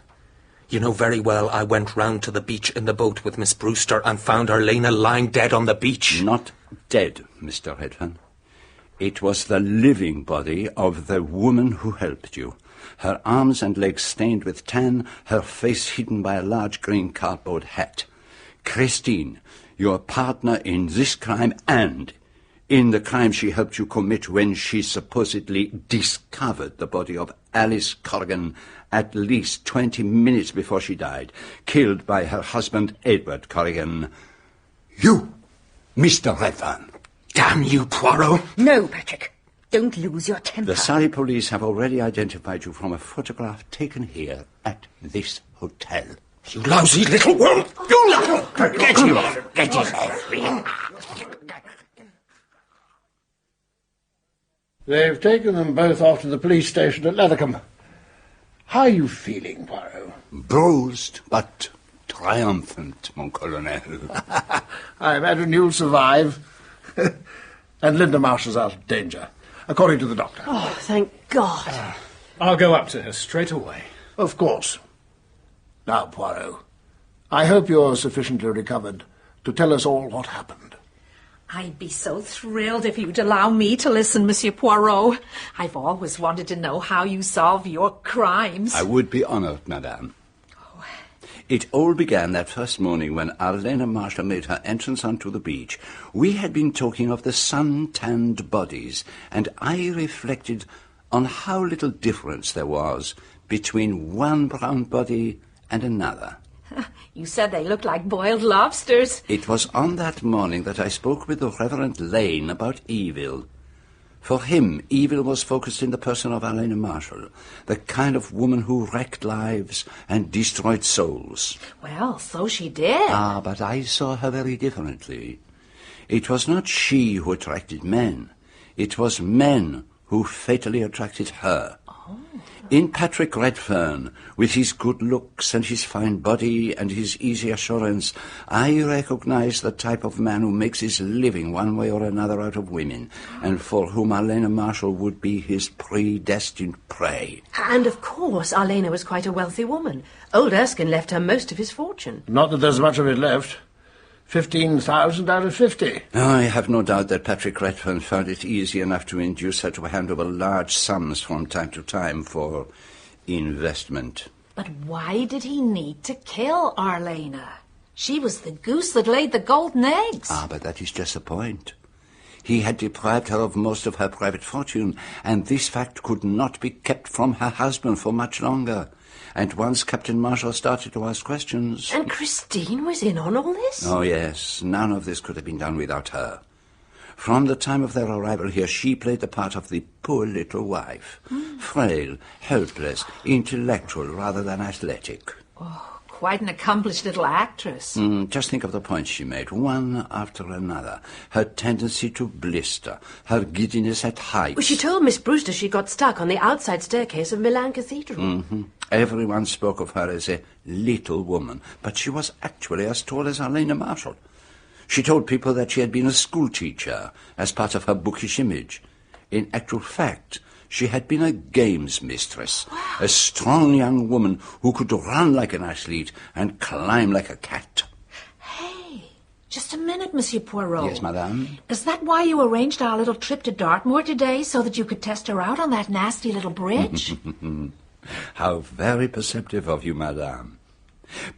You know very well I went round to the beach in the boat with Miss Brewster and found Arlena lying dead on the beach. Not dead, Mr. Redfern. It was the living body of the woman who helped you. Her arms and legs stained with tan, her face hidden by a large green cardboard hat. Christine, your partner in this crime and in the crime she helped you commit when she supposedly discovered the body of Alice Corrigan at least 20 minutes before she died, killed by her husband, Edward Corrigan. You, Mr. Redfern. Damn you, Poirot. No, Patrick. Don't lose your temper. The Surrey police have already identified you from a photograph taken here at this hotel. You lousy little worm! You little... Get him! Get him! They've taken them both off to the police station at Lethercombe. How are you feeling, Poirot? Bruised, but triumphant, mon colonel. I imagine you'll survive. And Linda Marshall's out of danger, according to the doctor. Oh, thank God. I'll go up to her straight away. Of course. Now, Poirot, I hope you're sufficiently recovered to tell us all what happened. I'd be so thrilled if you'd allow me to listen, Monsieur Poirot. I've always wanted to know how you solve your crimes. I would be honoured, madame. It all began that first morning when Arlena Marshall made her entrance onto the beach. We had been talking of the sun-tanned bodies, and I reflected on how little difference there was between one brown body and another. You said they looked like boiled lobsters. It was on that morning that I spoke with the Reverend Lane about evil. For him, evil was focused in the person of Arlena Marshall, the kind of woman who wrecked lives and destroyed souls. Well, so she did. Ah, but I saw her very differently. It was not she who attracted men. It was men who fatally attracted her. In Patrick Redfern, with his good looks and his fine body and his easy assurance, I recognize the type of man who makes his living one way or another out of women, and for whom Arlena Marshall would be his predestined prey. And, of course, Arlena was quite a wealthy woman. Old Erskine left her most of his fortune. Not that there's much of it left. 15,000 out of 50. I have no doubt that Patrick Redfern found it easy enough to induce her to hand over large sums from time to time for investment. But why did he need to kill Arlena? She was the goose that laid the golden eggs. But that is just the point. He had deprived her of most of her private fortune, and this fact could not be kept from her husband for much longer. And once Captain Marshall started to ask questions... And Christine was in on all this? Oh, yes. None of this could have been done without her. From the time of their arrival here, she played the part of the poor little wife. Frail, helpless, intellectual rather than athletic. Oh, quite an accomplished little actress. Just think of the points she made, one after another. Her tendency to blister, her giddiness at heights. Well, she told Miss Brewster she got stuck on the outside staircase of Milan Cathedral. Everyone spoke of her as a little woman, but she was actually as tall as Arlena Marshall. She told people that she had been a schoolteacher as part of her bookish image. In actual fact, she had been a games mistress, a strong young woman who could run like an athlete and climb like a cat. Hey, just a minute, Monsieur Poirot. Yes, madame? Is that why you arranged our little trip to Dartmoor today, so that you could test her out on that nasty little bridge? How very perceptive of you, madame.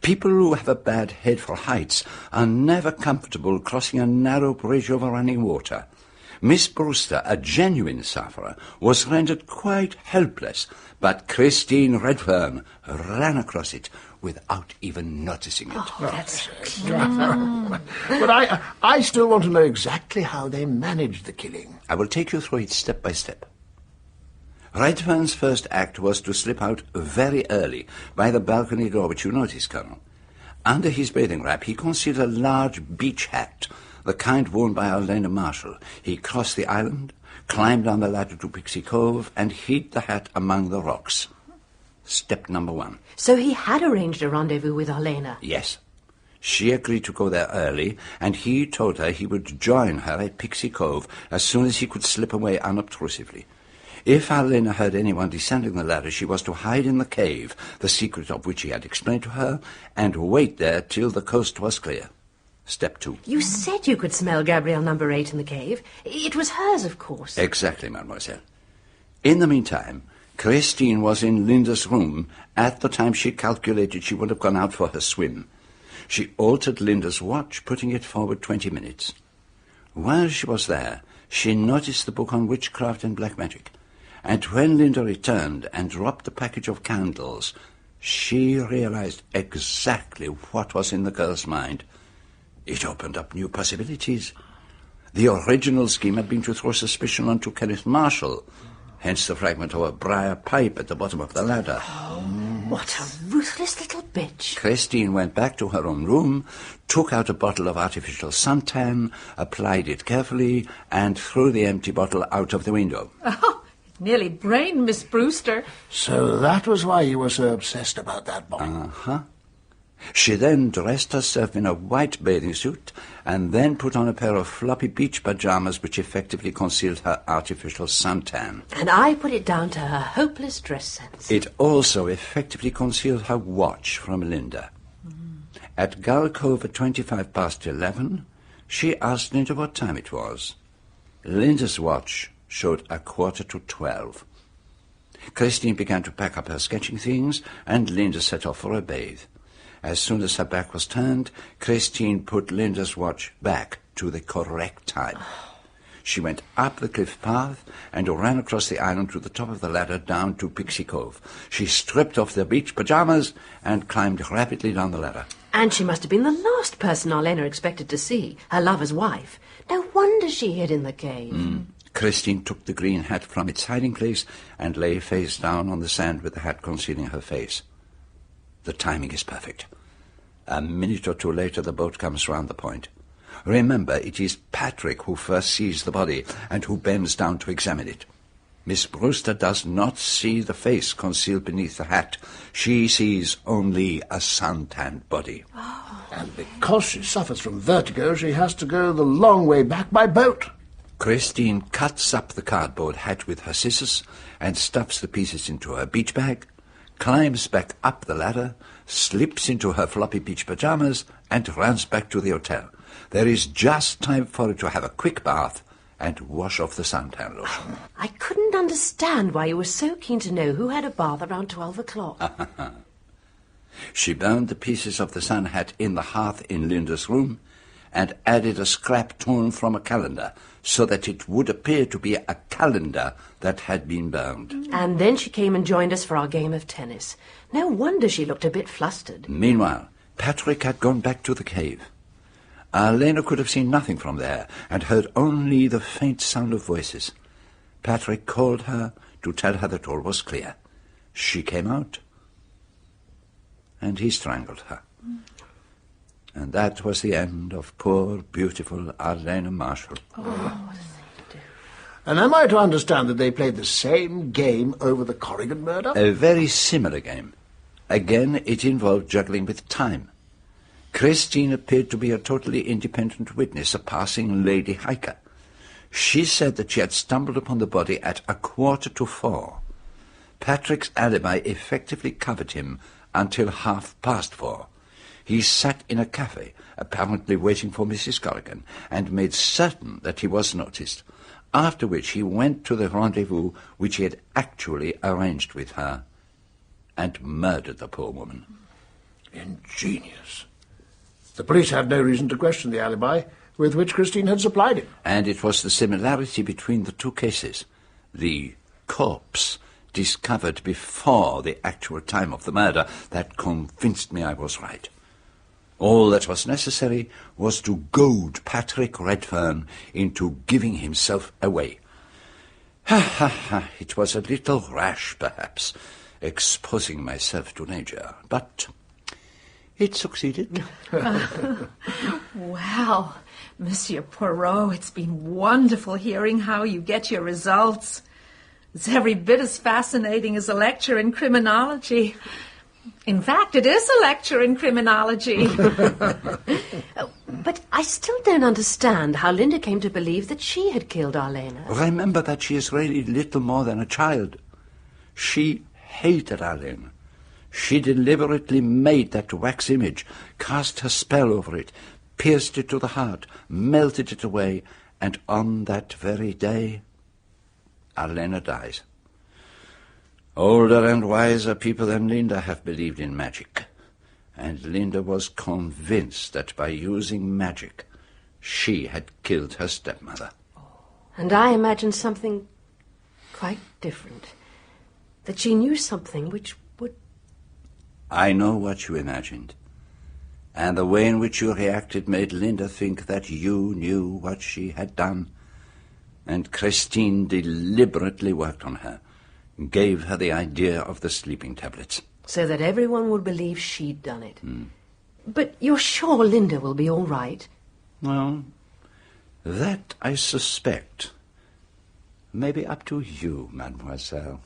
People who have a bad head for heights are never comfortable crossing a narrow bridge over running water. Miss Brewster, a genuine sufferer, was rendered quite helpless, but Christine Redfern ran across it without even noticing it. That's But I still want to know exactly how they managed the killing. I will take you through it step by step. Redfern's first act was to slip out very early by the balcony door, which you notice, Colonel. Under his bathing wrap, he concealed a large beach hat, the kind worn by Arlena Marshall. He crossed the island, climbed down the ladder to Pixie Cove, and hid the hat among the rocks. Step number 1. So he had arranged a rendezvous with Arlena? Yes. She agreed to go there early, and he told her he would join her at Pixie Cove as soon as he could slip away unobtrusively. If Arlena heard anyone descending the ladder, she was to hide in the cave, the secret of which he had explained to her, and wait there till the coast was clear. Step 2. You said you could smell Gabrielle number 8 in the cave. It was hers, of course. Exactly, mademoiselle. In the meantime, Christine was in Linda's room at the time she calculated she would have gone out for her swim. She altered Linda's watch, putting it forward 20 minutes. While she was there, she noticed the book on witchcraft and black magic. And when Linda returned and dropped the package of candles, she realized exactly what was in the girl's mind. It opened up new possibilities. The original scheme had been to throw suspicion onto Kenneth Marshall, hence the fragment of a briar pipe at the bottom of the ladder. What a ruthless little bitch. Christine went back to her own room, took out a bottle of artificial suntan, applied it carefully, and threw the empty bottle out of the window. Oh, nearly brained Miss Brewster. So that was why you were so obsessed about that bottle. Uh-huh. She then dressed herself in a white bathing suit and then put on a pair of floppy beach pajamas which effectively concealed her artificial suntan. And I put it down to her hopeless dress sense. It also effectively concealed her watch from Linda. At Gull Cove at 11:25, she asked Linda what time it was. Linda's watch showed 11:45. Christine began to pack up her sketching things, and Linda set off for a bathe. As soon as her back was turned, Christine put Linda's watch back to the correct time. She went up the cliff path and ran across the island to the top of the ladder down to Pixie Cove. She stripped off the beach pajamas and climbed rapidly down the ladder. And she must have been the last person Arlena expected to see, her lover's wife. No wonder she hid in the cave. Christine took the green hat from its hiding place and lay face down on the sand with the hat concealing her face. The timing is perfect. A minute or two later, the boat comes round the point. Remember, it is Patrick who first sees the body and who bends down to examine it. Miss Brewster does not see the face concealed beneath the hat. She sees only a sun-tanned body. And because she suffers from vertigo, she has to go the long way back by boat. Christine cuts up the cardboard hat with her scissors and stuffs the pieces into her beach bag, climbs back up the ladder, slips into her floppy beach pajamas, and runs back to the hotel. There is just time for her to have a quick bath and wash off the suntan lotion. I couldn't understand why you were so keen to know who had a bath around 12 o'clock. She burned the pieces of the sun hat in the hearth in Linda's room and added a scrap torn from a calendar so that it would appear to be a calendar that had been burned. And then she came and joined us for our game of tennis. No wonder she looked a bit flustered. Meanwhile, Patrick had gone back to the cave. Arlena could have seen nothing from there and heard only the faint sound of voices. Patrick called her to tell her that all was clear. She came out, and he strangled her. And that was the end of poor, beautiful Arlena Marshall. And am I to understand that they played the same game over the Corrigan murder? A very similar game. Again, it involved juggling with time. Christine appeared to be a totally independent witness, a passing lady hiker. She said that she had stumbled upon the body at 4:45. Patrick's alibi effectively covered him until 4:30. He sat in a cafe, apparently waiting for Mrs. Corrigan, and made certain that he was noticed, after which he went to the rendezvous which he had actually arranged with her, and murdered the poor woman. Ingenious. The police had no reason to question the alibi with which Christine had supplied him. And it was the similarity between the two cases, the corpse discovered before the actual time of the murder, that convinced me I was right. All that was necessary was to goad Patrick Redfern into giving himself away. It was a little rash, perhaps, exposing myself to danger, but it succeeded. Well, Monsieur Poirot, it's been wonderful hearing how you get your results. It's every bit as fascinating as a lecture in criminology. In fact, it is a lecture in criminology. But I still don't understand how Linda came to believe that she had killed Arlena. Remember that she is really little more than a child. She hated Arlena. She deliberately made that wax image, cast her spell over it, pierced it to the heart, melted it away, and on that very day, Arlena dies. Older and wiser people than Linda have believed in magic, and Linda was convinced that by using magic, she had killed her stepmother. And I imagined something quite different. That she knew something which would... I know what you imagined. And the way in which you reacted made Linda think that you knew what she had done. And Christine deliberately worked on her, gave her the idea of the sleeping tablets. So that everyone would believe she'd done it. But you're sure Linda will be all right? Well, that I suspect may be up to you, mademoiselle.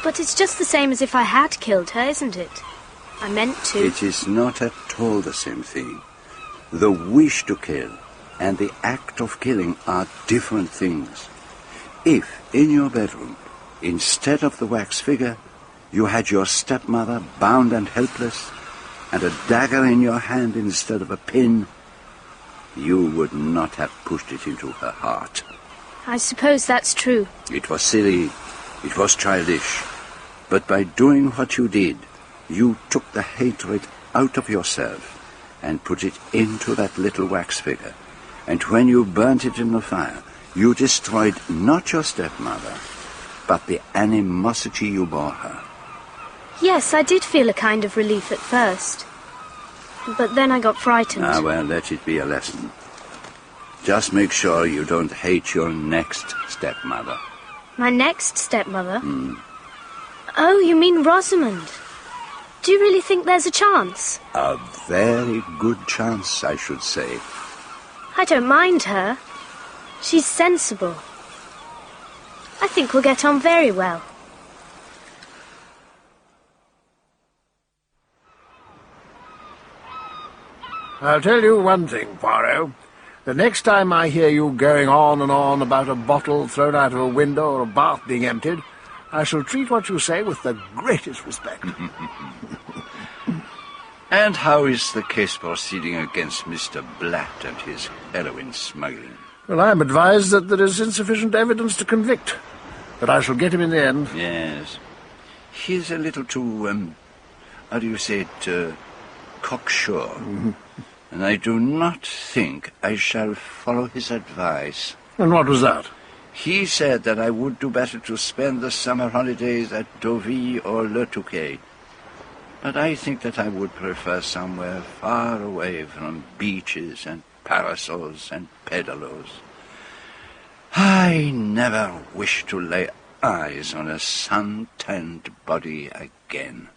But it's just the same as if I had killed her, isn't it? I meant to. It is not at all the same thing. The wish to kill and the act of killing are different things. If, in your bedroom, instead of the wax figure, you had your stepmother bound and helpless, and a dagger in your hand instead of a pin, you would not have pushed it into her heart. I suppose that's true. It was silly, it was childish, but by doing what you did, you took the hatred out of yourself and put it into that little wax figure. And when you burnt it in the fire, you destroyed not your stepmother, but the animosity you bore her. Yes, I did feel a kind of relief at first. But then I got frightened. Ah, well, let it be a lesson. Just make sure you don't hate your next stepmother. My next stepmother? Oh, you mean Rosamund? Do you really think there's a chance? A very good chance, I should say. I don't mind her. She's sensible. I think we'll get on very well. I'll tell you one thing, Poirot. The next time I hear you going on and on about a bottle thrown out of a window or a bath being emptied, I shall treat what you say with the greatest respect. And how is the case proceeding against Mr. Blatt and his heroin smuggling? Well, I'm advised that there is insufficient evidence to convict, but I shall get him in the end. Yes. He's a little too, how do you say it, cocksure. And I do not think I shall follow his advice. And what was that? He said that I would do better to spend the summer holidays at Deauville or Le Touquet. But I think that I would prefer somewhere far away from beaches and parasols and pedalos. I never wish to lay eyes on a sun-tanned body again.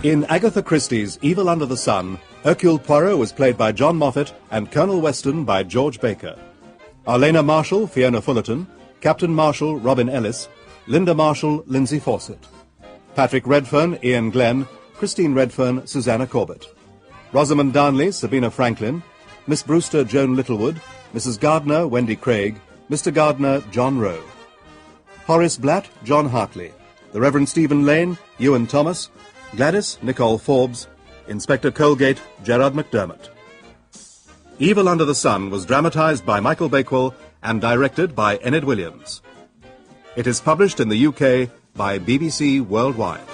In Agatha Christie's Evil Under the Sun, Hercule Poirot was played by John Moffatt and Colonel Weston by George Baker. Arlena Marshall, Fiona Fullerton, Captain Marshall, Robin Ellis, Linda Marshall, Lindsey Fawcett. Patrick Redfern, Iain Glen, Christine Redfern, Susannah Corbett. Rosamund Darnley, Sabina Franklyn, Miss Brewster, Joan Littlewood, Mrs. Gardner, Wendy Craig, Mr. Gardner, John Rowe. Horace Blatt, John Hartley. The Reverend Stephen Lane, Iwan Thomas. Gladys, Nicole Forbes. Inspector Colgate, Gerard McDermott. Evil Under the Sun was dramatised by Michael Bakewell and directed by Enid Williams. It is published in the UK by BBC Worldwide.